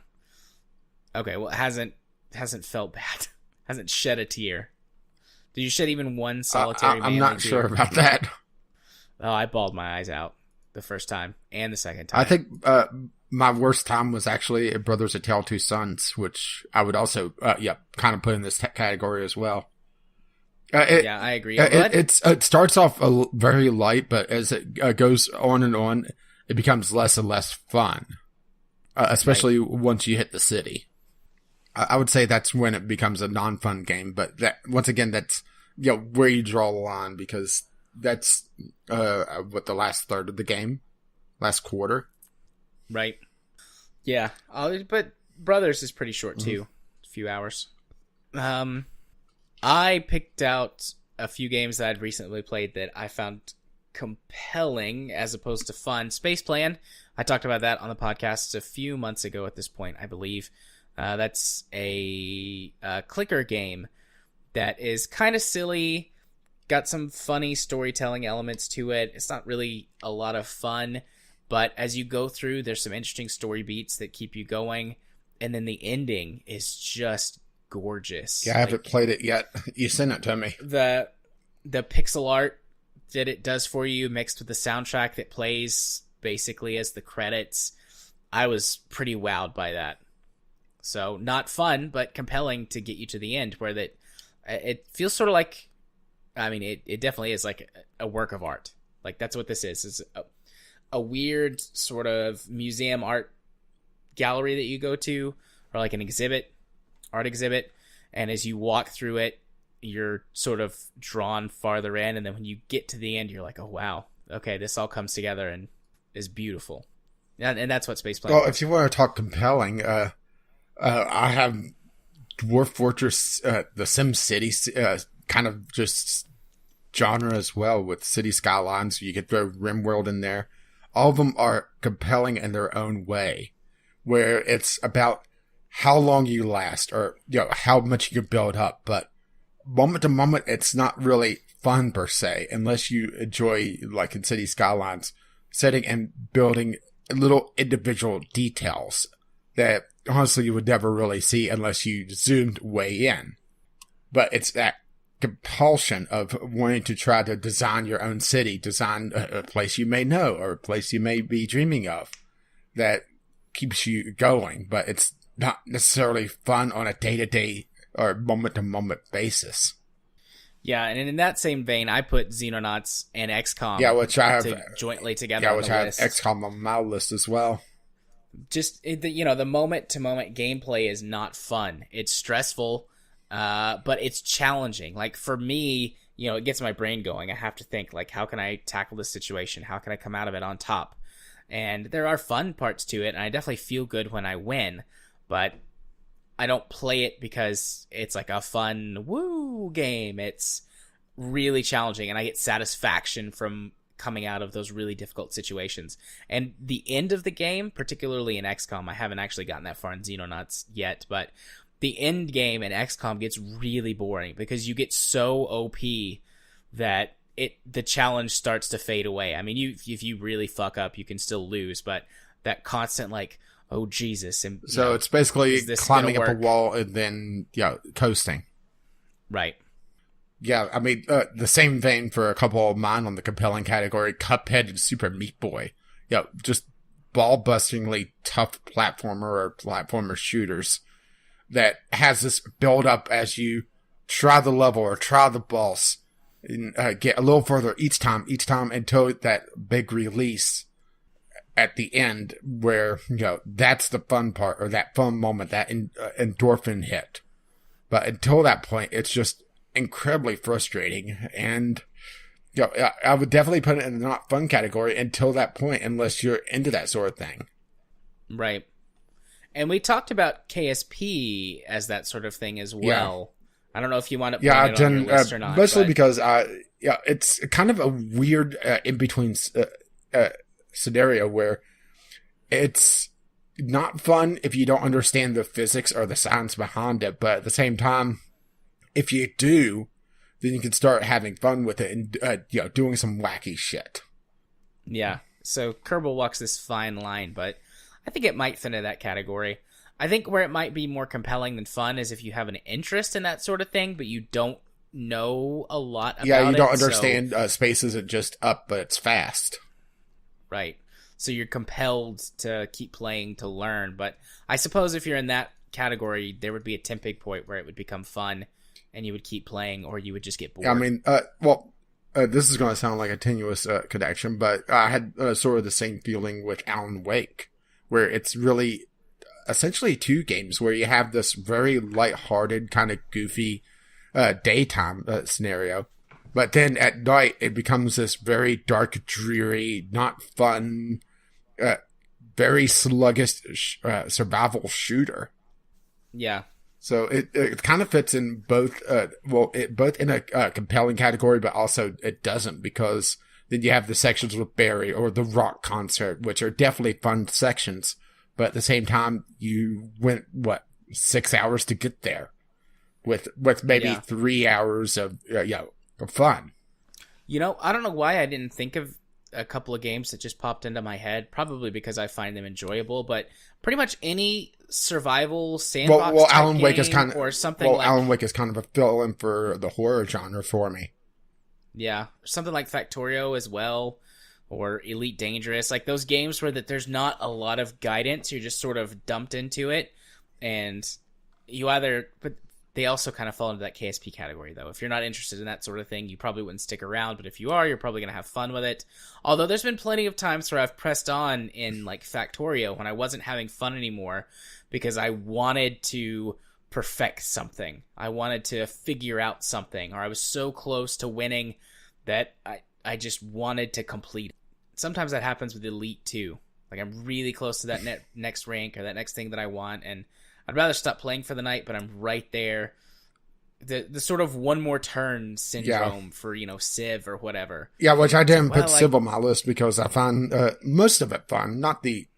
Okay, well, it hasn't felt bad. Hasn't shed a tear. Did you shed even one solitary I'm not tear? sure about that. Oh, I bawled my eyes out the first time and the second time. I think my worst time was actually Brothers: A Tale of Two Sons, which I would also kind of put in this category as well. Yeah, I agree. It starts off very light, but as it goes on and on, it becomes less and less fun, especially once you hit the city. I would say that's when it becomes a non-fun game, but that once again, that's where you draw the line, because that's the last third of the game, last quarter. Right. Yeah, but Brothers is pretty short too, a few hours. I picked out a few games that I'd recently played that I found compelling as opposed to fun. Space Plan, I talked about that on the podcast a few months ago at this point, I believe. That's a clicker game that is kind of silly, got some funny storytelling elements to it. It's not really a lot of fun, but as you go through, there's some interesting story beats that keep you going, and then the ending is just gorgeous. Yeah, I haven't played it yet. You sent it to me. The pixel art that it does for you, mixed with the soundtrack that plays basically as the credits, I was pretty wowed by that. So not fun, but compelling to get you to the end, where it feels sort of like, I mean, it definitely is like a work of art. Like that's what this is. It's a weird sort of museum art gallery that you go to, or like an art exhibit. And as you walk through it, you're sort of drawn farther in. And then when you get to the end, you're like, oh, wow. Okay, this all comes together and is beautiful. And that's what Space Plan is. Well, if you want to talk compelling, I have Dwarf Fortress, the Sim City, kind of just genre as well, with city skylines. You could throw Rimworld in there. All of them are compelling in their own way, where it's about how long you last, or how much you can build up. But moment to moment, it's not really fun per se, unless you enjoy, like in City Skylines, setting and building little individual details that honestly you would never really see unless you zoomed way in. But it's that compulsion of wanting to try to design your own city, design a place you may know or a place you may be dreaming of that keeps you going. But it's not necessarily fun on a day-to-day or moment-to-moment basis. Yeah, and in that same vein, I put Xenonauts and XCOM which I have jointly together on the list. I have XCOM on my list as well. Just, the moment-to-moment gameplay is not fun. It's stressful. But it's challenging. Like, for me, it gets my brain going. I have to think, like, how can I tackle this situation? How can I come out of it on top? And there are fun parts to it, and I definitely feel good when I win, but I don't play it because it's like a fun woo game. It's really challenging, and I get satisfaction from coming out of those really difficult situations. And the end of the game, particularly in XCOM, I haven't actually gotten that far in Xenonauts yet, but the end game in XCOM gets really boring because you get so OP that the challenge starts to fade away. I mean, if you really fuck up, you can still lose, but that constant, like, oh Jesus! And so it's basically climbing up a wall and then coasting. Right. Yeah, I mean the same vein for a couple of mine on the compelling category: Cuphead and Super Meat Boy. Just ball-bustingly tough platformer or platformer shooters that has this build up as you try the level or try the boss and get a little further each time until that big release at the end where, that's the fun part or that fun moment, that endorphin hit. But until that point, it's just incredibly frustrating. And, I would definitely put it in the not fun category until that point, unless you're into that sort of thing. Right. And we talked about KSP as that sort of thing as well. I don't know if you want to put it on your list or not. Mostly because it's kind of a weird in-between scenario where it's not fun if you don't understand the physics or the science behind it. But at the same time, if you do, then you can start having fun with it and doing some wacky shit. Yeah. So Kerbal walks this fine line, but I think it might fit into that category. I think where it might be more compelling than fun is if you have an interest in that sort of thing, but you don't know a lot about it. Yeah, you don't understand space isn't just up, but it's fast. Right. So you're compelled to keep playing to learn. But I suppose if you're in that category, there would be a tipping point where it would become fun and you would keep playing, or you would just get bored. I mean, this is going to sound like a tenuous connection, but I had sort of the same feeling with Alan Wake, where it's really essentially two games where you have this very lighthearted, kind of goofy daytime scenario. But then at night, it becomes this very dark, dreary, not fun, very sluggish survival shooter. Yeah. So it kind of fits in both, both in a compelling category, but also it doesn't, because then you have the sections with Barry or the rock concert, which are definitely fun sections. But at the same time, you went, 6 hours to get there with maybe 3 hours of fun. I don't know why I didn't think of a couple of games that just popped into my head, probably because I find them enjoyable, but pretty much any survival sandbox Alan Wake is kind of, or something like... Alan Wake is kind of a fill-in for the horror genre for me. Yeah, something like Factorio as well, or Elite Dangerous, like those games where there's not a lot of guidance, you're just sort of dumped into it, and you either... But they also kind of fall into that KSP category, though. If you're not interested in that sort of thing, you probably wouldn't stick around, but if you are, you're probably going to have fun with it. Although there's been plenty of times where I've pressed on in, like, Factorio when I wasn't having fun anymore because I wanted to perfect something. I wanted to figure out something, or I was so close to winning that I just wanted to complete it. Sometimes that happens with Elite, too. Like, I'm really close to that next rank or that next thing that I want, and I'd rather stop playing for the night, but I'm right there. The sort of one more turn syndrome for, Civ or whatever. Yeah, which I didn't put Civ on my list because I find most of it fun. Not the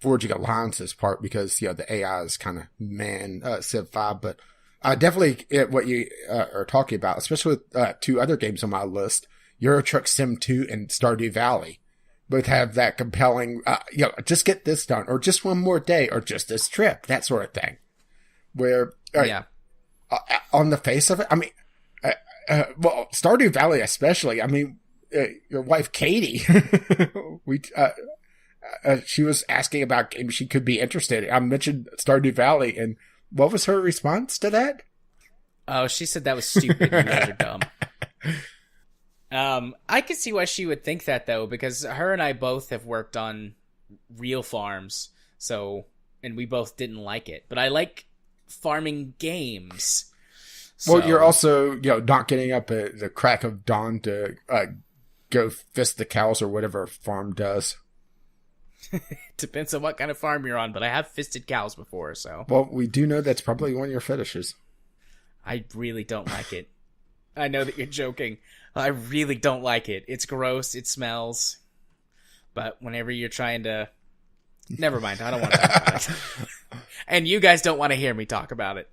forging alliances part, because, the AI is kind of Civ 5. But definitely what you are talking about, especially with two other games on my list, Euro Truck Sim 2 and Stardew Valley. both have that compelling, just get this done, or just one more day, or just this trip, that sort of thing. Where, on the face of it, I mean, well, Stardew Valley especially, I mean, your wife Katie, she was asking about games she could be interested in. I mentioned Stardew Valley, and what was her response to that? Oh, she said that was stupid. You guys are dumb. I could see why she would think that, though, because her and I both have worked on real farms, and we both didn't like it. But I like farming games. Well, you're also, not getting up at the crack of dawn to go fist the cows or whatever a farm does. Depends on what kind of farm you're on, but I have fisted cows before, so. Well, we do know that's probably one of your fetishes. I really don't like it. I know that you're joking. I really don't like it. It's gross. It smells. But whenever you're trying to... Never mind. I don't want to talk about it. And you guys don't want to hear me talk about it.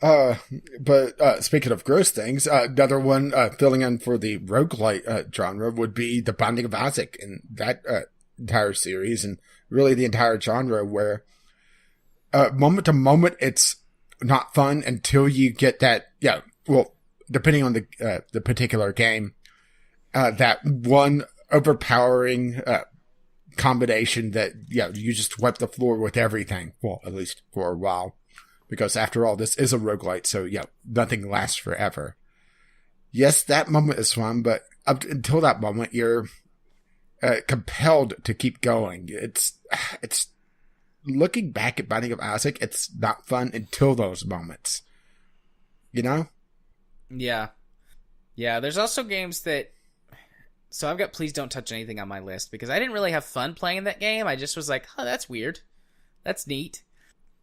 But speaking of gross things, another one filling in for the roguelite genre would be The Binding of Isaac, and that entire series, and really the entire genre, where moment to moment it's not fun until you get that, depending on the particular game, that one overpowering combination that you just wipe the floor with everything. Well, at least for a while. Because after all, this is a roguelite, so nothing lasts forever. Yes, that moment is fun, but up until that moment, you're compelled to keep going. It's looking back at Binding of Isaac, it's not fun until those moments. You know? Yeah. Yeah, there's also games that... So I've got Please Don't Touch Anything on my list, because I didn't really have fun playing that game. I just was like, oh, that's weird. That's neat.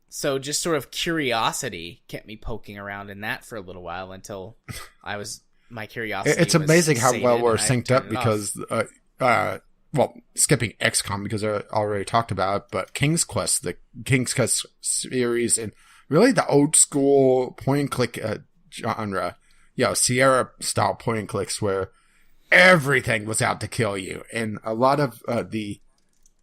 So just sort of curiosity kept me poking around in that for a little while until my curiosity It's amazing how well we're sated synced up because, skipping XCOM because I already talked about it, but King's Quest, the King's Quest series, and really the old school point and click genre, Sierra style point and clicks where everything was out to kill you. And a lot of the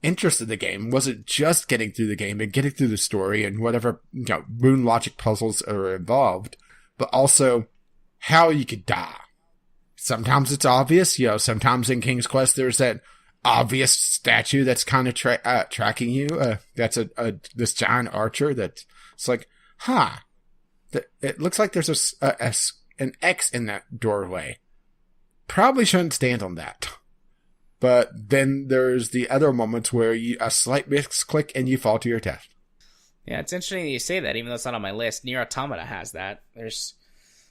interest of the game wasn't just getting through the game and getting through the story and whatever moon logic puzzles are involved, but also how you could die. Sometimes it's obvious, sometimes in King's Quest there's that obvious statue that's kind of tracking you. That's this giant archer that's like, it looks like there's an X in that doorway. Probably shouldn't stand on that. But then there's the other moments where a slight misclick and you fall to your death. Yeah, it's interesting that you say that, even though it's not on my list. Nier Automata has that. There's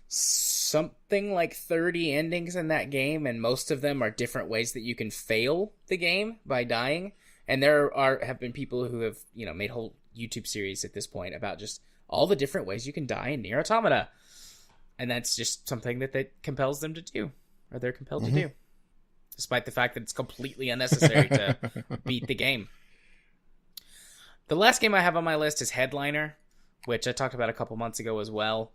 something like 30 endings in that game, and most of them are different ways that you can fail the game by dying. And there have been people who have, made whole YouTube series at this point about just all the different ways you can die in Nier Automata. And that's just something that compels them to do, or they're compelled to do. Despite the fact that it's completely unnecessary to beat the game. The last game I have on my list is Headliner, which I talked about a couple months ago as well.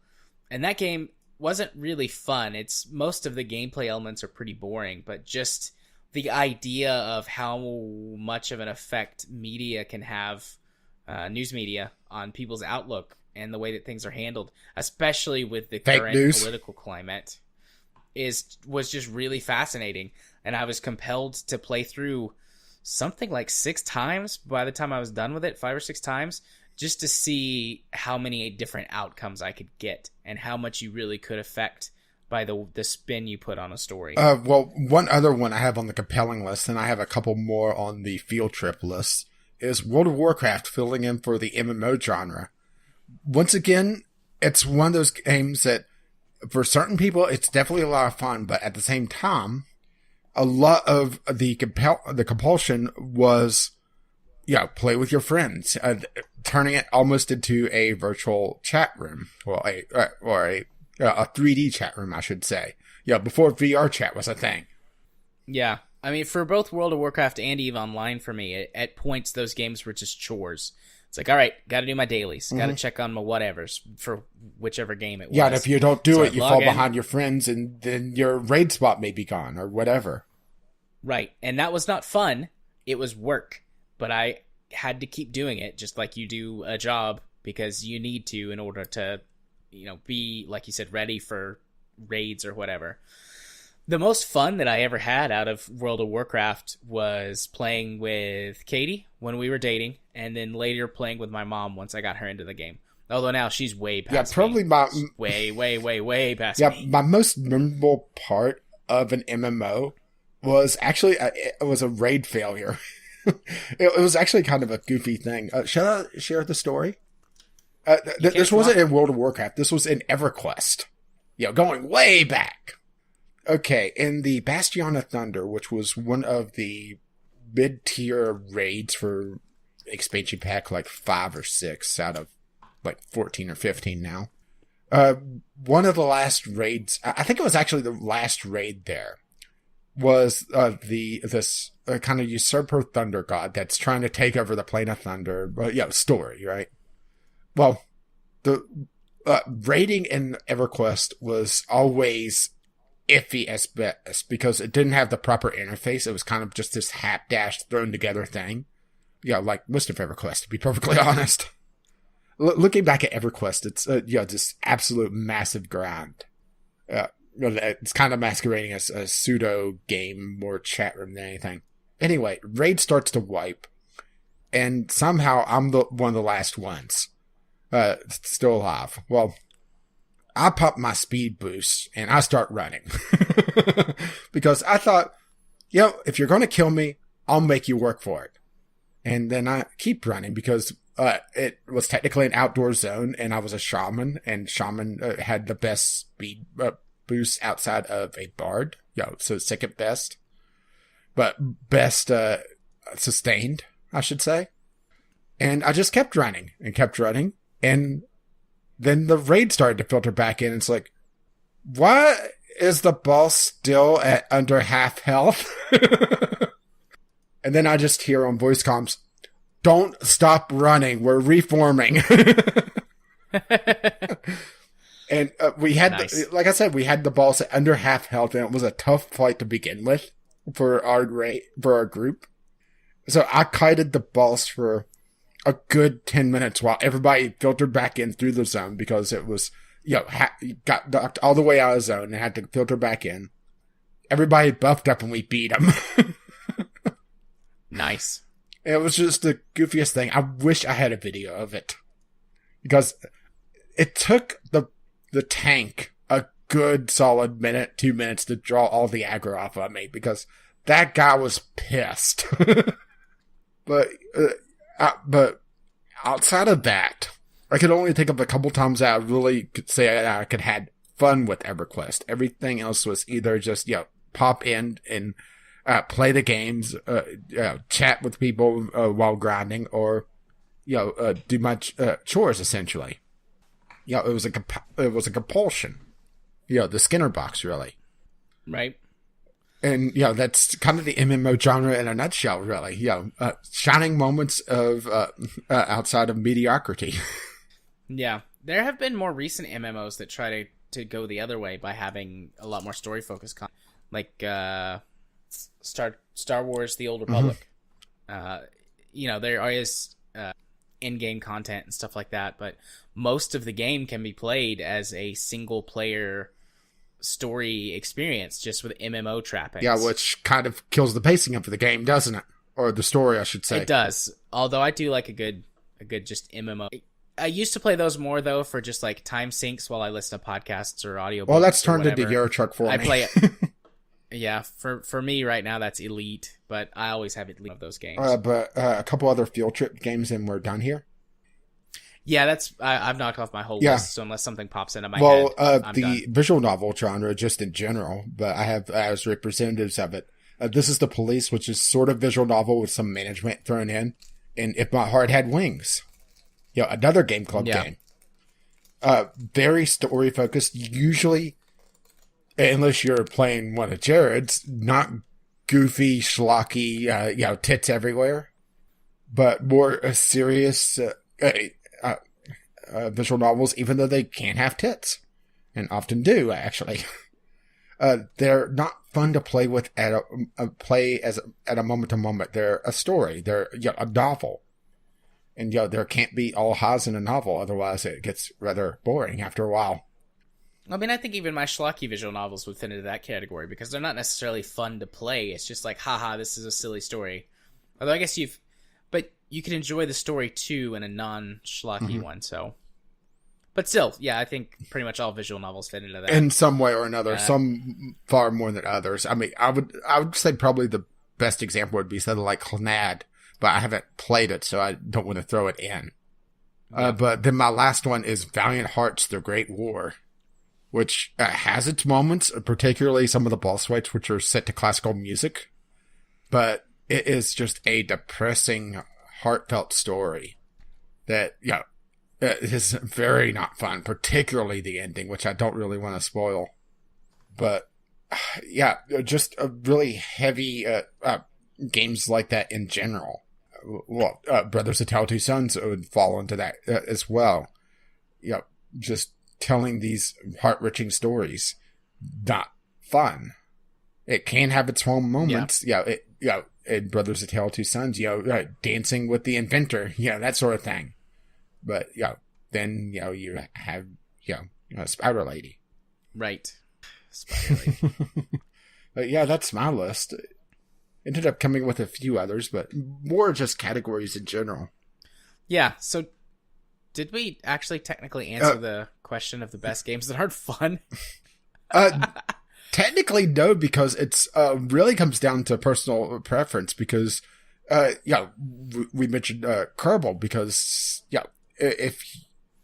And that game wasn't really fun. Most of the gameplay elements are pretty boring, but just the idea of how much of an effect media can have, news media, on people's outlook and the way that things are handled, especially with the current political climate, was just really fascinating. And I was compelled to play through something like 6 times by the time I was done with it, 5 or 6 times, just to see how many different outcomes I could get and how much you really could affect by the spin you put on a story. Well, one other one I have on the compelling list, and I have a couple more on the field trip list, is World of Warcraft filling in for the MMO genre. Once again, it's one of those games that, for certain people, it's definitely a lot of fun, but at the same time, a lot of the compulsion was, play with your friends, turning it almost into a virtual chat room, or a 3D chat room, I should say. Before VR chat was a thing. Yeah, I mean, for both World of Warcraft and EVE Online, for me, at points those games were just chores. It's like, all right, got to do my dailies, got to check on my whatevers for whichever game it was. Yeah, and if you don't do it, you fall behind your friends, and then your raid spot may be gone or whatever. Right. And that was not fun. It was work. But I had to keep doing it just like you do a job because you need to in order to, be, like you said, ready for raids or whatever. The most fun that I ever had out of World of Warcraft was playing with Katie when we were dating, and then later playing with my mom once I got her into the game. Although now she's way past probably me. Way past me. My most memorable part of an MMO was actually it was a raid failure. It was actually kind of a goofy thing. Shall I share the story? This wasn't in World of Warcraft. This was in EverQuest. Going way back. Okay, in the Bastion of Thunder, which was one of the mid-tier raids for expansion pack like 5 or 6 out of like 14 or 15 now. One of the last raids, I think it was actually the last raid there, was this kind of usurper thunder god that's trying to take over the plane of thunder. Story, right? Well, the raiding in EverQuest was always iffy as best because it didn't have the proper interface. It was kind of just this hapdash thrown together thing. Like most of EverQuest, to be perfectly honest. Looking back at EverQuest, it's this absolute massive grind. It's kind of masquerading as a pseudo game, more chat room than anything. Anyway, raid starts to wipe, and somehow I'm one of the last ones still alive. Well, I pop my speed boost and I start running because I thought, if you're going to kill me, I'll make you work for it. And then I keep running because it was technically an outdoor zone and I was a shaman, and shaman had the best speed boost outside of a bard. So second best, but best sustained, I should say. And I just kept running. And then the raid started to filter back in. And it's like, why is the boss still at under half health? And then I just hear on voice comms, don't stop running. We're reforming. And we had, nice. Like I said, we had the boss at under half health, and it was a tough fight to begin with for our group. So I kited the boss for a good 10 minutes while everybody filtered back in through the zone because it was, got knocked all the way out of the zone and had to filter back in. Everybody buffed up and we beat them. Nice. It was just the goofiest thing. I wish I had a video of it because it took the tank a good solid 2 minutes to draw all the aggro off of me because that guy was pissed. But outside of that, I could only think of a couple times that I really could say I could had fun with EverQuest. Everything else was either just, pop in and play the games, chat with people while grinding, or, do my chores, essentially. It was a compulsion. The Skinner box, really. Right. And, that's kind of the MMO genre in a nutshell, really. Shining moments of outside of mediocrity. Yeah. There have been more recent MMOs that try to go the other way by having a lot more story-focused content. Like Star Wars The Old Republic. Mm-hmm. There is in-game content and stuff like that, but most of the game can be played as a single-player story experience just with MMO trappings. Yeah, which kind of kills the pacing of the game, doesn't it? Or the story, I should say. It does. Although I do like a good just MMO. I used to play those more though for just like time sinks while I listen to podcasts or audiobooks. Well, that's turned into Euro Truck for me. I play it. Yeah, for me right now that's Elite, but I always have Elite of those games. But a couple other field trip games and we're done here. Yeah, I've knocked off my whole list, so unless something pops into my head, I'm the done. Visual novel genre, just in general, but I have as representatives of it. This is The Police, which is sort of visual novel with some management thrown in, and If My Heart Had Wings. Another game club game. Very story focused, usually, unless you're playing one of Jared's, not goofy, schlocky, tits everywhere, but more serious, visual novels, even though they can have tits, and often do, actually. they're not fun to play with at at a moment to moment. They're a story. They're a novel. And there can't be all highs in a novel, otherwise it gets rather boring after a while. I mean, I think even my schlocky visual novels would fit into that category because they're not necessarily fun to play. It's just like, haha, this is a silly story. Although I guess but you can enjoy the story too in a non-schlocky one. So, but still, yeah, I think pretty much all visual novels fit into that in some way or another. Some far more than others. I mean, I would say probably the best example would be something like Clannad. But I haven't played it, so I don't want to throw it in. Yeah. But then my last one is Valiant Hearts: The Great War, which has its moments, particularly some of the boss fights, which are set to classical music. But it is just a depressing, heartfelt story that, is very not fun, particularly the ending, which I don't really want to spoil. But, yeah, just a really heavy games like that in general. Well, Brothers of Tale Two Sons would fall into that as well. Just telling these heart-wrenching stories, not fun. It can have its own moments. In Brothers of Tale Two Sons, dancing with the inventor, that sort of thing. But then you have Spider Lady, right? Spider Lady. But that's my list. Ended up coming with a few others, but more just categories in general. Yeah, so did we actually technically answer the question of the best games that aren't fun? Technically, no, because it's really comes down to personal preference. Because, we mentioned Kerbal because, if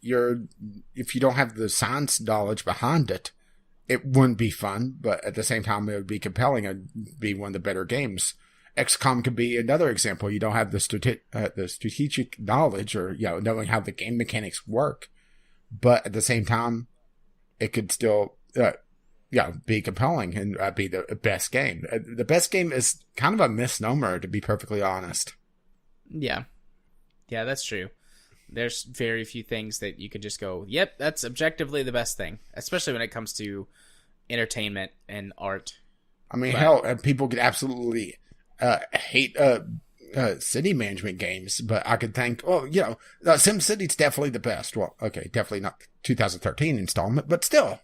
you don't have the science knowledge behind it, it wouldn't be fun, but at the same time, it would be compelling and be one of the better games. XCOM could be another example. You don't have the strategic knowledge or, knowing how the game mechanics work, but at the same time, it could still, be compelling and be the best game. The best game is kind of a misnomer, to be perfectly honest. Yeah. Yeah, that's true. There's very few things that you could just go, yep, that's objectively the best thing, especially when it comes to entertainment and art. I mean, hell, people could absolutely hate city management games, but I could think, SimCity's definitely the best. Well, okay, definitely not 2013 installment, but still.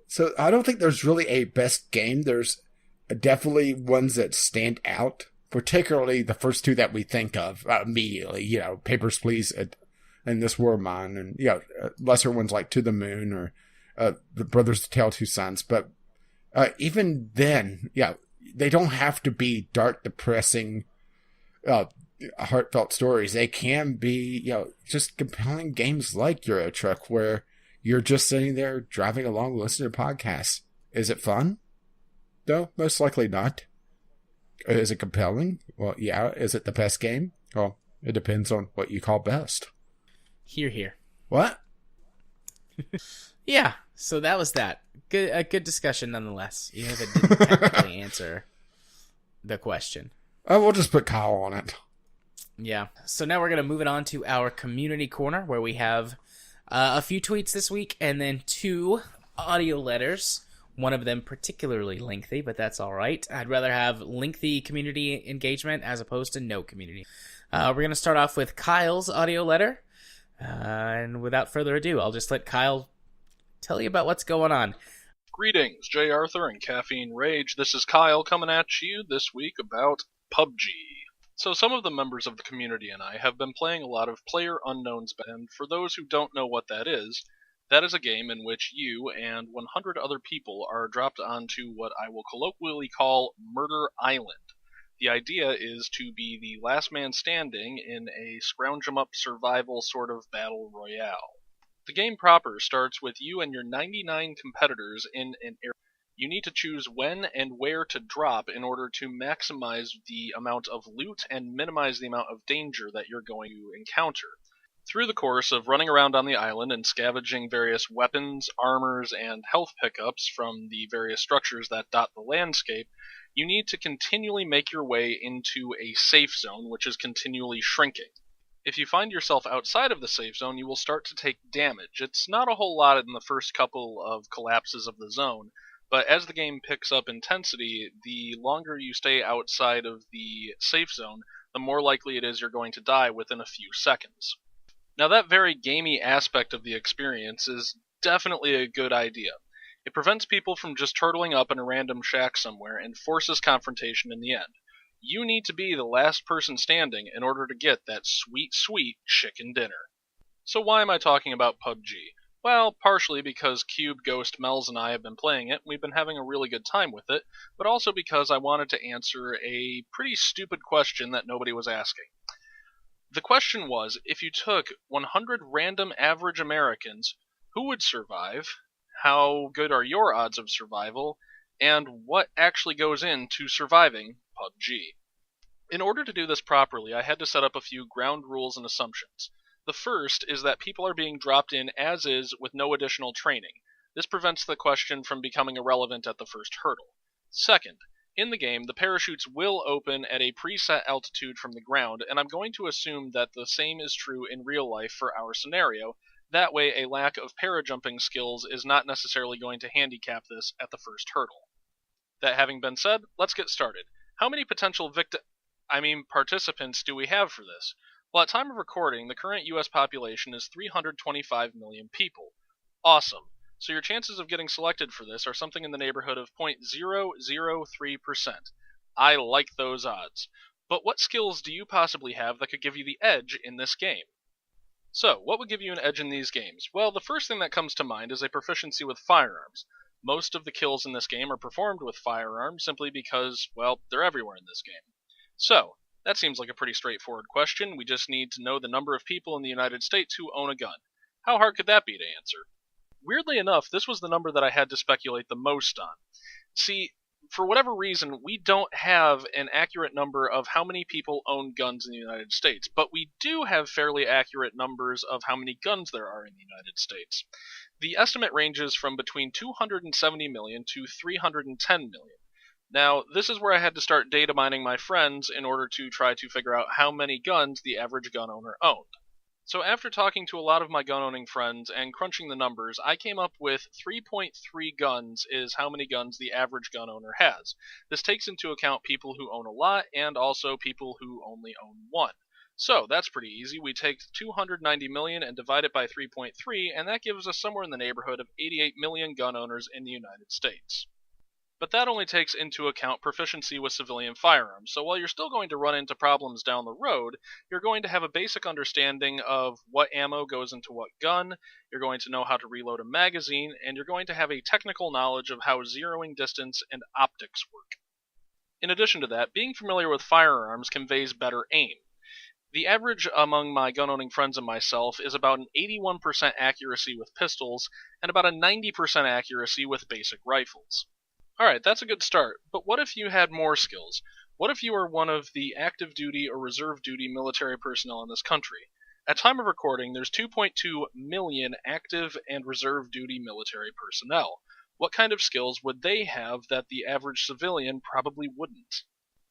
So I don't think there's really a best game. There's definitely ones that stand out. Particularly the first two that we think of immediately, Papers, Please and This War of Mine, and, lesser ones like To the Moon or the Brothers of Tale Two Sons. But even then, they don't have to be dark, depressing, heartfelt stories. They can be, just compelling games like Euro Truck, where you're just sitting there driving along listening to podcasts. Is it fun? No, most likely not. Is it compelling? Well, yeah. Is it the best game? Well, it depends on what you call best. Here. What? Yeah, so that was that. A good discussion nonetheless. Even if it didn't technically answer the question. We'll just put Kyle on it. Yeah. So now we're going to move it on to our community corner, where we have a few tweets this week and then 2 audio letters. One of them particularly lengthy, but that's all right. I'd rather have lengthy community engagement as opposed to no community. We're going to start off with Kyle's audio letter. And without further ado, I'll just let Kyle tell you about what's going on. Greetings, J. Arthur and Caffeine Rage. This is Kyle coming at you this week about PUBG. So some of the members of the community and I have been playing a lot of PlayerUnknown's, and for those who don't know what that is a game in which you and 100 other people are dropped onto what I will colloquially call Murder Island. The idea is to be the last man standing in a scrounge-em-up survival sort of battle royale. The game proper starts with you and your 99 competitors in an area. You need to choose when and where to drop in order to maximize the amount of loot and minimize the amount of danger that you're going to encounter. Through the course of running around on the island and scavenging various weapons, armors, and health pickups from the various structures that dot the landscape, you need to continually make your way into a safe zone, which is continually shrinking. If you find yourself outside of the safe zone, you will start to take damage. It's not a whole lot in the first couple of collapses of the zone, but as the game picks up intensity, the longer you stay outside of the safe zone, the more likely it is you're going to die within a few seconds. Now, that very gamey aspect of the experience is definitely a good idea. It prevents people from just turtling up in a random shack somewhere and forces confrontation in the end. You need to be the last person standing in order to get that sweet, sweet chicken dinner. So why am I talking about PUBG? Well, partially because Cube, Ghost, Mel's, and I have been playing it, we've been having a really good time with it, but also because I wanted to answer a pretty stupid question that nobody was asking. The question was, if you took 100 random average Americans, who would survive, how good are your odds of survival, and what actually goes into surviving PUBG. In order to do this properly, I had to set up a few ground rules and assumptions. The first is that people are being dropped in as is with no additional training. This prevents the question from becoming irrelevant at the first hurdle. Second, in the game, the parachutes will open at a preset altitude from the ground, and I'm going to assume that the same is true in real life for our scenario. That way, a lack of parajumping skills is not necessarily going to handicap this at the first hurdle. That having been said, let's get started. How many potential participants do we have for this? Well, at time of recording, the current US population is 325 million people. Awesome. So your chances of getting selected for this are something in the neighborhood of 0.003%. I like those odds. But what skills do you possibly have that could give you the edge in this game? So, what would give you an edge in these games? Well, the first thing that comes to mind is a proficiency with firearms. Most of the kills in this game are performed with firearms simply because, well, they're everywhere in this game. So, that seems like a pretty straightforward question. We just need to know the number of people in the United States who own a gun. How hard could that be to answer? Weirdly enough, this was the number that I had to speculate the most on. See, for whatever reason, we don't have an accurate number of how many people own guns in the United States, but we do have fairly accurate numbers of how many guns there are in the United States. The estimate ranges from between 270 million to 310 million. Now, this is where I had to start data mining my friends in order to try to figure out how many guns the average gun owner owned. So after talking to a lot of my gun-owning friends and crunching the numbers, I came up with 3.3 guns is how many guns the average gun owner has. This takes into account people who own a lot and also people who only own one. So that's pretty easy. We take 290 million and divide it by 3.3, and that gives us somewhere in the neighborhood of 88 million gun owners in the United States. But that only takes into account proficiency with civilian firearms, so while you're still going to run into problems down the road, you're going to have a basic understanding of what ammo goes into what gun, you're going to know how to reload a magazine, and you're going to have a technical knowledge of how zeroing distance and optics work. In addition to that, being familiar with firearms conveys better aim. The average among my gun-owning friends and myself is about an 81% accuracy with pistols, and about a 90% accuracy with basic rifles. Alright, that's a good start, but what if you had more skills? What if you were one of the active duty or reserve duty military personnel in this country? At time of recording, there's 2.2 million active and reserve duty military personnel. What kind of skills would they have that the average civilian probably wouldn't?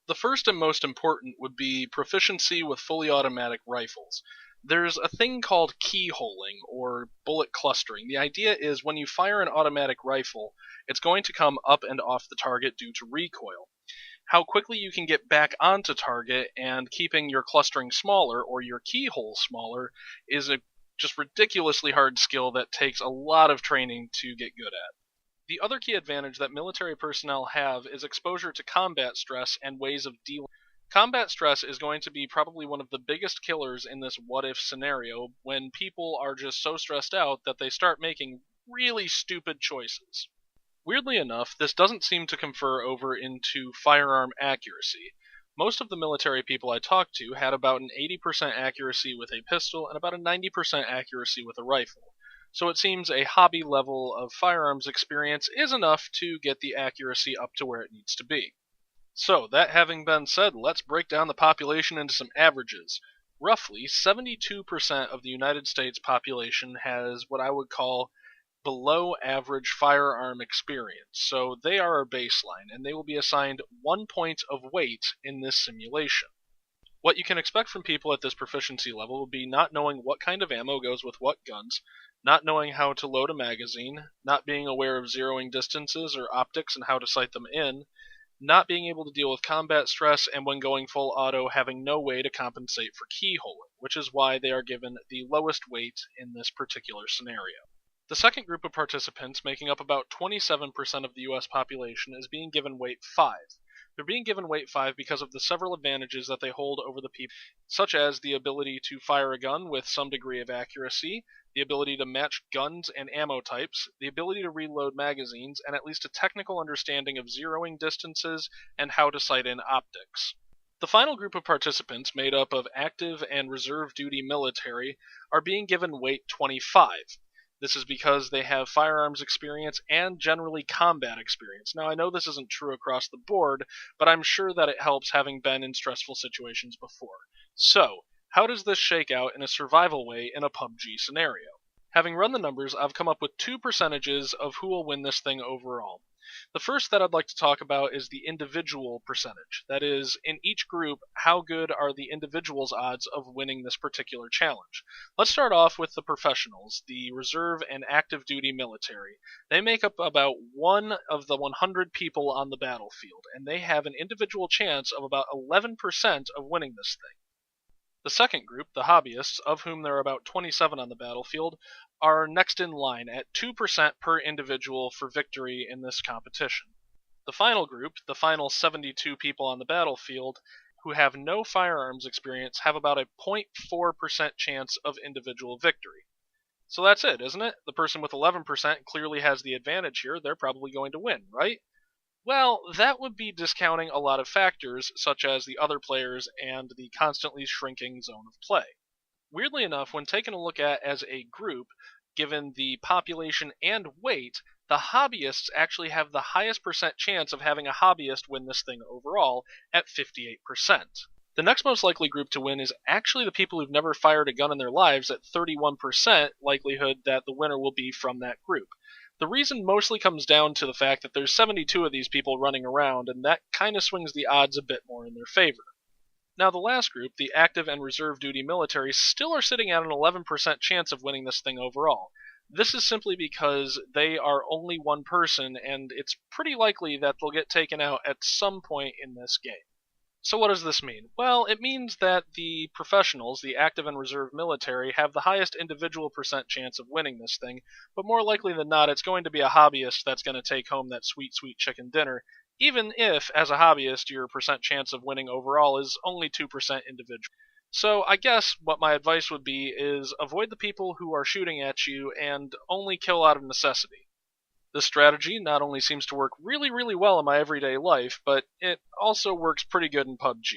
The first and most important would be proficiency with fully automatic rifles. There's a thing called keyholing, or bullet clustering. The idea is when you fire an automatic rifle, it's going to come up and off the target due to recoil. How quickly you can get back onto target and keeping your clustering smaller, or your keyhole smaller, is a just ridiculously hard skill that takes a lot of training to get good at. The other key advantage that military personnel have is exposure to combat stress and ways of dealing. Combat stress is going to be probably one of the biggest killers in this what-if scenario when people are just so stressed out that they start making really stupid choices. Weirdly enough, this doesn't seem to confer over into firearm accuracy. Most of the military people I talked to had about an 80% accuracy with a pistol and about a 90% accuracy with a rifle. So it seems a hobby level of firearms experience is enough to get the accuracy up to where it needs to be. So, that having been said, let's break down the population into some averages. Roughly, 72% of the United States population has what I would call below average firearm experience. So they are our baseline, and they will be assigned 1 point of weight in this simulation. What you can expect from people at this proficiency level would be not knowing what kind of ammo goes with what guns, not knowing how to load a magazine, not being aware of zeroing distances or optics and how to sight them in, not being able to deal with combat stress, and when going full auto, having no way to compensate for keyholing, which is why they are given the lowest weight in this particular scenario. The second group of participants, making up about 27% of the US population, is being given weight 5. They're being given weight 5 because of the several advantages that they hold over the people, such as the ability to fire a gun with some degree of accuracy, the ability to match guns and ammo types, the ability to reload magazines, and at least a technical understanding of zeroing distances and how to sight in optics. The final group of participants, made up of active and reserve duty military, are being given weight 25. This is because they have firearms experience and generally combat experience. Now, I know this isn't true across the board, but I'm sure that it helps having been in stressful situations before. So, how does this shake out in a survival way in a PUBG scenario? Having run the numbers, I've come up with 2 percentages of who will win this thing overall. The first that I'd like to talk about is the individual percentage. That is, in each group, how good are the individual's odds of winning this particular challenge? Let's start off with the professionals, the reserve and active duty military. They make up about 1 of the 100 people on the battlefield, and they have an individual chance of about 11% of winning this thing. The second group, the hobbyists, of whom there are about 27 on the battlefield, are next in line at 2% per individual for victory in this competition. The final group, the final 72 people on the battlefield, who have no firearms experience, have about a 0.4% chance of individual victory. So that's it, isn't it? The person with 11% clearly has the advantage here. They're probably going to win, right? Well, that would be discounting a lot of factors, such as the other players and the constantly shrinking zone of play. Weirdly enough, when taken a look at as a group, given the population and weight, the hobbyists actually have the highest percent chance of having a hobbyist win this thing overall, at 58%. The next most likely group to win is actually the people who've never fired a gun in their lives, at 31% likelihood that the winner will be from that group. The reason mostly comes down to the fact that there's 72 of these people running around, and that kind of swings the odds a bit more in their favor. Now, the last group, the active and reserve duty military, still are sitting at an 11% chance of winning this thing overall. This is simply because they are only one person, and it's pretty likely that they'll get taken out at some point in this game. So what does this mean? Well, it means that the professionals, the active and reserve military, have the highest individual percent chance of winning this thing, but more likely than not, it's going to be a hobbyist that's going to take home that sweet, sweet chicken dinner, even if, as a hobbyist, your percent chance of winning overall is only 2% individual. So I guess what my advice would be is avoid the people who are shooting at you and only kill out of necessity. This strategy not only seems to work really, really well in my everyday life, but it also works pretty good in PUBG.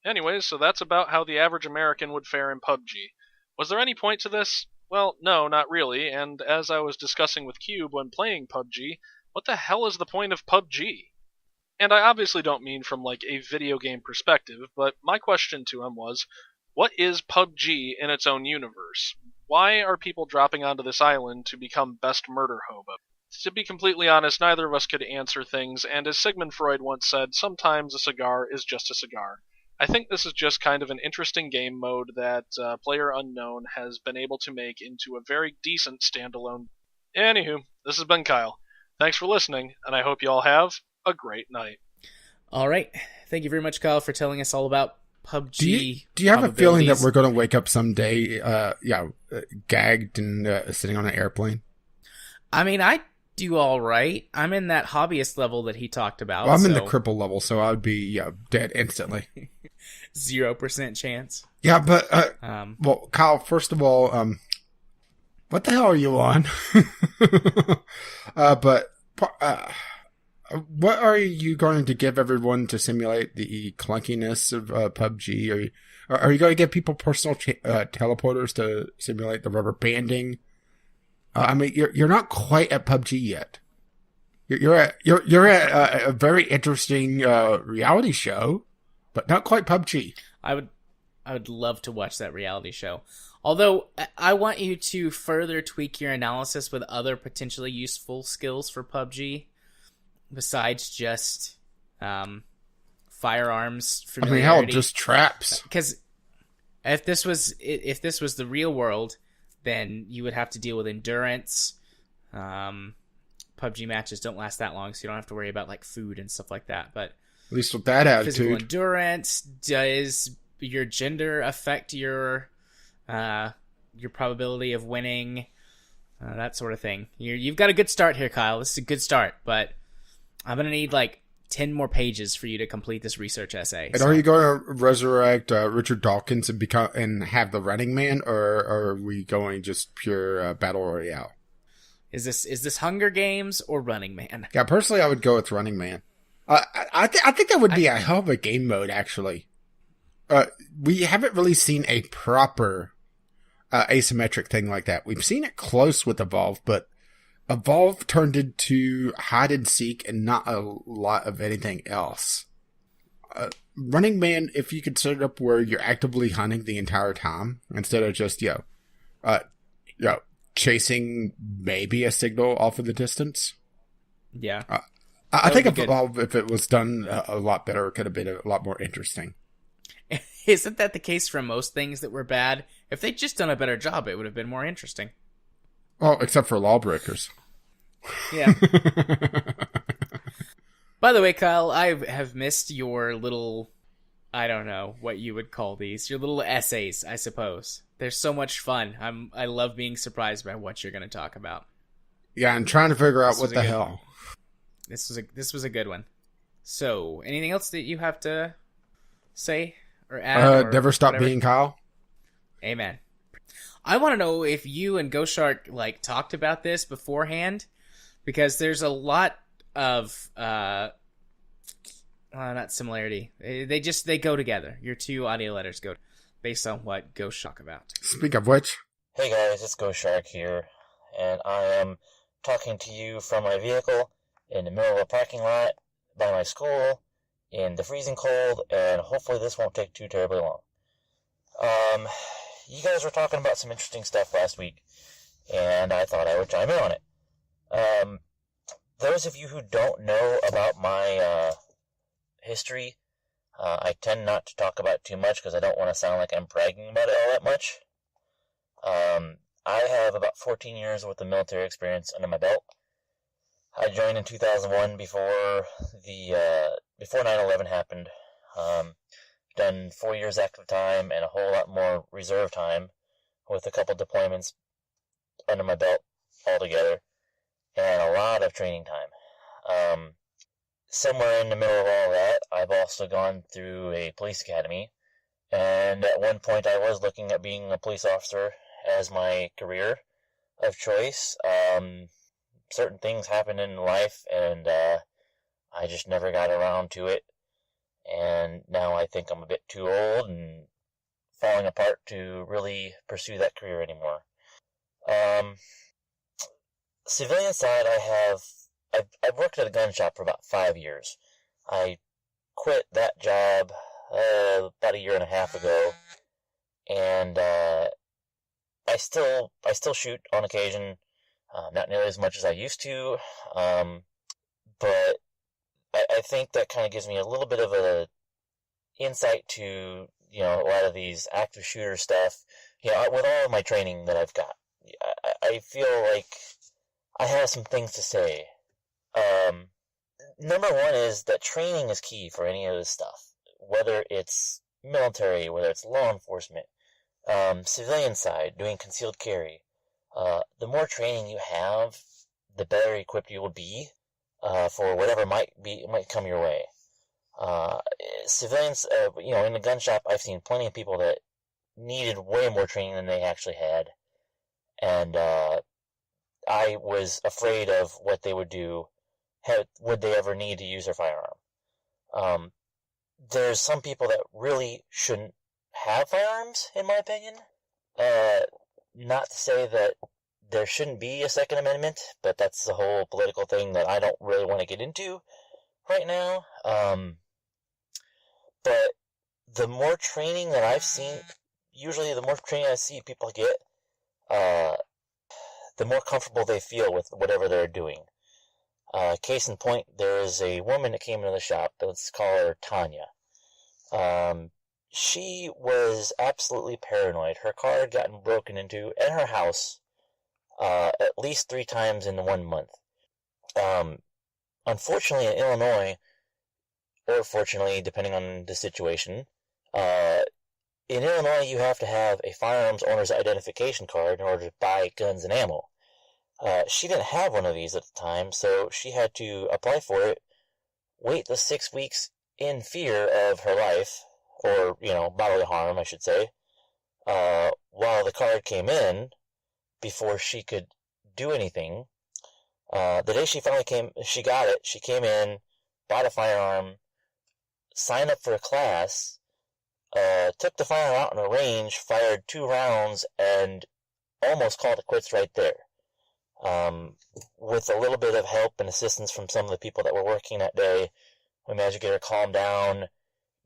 Anyways, so that's about how the average American would fare in PUBG. Was there any point to this? Well, no, not really, and as I was discussing with Cube when playing PUBG, what the hell is the point of PUBG? And I obviously don't mean from like a video game perspective, but my question to him was, what is PUBG in its own universe? Why are people dropping onto this island to become best murder hobo? To be completely honest, neither of us could answer things, and as Sigmund Freud once said, sometimes a cigar is just a cigar. I think this is just kind of an interesting game mode that PlayerUnknown has been able to make into a very decent standalone. Anywho, this has been Kyle. Thanks for listening, and I hope you all have a great night. All right. Thank you very much, Kyle, for telling us all about PUBG. Do you have a feeling that we're going to wake up someday, gagged and sitting on an airplane? I mean, I do all right. I'm in that hobbyist level that he talked about. Well, I'm in the cripple level, so I would be dead instantly. 0% chance. Yeah, but well, Kyle, first of all, what the hell are you on? What are you going to give everyone to simulate the clunkiness of PUBG? Are you going to give people personal teleporters to simulate the rubber banding? I mean, you're not quite at PUBG yet. You're at a very interesting reality show, but not quite PUBG. I would love to watch that reality show. Although I want you to further tweak your analysis with other potentially useful skills for PUBG, besides just firearms I mean, familiarity. hell, just traps. Because if this was the real world, then you would have to deal with endurance. PUBG matches don't last that long, so you don't have to worry about like food and stuff like that. But At least with that physical attitude. endurance, does your gender affect your probability of winning? That sort of thing. You've got a good start here, Kyle. This is a good start, but I'm gonna need like 10 more pages for you to complete this research essay. And are you going to resurrect Richard Dawkins and have the Running Man, or are we going just pure Battle Royale? Is this Hunger Games or Running Man? Yeah, personally, I would go with Running Man. I think that would be a hell of a game mode, actually. We haven't really seen a proper asymmetric thing like that. We've seen it close with Evolve, but Evolve turned into hide and seek and not a lot of anything else. Running Man, if you could set it up where you're actively hunting the entire time instead of just chasing maybe a signal off in the distance. Yeah, I think Evolve, if it was done a lot better, it could have been a lot more interesting. Isn't that the case for most things that were bad? If they'd just done a better job, it would have been more interesting. Oh, except for Lawbreakers. Yeah. By the way, Kyle, I have missed your little, I don't know what you would call these, your little essays, I suppose. They're so much fun. I love being surprised by what you're going to talk about. Yeah, I'm trying to figure out what the hell. This was a good one. So, anything else that you have to say or add? Never stop whatever? being Kyle. Amen. I want to know if you and Ghost Shark like talked about this beforehand, because there's a lot of not similarity. They go together. Your two audio letters go based on what Ghost Shark about. Speak of which, hey guys, it's Ghost Shark here, and I am talking to you from my vehicle in the middle of a parking lot by my school in the freezing cold, and hopefully this won't take too terribly long. You guys were talking about some interesting stuff last week, and I thought I would chime in on it. Those of you who don't know about my history, I tend not to talk about it too much because I don't want to sound like I'm bragging about it all that much. I have about 14 years worth of military experience under my belt. I joined in 2001 before 9/11 happened. Done 4 years active time and a whole lot more reserve time with a couple deployments under my belt altogether, and a lot of training time. Somewhere in the middle of all that, I've also gone through a police academy, and at one point I was looking at being a police officer as my career of choice. Certain things happened in life, and I just never got around to it. And now I think I'm a bit too old and falling apart to really pursue that career anymore. Civilian side, I've worked at a gun shop for about 5 years. I quit that job about a year and a half ago, and I still shoot on occasion, not nearly as much as I used to, but I think that kind of gives me a little bit of a insight to, a lot of these active shooter stuff. With all of my training that I've got, I feel like I have some things to say. Number one is that training is key for any of this stuff, whether it's military, whether it's law enforcement, civilian side, doing concealed carry. The more training you have, the better equipped you will be for whatever might come your way. Civilians, in the gun shop, I've seen plenty of people that needed way more training than they actually had, and I was afraid of what they would do. Would they ever need to use their firearm? There's some people that really shouldn't have firearms, in my opinion. Not to say that there shouldn't be a Second Amendment, but that's the whole political thing that I don't really want to get into right now. But the more training that I've seen, usually the more training I see people get, the more comfortable they feel with whatever they're doing. Case in point, there is a woman that came into the shop. Let's call her Tanya. She was absolutely paranoid. Her car had gotten broken into in her house at least 3 times in 1 month. Unfortunately, in Illinois, or fortunately, depending on the situation, in Illinois, you have to have a firearms owner's identification card in order to buy guns and ammo. She didn't have one of these at the time, so she had to apply for it, wait the 6 weeks in fear of her life, or, bodily harm, I should say, while the card came in, before she could do anything. The day she got it, she came in, bought a firearm, signed up for a class, took the firearm out in a range, fired 2 rounds, and almost called it quits right there. With a little bit of help and assistance from some of the people that were working that day, we managed to get her calmed down,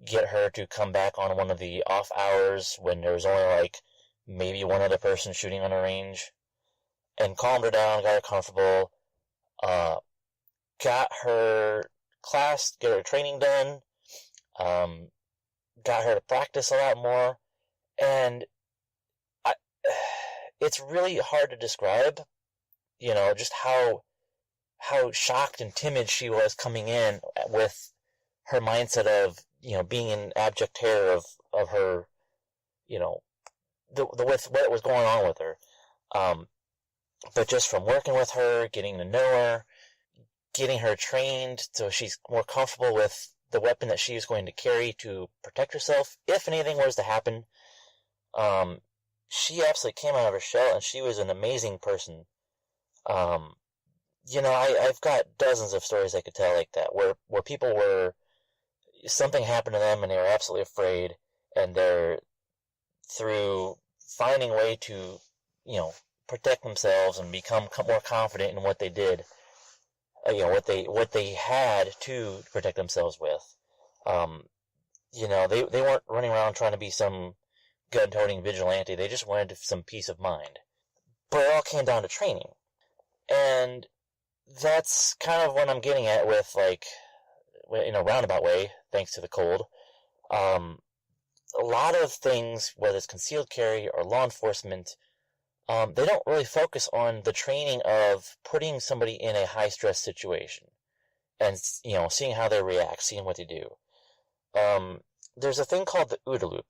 get her to come back on one of the off hours when there was only maybe one other person shooting on a range, and calmed her down, got her comfortable, got her class, get her training done, got her to practice a lot more, and it's really hard to describe, just how shocked and timid she was coming in with her mindset of, being in abject terror of her, with what was going on with her. But just from working with her, getting to know her, getting her trained so she's more comfortable with the weapon that she is going to carry to protect herself, if anything was to happen, she absolutely came out of her shell, and she was an amazing person. I've got dozens of stories I could tell like that, where people something happened to them and they were absolutely afraid, and they're, through finding a way to, protect themselves and become more confident in what they did, what they had to protect themselves with. They weren't running around trying to be some gun-toting vigilante. They just wanted some peace of mind. But it all came down to training. And that's kind of what I'm getting at with, in a roundabout way, thanks to the cold. A lot of things, whether it's concealed carry or law enforcement, they don't really focus on the training of putting somebody in a high-stress situation and, seeing how they react, seeing what they do. There's a thing called the OODA loop,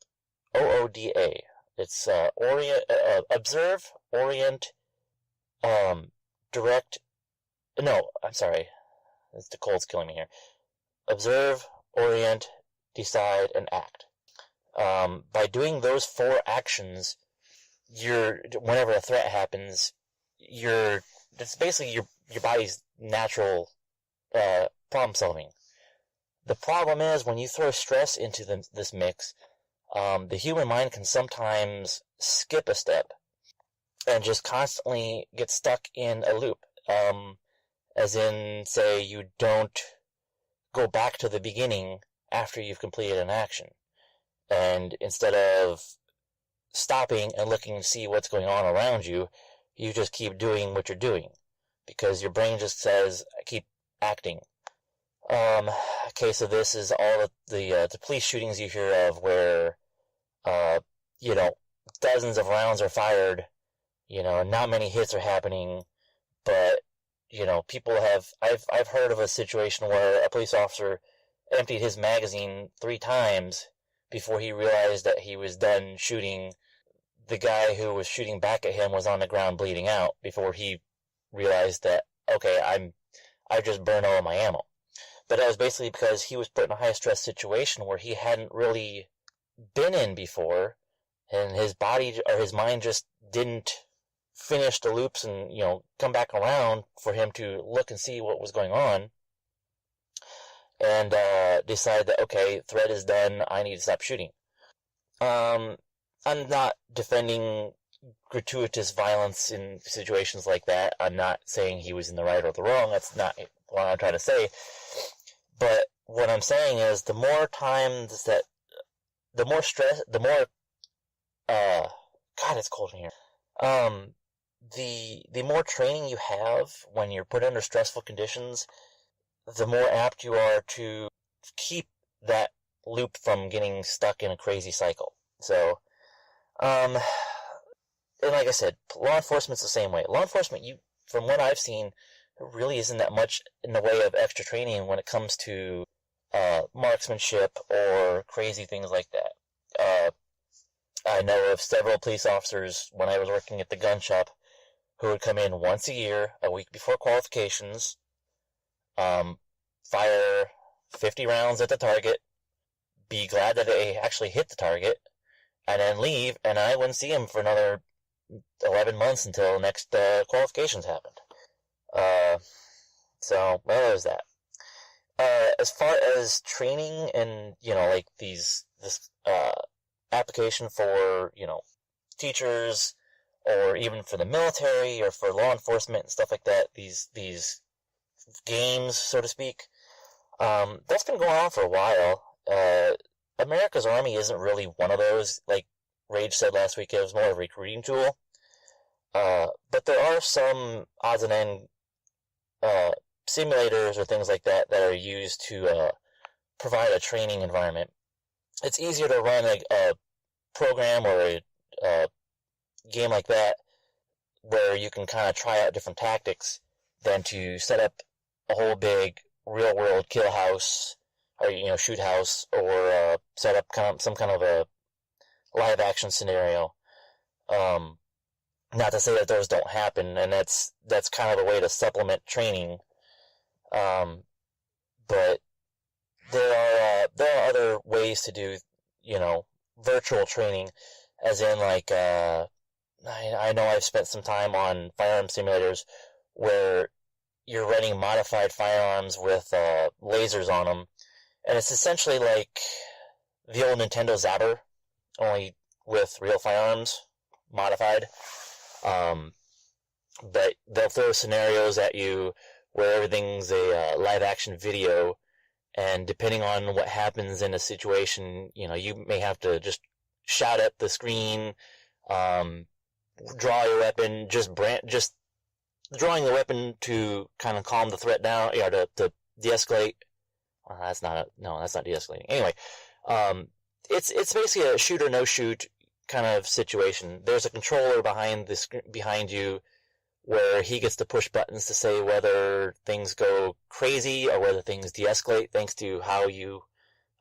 OODA. It's observe, orient, direct. No, I'm sorry. The cold's killing me here. Observe, orient, decide, and act. By doing those 4 actions, whenever a threat happens, that's basically your body's natural problem solving. The problem is, when you throw stress into this mix, the human mind can sometimes skip a step and just constantly get stuck in a loop. As in, say, you don't go back to the beginning after you've completed an action. And instead of stopping and looking to see what's going on around you, you just keep doing what you're doing, because your brain just says, keep acting. A case of this is all of the police shootings you hear of where, dozens of rounds are fired, not many hits are happening, but, people I've heard of a situation where a police officer emptied his magazine 3 times before he realized that he was done shooting. The guy who was shooting back at him was on the ground bleeding out before he realized that, okay, I've just burned all of my ammo. But that was basically because he was put in a high-stress situation where he hadn't really been in before, and his body or his mind just didn't finish the loops and, come back around for him to look and see what was going on, and decide that, okay, threat is done, I need to stop shooting. I'm not defending gratuitous violence in situations like that. I'm not saying he was in the right or the wrong. That's not what I'm trying to say. But what I'm saying is, the more times that, the more stress, the more, God, it's cold in here. the more training you have when you're put under stressful conditions, the more apt you are to keep that loop from getting stuck in a crazy cycle. So, and like I said, law enforcement's the same way. Law enforcement, from what I've seen, there really isn't that much in the way of extra training when it comes to marksmanship or crazy things like that. I know of several police officers when I was working at the gun shop who would come in once a year, a week before qualifications, fire 50 rounds at the target, be glad that they actually hit the target, and then leave, and I wouldn't see them for another 11 months until next qualifications happened. So, well, there's that. As far as training and, like this application for, teachers, or even for the military, or for law enforcement and stuff like that, these games, so to speak, that's been going on for a while. America's Army isn't really one of those. Like Rage said last week, it was more of a recruiting tool. But there are some odds and end simulators or things like that are used to provide a training environment. It's easier to run a program or a game like that where you can kind of try out different tactics than to set up a whole big real-world kill house or shoot house, or set up some kind of a live-action scenario. Not to say that those don't happen, and that's kind of a way to supplement training. But there are other ways to do, virtual training, as in like, I know I've spent some time on firearm simulators where you're running modified firearms with lasers on them, and it's essentially like the old Nintendo Zapper, only with real firearms, modified. But they'll throw scenarios at you where everything's a live-action video, and depending on what happens in a situation, you may have to just shout at the screen, draw your weapon, just drawing the weapon to kind of calm the threat down, to de-escalate. That's not de-escalating. Anyway, it's basically a shoot or no shoot kind of situation. There's a controller behind you where he gets to push buttons to say whether things go crazy or whether things de-escalate thanks to how you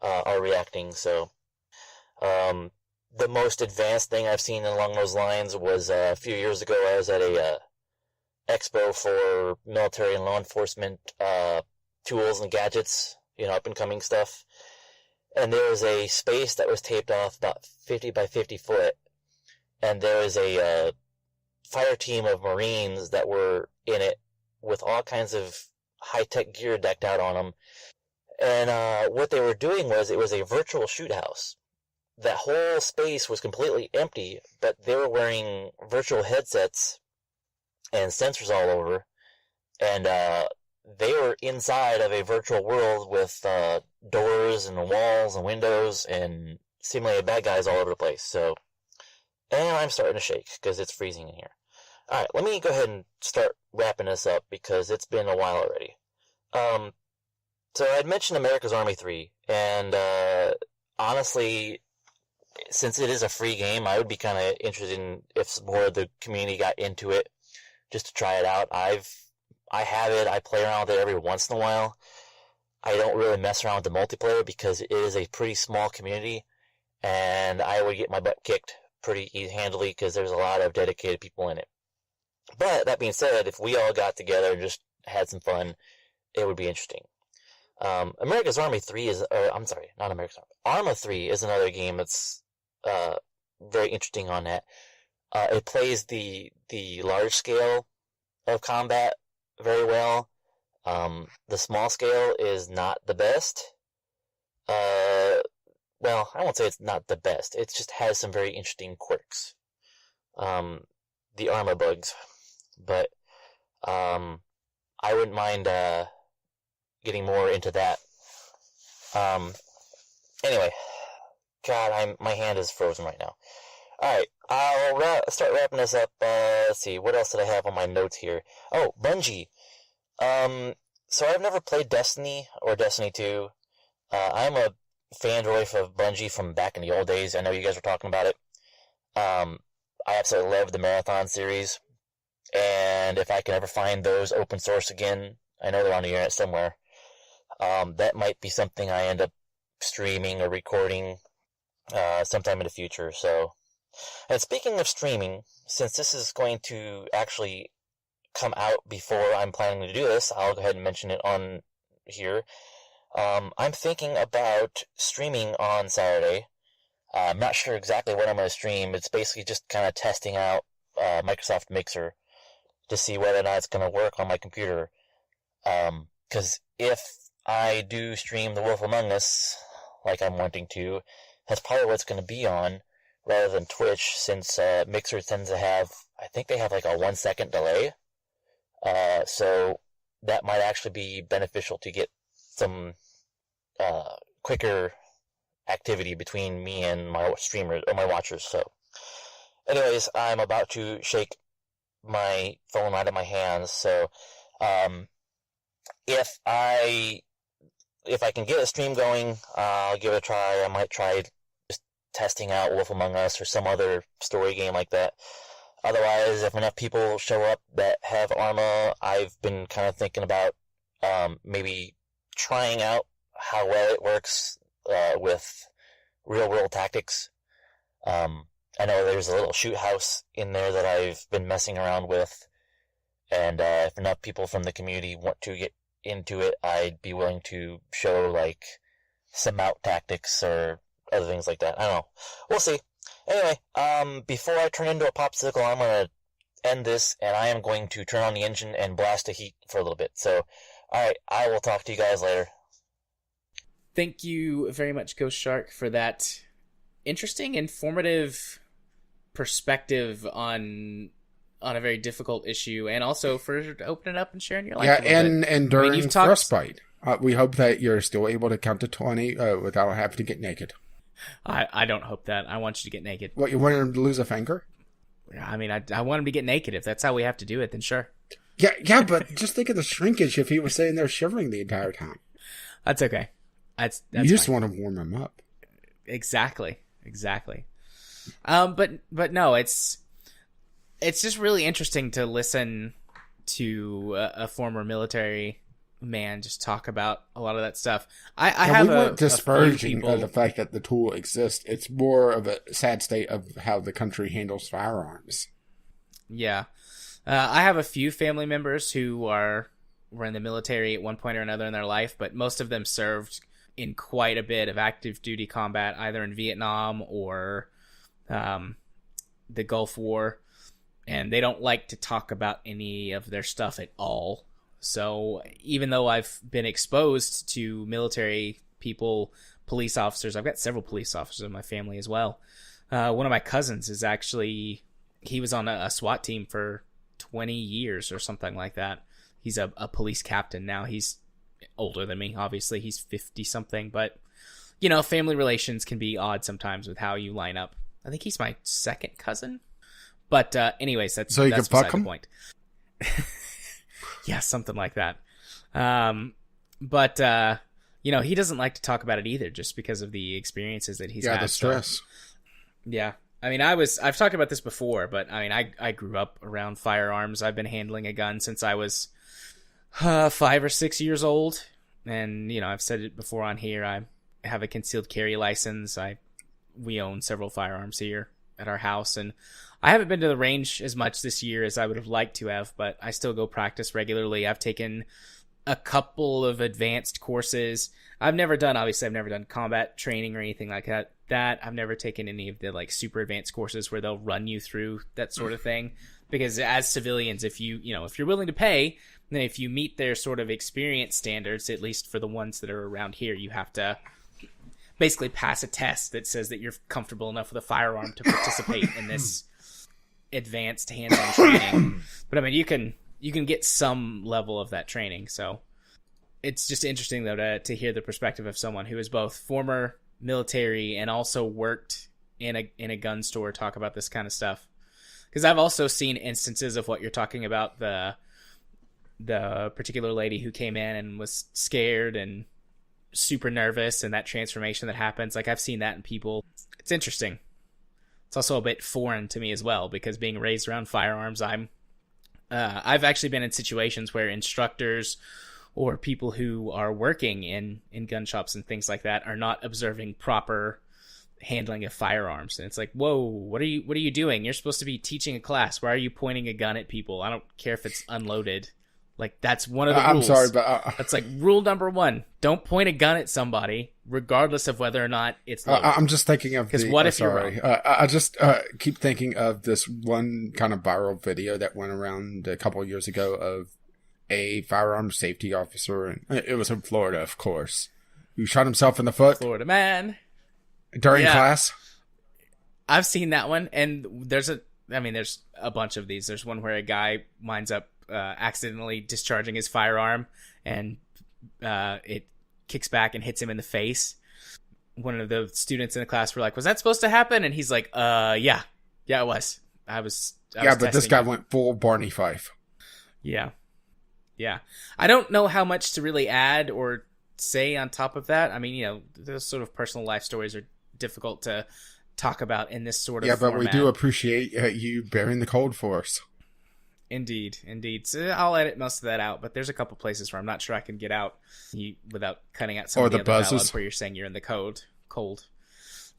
are reacting. So, the most advanced thing I've seen along those lines was a few years ago. I was at a expo for military and law enforcement tools and gadgets, up and coming stuff. And there was a space that was taped off about 50 by 50 foot, and there was a fire team of Marines that were in it with all kinds of high-tech gear decked out on them. And what they were doing was, it was a virtual shoot house. That whole space was completely empty, but they were wearing virtual headsets and sensors all over, and they were inside of a virtual world with doors and walls and windows and simulated bad guys all over the place. So, and I'm starting to shake because it's freezing in here. Alright, let me go ahead and start wrapping this up because it's been a while already. So I'd mentioned America's Army 3, and honestly, since it is a free game, I would be kind of interested in if more of the community got into it, just to try it out. I have it, I play around with it every once in a while. I don't really mess around with the multiplayer because it is a pretty small community, and I would get my butt kicked pretty handily because there's a lot of dedicated people in it. But, that being said, if we all got together and just had some fun, it would be interesting. America's Army 3 is, I'm sorry, not America's Army. Arma 3 is another game that's very interesting on that. It plays the large scale of combat very well. The small scale is not the best. Well, I won't say it's not the best. It just has some very interesting quirks. The armor bugs. But I wouldn't mind getting more into that. Anyway, God, my hand is frozen right now. Alright, I'll start wrapping this up. Let's see, what else did I have on my notes here? Oh, Bungie. So I've never played Destiny or Destiny 2. I'm a fandroid of Bungie from back in the old days. I know you guys were talking about it. I absolutely love the Marathon series. And if I can ever find those open source again, I know they're on the internet somewhere, that might be something I end up streaming or recording sometime in the future. So, and speaking of streaming, since this is going to actually come out before I'm planning to do this, I'll go ahead and mention it on here. I'm thinking about streaming on Saturday. I'm not sure exactly what I'm going to stream. It's basically just kind of testing out Microsoft Mixer to see whether or not it's going to work on my computer. Because if I do stream The Wolf Among Us, like I'm wanting to, that's probably what it's going to be on, rather than Twitch, since Mixer tends to have, I think they have like a 1 second delay. So that might actually be beneficial to get some quicker activity between me and my streamers or my watchers. So, anyways, I'm about to shake my phone out of my hands. So, if I can get a stream going, I'll give it a try. I might try just testing out Wolf Among Us or some other story game like that. Otherwise, if enough people show up that have Arma, I've been kind of thinking about maybe trying out how well it works with real-world tactics. I know there's a little shoot house in there that I've been messing around with, and if enough people from the community want to get into it, I'd be willing to show, like, some out tactics or other things like that. I don't know. We'll see. Anyway, before I turn into a popsicle, I'm going to end this, and I am going to turn on the engine and blast the heat for a little bit. So, alright, I will talk to you guys later. Thank you very much, Ghost Shark, for that interesting, informative perspective on a very difficult issue, and also for opening up and sharing your life. Yeah, and during Frostbite, we hope that you're still able to count to 20 without having to get naked. I don't hope that. I want you to get naked. What, you want him to lose a finger? I mean, I want him to get naked. If that's how we have to do it, then sure. Yeah, but just think of the shrinkage if he was sitting there shivering the entire time. That's okay. That's you just fine. want to warm him up. Exactly. But no, it's just really interesting to listen to a former military man just talk about a lot of that stuff. We weren't disparaging the fact that the tool exists. It's more of a sad state of how the country handles firearms. Yeah. I have a few family members who were in the military at one point or another in their life, but most of them served in quite a bit of active duty combat, either in Vietnam or the Gulf War, and they don't like to talk about any of their stuff at all. So even though I've been exposed to military people, police officers, I've got several police officers in my family as well. One of my cousins is actually, he was on a SWAT team for 20 years or something like that. He's a police captain now. He's older than me, obviously. He's 50-something, but, family relations can be odd sometimes with how you line up. I think he's my second cousin. But anyways, that's can fuck him? The point. Yeah, something like that. But he doesn't like to talk about it either, just because of the experiences that he's had. Yeah, the stress. So, yeah. I mean, I've talked about this before, but I mean, I grew up around firearms. I've been handling a gun since I was 5 or 6 years old. And, I've said it before on here. I have a concealed carry license. We own several firearms here at our house, and I haven't been to the range as much this year as I would have liked to have, but I still go practice regularly. I've taken a couple of advanced courses. I've never done combat training or anything like that. I've never taken any of the super advanced courses where they'll run you through that sort of thing. Because as civilians, if you're willing to pay, then if you meet their sort of experience standards, at least for the ones that are around here, you have to basically pass a test that says that you're comfortable enough with a firearm to participate in this advanced hands-on training. But I mean, you can get some level of that training. So it's just interesting though to hear the perspective of someone who is both former military and also worked in a gun store talk about this kind of stuff. Because I've also seen instances of what you're talking about, the particular lady who came in and was scared and super nervous, and that transformation that happens. Like, I've seen that in people. It's interesting. It's also a bit foreign to me as well, because being raised around firearms, I've actually been in situations where instructors or people who are working in gun shops and things like that are not observing proper handling of firearms, and it's like, whoa, what are you doing? You're supposed to be teaching a class. Why are you pointing a gun at people? I don't care if it's unloaded. Like, that's one of the rules. I'm sorry, but that's like rule number 1. Don't point a gun at somebody, regardless of whether or not it's loaded. I'm just thinking of because what if you're wrong? I just keep thinking of this one kind of viral video that went around a couple of years ago of a firearm safety officer, and it was in Florida, of course, who shot himself in the foot. Florida man. During class? I've seen that one, and there's a bunch of these. There's one where a guy winds up accidentally discharging his firearm, and it kicks back and hits him in the face. One of the students in the class were like, was that supposed to happen? And he's like, yeah, it was. I was but this guy went full Barney Fife. Yeah. I don't know how much to really add or say on top of that. I mean, those sort of personal life stories are difficult to talk about in this sort of format. But we do appreciate you bearing the cold for us. Indeed. So I'll edit most of that out, but there's a couple places where I'm not sure I can get out without cutting out some of the other dialogue where you're saying you're in the cold.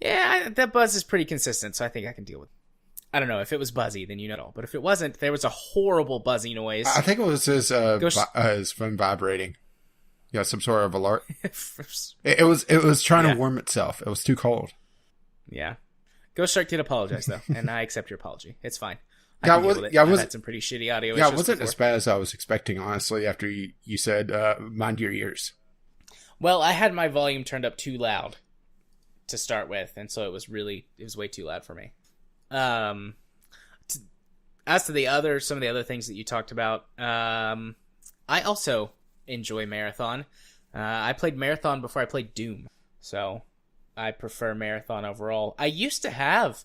Yeah, that buzz is pretty consistent, so I think I can deal with it. I don't know. If it was buzzy, then you know. But if it wasn't, there was a horrible buzzy noise. I think it was his phone vibrating. Yeah, some sort of alert. It was trying to warm itself. It was too cold. Yeah. Ghost Shark did apologize, though, and I accept your apology. It's fine. I've had some pretty shitty audio issues. Yeah, it wasn't as bad as I was expecting, honestly, after you said, mind your ears. Well, I had my volume turned up too loud to start with, and so it was way too loud for me. As to some of the other things that you talked about, I also enjoy Marathon. I played Marathon before I played Doom, so I prefer Marathon overall. I used to have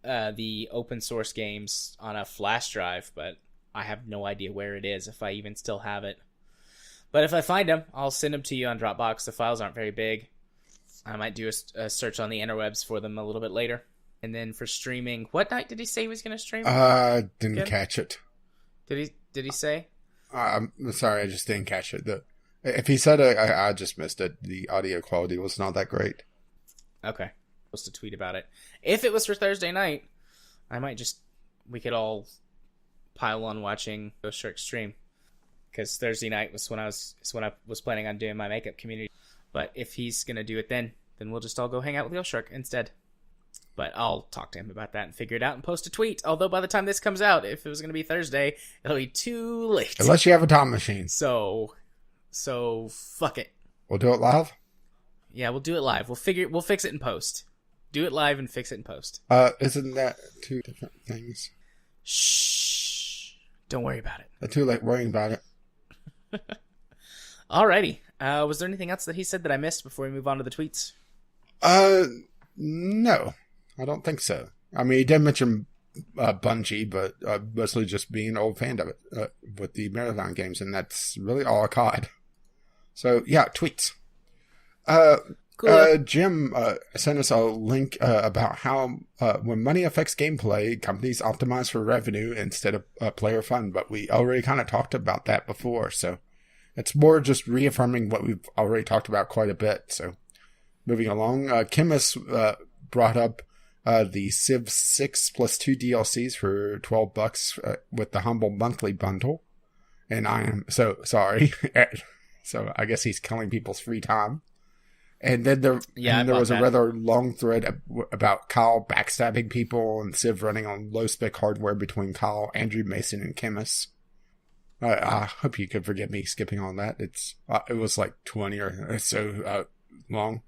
the open source games on a flash drive, but I have no idea where it is, if I even still have it. But if I find them, I'll send them to you on Dropbox. The files aren't very big. I might do a search on the interwebs for them a little bit later. And then for streaming, what night did he say he was going to stream? Didn't catch it. Did he say? I'm sorry, I just didn't catch it. If he said it, I just missed it. The audio quality was not that great. Okay. Supposed to tweet about it. If it was for Thursday night, we could all pile on watching Ghost Shark stream. Because Thursday night was when I was planning on doing my makeup community. But if he's going to do it then we'll just all go hang out with Ghost Shark instead. But I'll talk to him about that and figure it out and post a tweet. Although by the time this comes out, if it was going to be Thursday, it'll be too late. Unless you have a time machine. So fuck it. We'll do it live? Yeah, we'll do it live. We'll fix it in post. Do it live and fix it in post. Isn't that two different things? Shh. Don't worry about it. Too late worrying about it. Alrighty. Was there anything else that he said that I missed before we move on to the tweets? No. I don't think so. I mean, he did mention Bungie, but mostly just being an old fan of it with the Marathon games, and that's really all I caught. So, yeah, tweets. Cool. Jim sent us a link about how when money affects gameplay, companies optimize for revenue instead of player fun, but we already kind of talked about that before, so it's more just reaffirming what we've already talked about quite a bit. So, moving along, Chemist brought up the Civ 6 plus 2 DLCs for $12 with the Humble Monthly Bundle. And I am so sorry. So I guess he's killing people's free time. And then there was a rather long thread about Kyle backstabbing people and Civ running on low-spec hardware between Kyle, Andrew Mason, and Chemist. I hope you could forgive me skipping on that. It was like 20 or so long.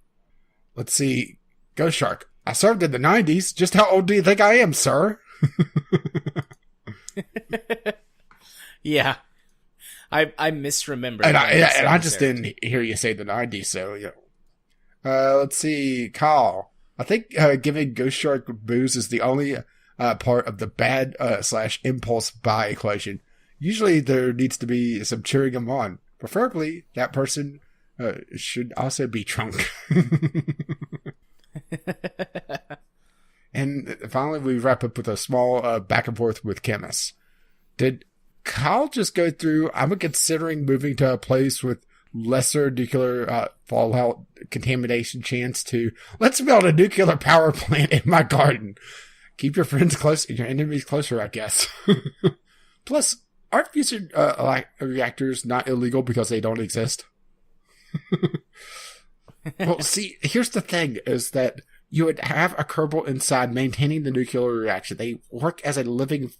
Let's see. Ghost Shark. I served in the 90s. Just how old do you think I am, sir? Yeah. I misremembered. And I just didn't hear you say the 90s, so, yeah. Let's see. Kyle. I think giving Ghost Shark booze is the only part of the bad / impulse buy equation. Usually there needs to be some cheering them on. Preferably, that person should also be drunk. And finally, we wrap up with a small back and forth with Chemist. Did Kyle just go through, I'm considering moving to a place with lesser nuclear fallout contamination chance to, let's build a nuclear power plant in my garden. Keep your friends close and your enemies closer, I guess. Plus, aren't fusion reactors not illegal because they don't exist? Well, see, here's the thing, is that you would have a Kerbal inside maintaining the nuclear reaction. They work as a living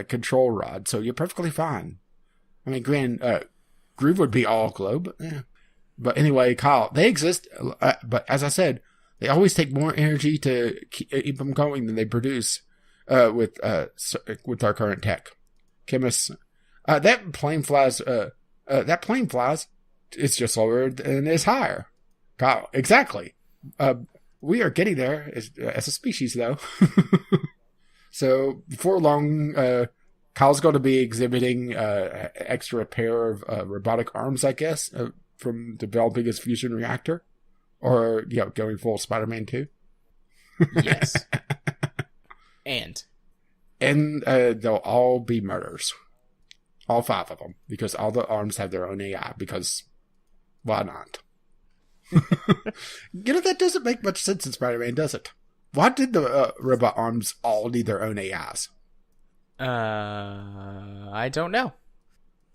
control rod, so you're perfectly fine. I mean, Groove would be all glow, but yeah. But anyway, Kyle, they exist, but as I said, they always take more energy to keep them going than they produce with our current tech. Chemists, that plane flies, it's just lower and it's higher. Kyle, exactly. We are getting there as a species, though. So before long, Kyle's going to be exhibiting extra pair of robotic arms, I guess, from developing his fusion reactor, or going full Spider-Man 2. Yes. And they'll all be murders, all 5 of them, because all the arms have their own AI. Because why not? That doesn't make much sense in Spider-Man, does it? Why did the robot arms all need their own AIs? I don't know.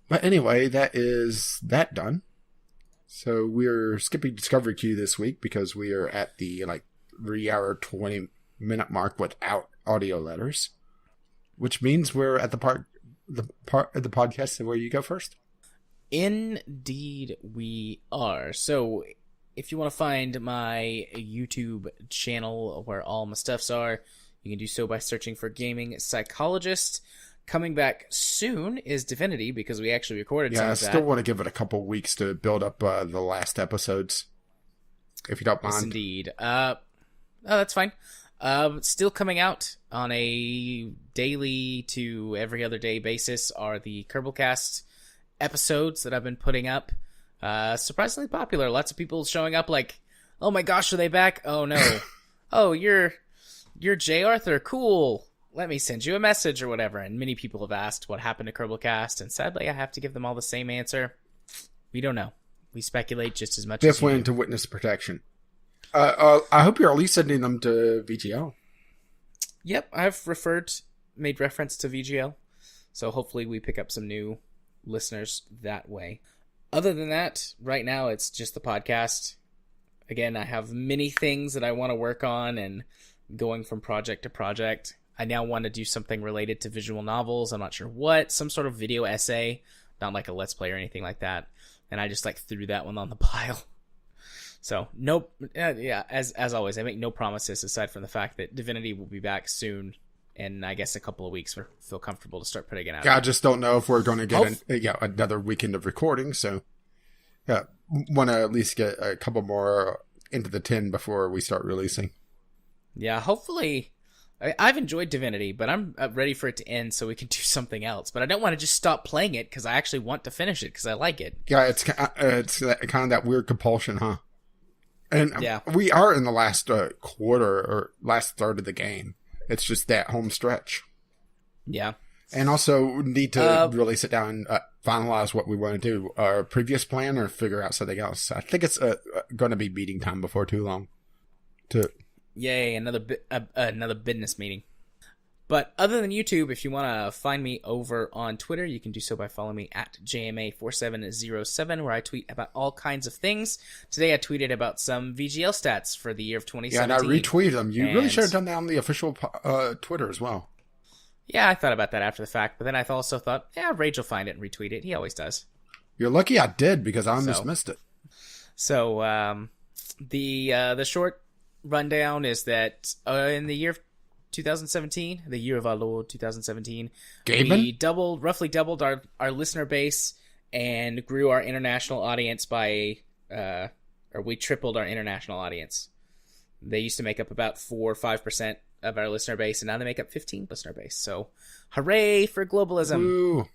But anyway, that is that done. So we're skipping Discovery Queue this week because we are at the 3-hour 20-minute mark without audio letters, which means we're at the part of the podcast where you go first. Indeed, we are. So, if you want to find my YouTube channel where all my stuffs are, you can do so by searching for Gaming Psychologist. Coming back soon is Divinity, because we actually recorded some of that. Yeah, I still want to give it a couple weeks to build up the last episodes, if you don't mind. Yes, indeed. That's fine. Still coming out on a daily to every other day basis are the Kerbalcast episodes that I've been putting up. Surprisingly popular. Lots of people showing up like, oh my gosh, are they back? Oh no. Oh, you're J. Arthur. Cool. Let me send you a message or whatever. And many people have asked what happened to Kerbalcast, and sadly I have to give them all the same answer. We don't know. We speculate just as much as Definitely into witness protection. I hope you're at least sending them to VGL. Yep, I've made reference to VGL. So hopefully we pick up some new listeners that way. Other than that, right now it's just the podcast. Again, I have many things that I want to work on and going from project to project. I now want to do something related to visual novels. I'm not sure what. Some sort of video essay. Not like a Let's Play or anything like that. And I just threw that one on the pile. So, nope. Yeah, as always, I make no promises aside from the fact that Divinity will be back soon. And I guess a couple of weeks we feel comfortable to start putting it out. Yeah, I just don't know if we're going to get another weekend of recording. So, yeah, want to at least get a couple more into the tin before we start releasing. Yeah, hopefully. I've enjoyed Divinity, but I'm ready for it to end so we can do something else. But I don't want to just stop playing it because I actually want to finish it because I like it. Yeah, it's kind of that weird compulsion, huh? And yeah, we are in the last quarter or last third of the game. It's just that home stretch. Yeah. And also need to really sit down and finalize what we want to do. Our previous plan or figure out something else. I think it's going to be meeting time before too long. Yay, another business meeting. But other than YouTube, if you want to find me over on Twitter, you can do so by following me at JMA4707, where I tweet about all kinds of things. Today I tweeted about some VGL stats for the year of 2017. Yeah, and I retweeted them. You really should have done that on the official Twitter as well. Yeah, I thought about that after the fact, but then I also thought, yeah, Rage will find it and retweet it. He always does. You're lucky I did, because I almost missed it. So, the short rundown is that in the year of 2017, the year of our Lord 2017, we roughly doubled our listener base and grew our international audience by, or we tripled our international audience. They used to make up about 4 or 5% of our listener base, and now they make up 15% listener base. So, hooray for globalism. Woo.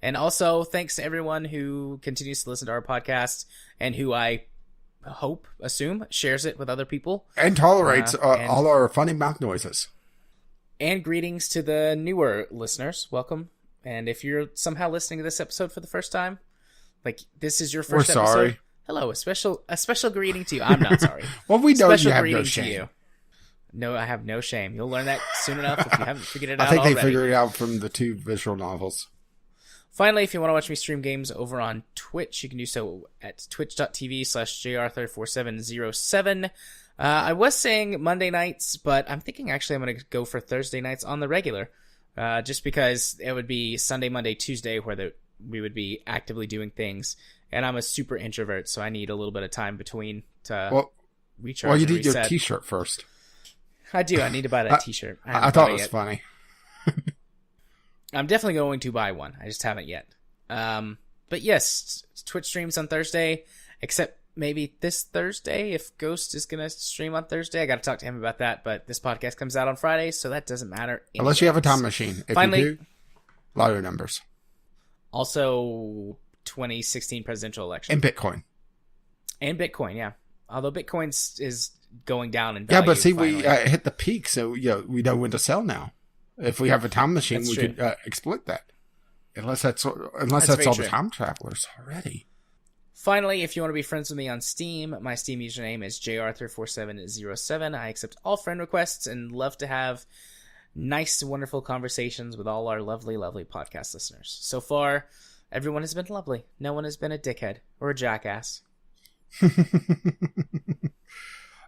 And also, thanks to everyone who continues to listen to our podcast and who I assume, shares it with other people. And tolerates all our funny mouth noises. And greetings to the newer listeners. Welcome. And if you're somehow listening to this episode for the first time, like this is your first episode. We're sorry. Hello, a special greeting to you. I'm not sorry. Well, we know you have no shame. No, I have no shame. You'll learn that soon enough if you haven't figured it out I think already. they figured it out from the 2 visual novels. Finally, if you want to watch me stream games over on Twitch, you can do so at twitch.tv/jrthur4707. I was saying Monday nights, but I'm thinking actually I'm going to go for Thursday nights on the regular, just because it would be Sunday, Monday, Tuesday where we would be actively doing things, and I'm a super introvert, so I need a little bit of time between to recharge. Well, you need your T-shirt first. I do. I need to buy that T-shirt. I thought it was funny. I'm definitely going to buy one. I just haven't yet. But yes, Twitch streams on Thursday, except maybe this Thursday if Ghost is going to stream on Thursday. I got to talk to him about that, but this podcast comes out on Friday, so that doesn't matter. Unless you have a time machine. If you do, a lot of numbers. Also, 2016 presidential election. And Bitcoin. Yeah. Although Bitcoin is going down in value. Yeah, but see, we hit the peak, so we know when to sell now. If we have a time machine, we could exploit that. Unless that's all the time travelers already. Finally, if you want to be friends with me on Steam, my Steam username is jarthur4707. I accept all friend requests and love to have nice, wonderful conversations with all our lovely, lovely podcast listeners. So far, everyone has been lovely. No one has been a dickhead or a jackass.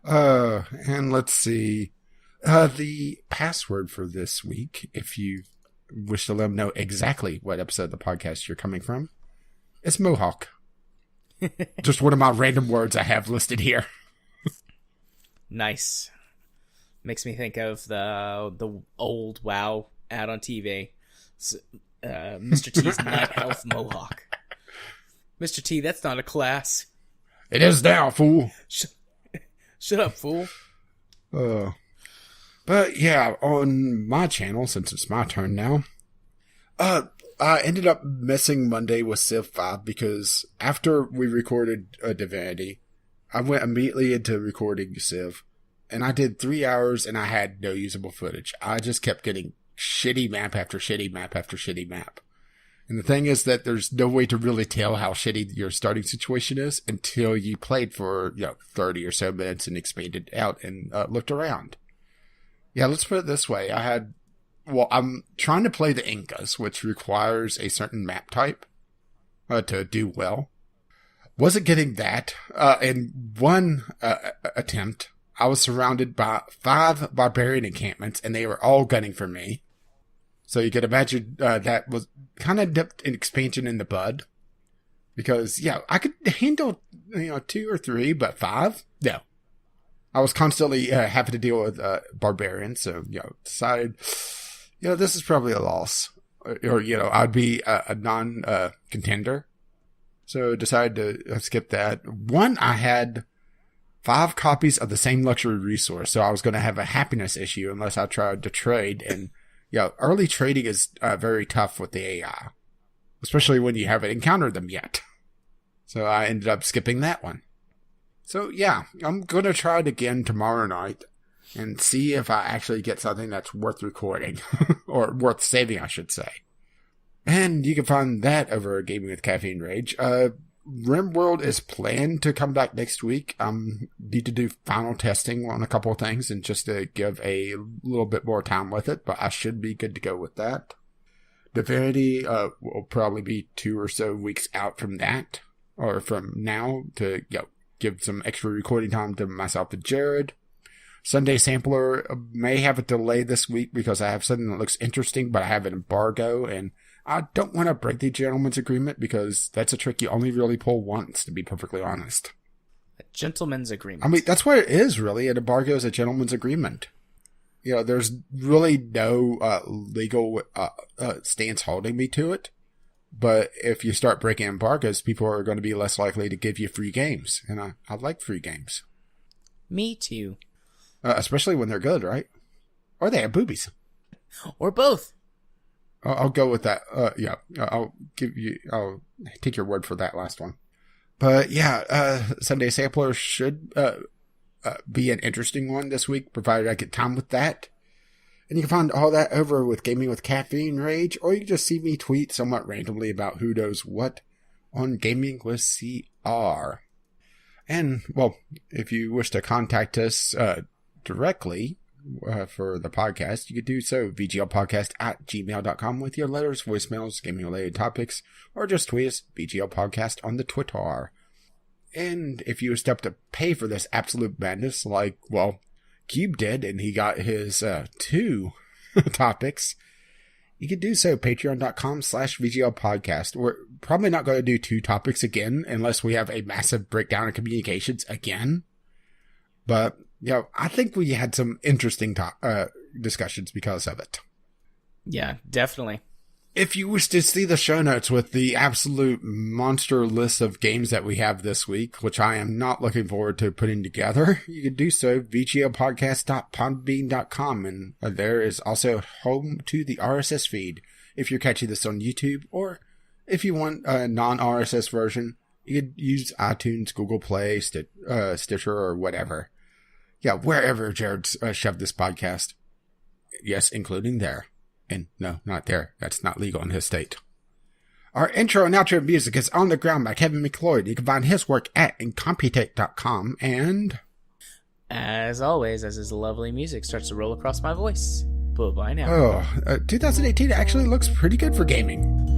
And let's see. The password for this week, if you wish to let them know exactly what episode of the podcast you're coming from, is Mohawk. Just one of my random words I have listed here. Nice. Makes me think of the old WoW ad on TV. Mr. T's Night Elf Mohawk. Mr. T, that's not a class. It is now, fool. Shut up, fool. But yeah, on my channel, since it's my turn now, I ended up missing Monday with Civ 5 because after we recorded Divinity, I went immediately into recording Civ, and I did 3 hours and I had no usable footage. I just kept getting shitty map after shitty map after shitty map. And the thing is that there's no way to really tell how shitty your starting situation is until you played for 30 or so minutes and expanded out and looked around. Yeah, let's put it this way. I'm trying to play the Incas, which requires a certain map type to do well. Wasn't getting that. In one attempt, I was surrounded by 5 barbarian encampments, and they were all gunning for me. So you could imagine that was kind of dipped an expansion in the bud. Because, I could handle 2 or 3, but 5? No. I was constantly having to deal with barbarians, so, decided, this is probably a loss. Or, I'd be a non-contender. So decided to skip that. One, I had 5 copies of the same luxury resource, so I was going to have a happiness issue unless I tried to trade. And, early trading is very tough with the AI, especially when you haven't encountered them yet. So I ended up skipping that one. So, I'm going to try it again tomorrow night and see if I actually get something that's worth recording. Or worth saving, I should say. And you can find that over Gaming with Caffeine Rage. Rimworld is planned to come back next week. Need to do final testing on a couple of things and just to give a little bit more time with it. But I should be good to go with that. Divinity will probably be 2 or so weeks out from that. Or from now to, give some extra recording time to myself and Jared. Sunday Sampler may have a delay this week because I have something that looks interesting, but I have an embargo, and I don't want to break the gentleman's agreement because that's a trick you only really pull once, to be perfectly honest. A gentleman's agreement. I mean, that's what it is, really. An embargo is a gentleman's agreement. There's really no legal stance holding me to it. But if you start breaking embargoes, people are going to be less likely to give you free games. And I like free games. Me too. especially when they're good, right? Or they have boobies. Or both. I'll go with that. Yeah, I'll take your word for that last one. But yeah, Sunday Sampler should be an interesting one this week, provided I get time with that. And you can find all that over with Gaming with Caffeine Rage, or you can just see me tweet somewhat randomly about who knows what on Gaming with CR. And, well, if you wish to contact us directly for the podcast, you could do so, vglpodcast@gmail.com, with your letters, voicemails, gaming-related topics, or just tweet us, VGLPodcast, on the Twitter. And if you step to pay for this absolute madness, like, well, Cube did, and he got his 2 topics, you can do so, patreon.com/VGLPodcast. We're probably not going to do 2 topics again, unless we have a massive breakdown in communications again. But, you know, I think we had some interesting discussions because of it. Yeah, definitely. If you wish to see the show notes with the absolute monster list of games that we have this week, which I am not looking forward to putting together, you can do so, vglpodcast.podbean.com, and there is also home to the RSS feed. If you're catching this on YouTube, or if you want a non-RSS version, you could use iTunes, Google Play, Stitcher, or whatever. Yeah, wherever Jared's shoved this podcast. Yes, including there. And no, not there. That's not legal in his state. Our intro and outro music is On the Ground by Kevin McLeod. You can find his work at Incompetech.com. And as always, as his lovely music starts to roll across my voice. Bye-bye now. Oh, 2018 actually looks pretty good for gaming.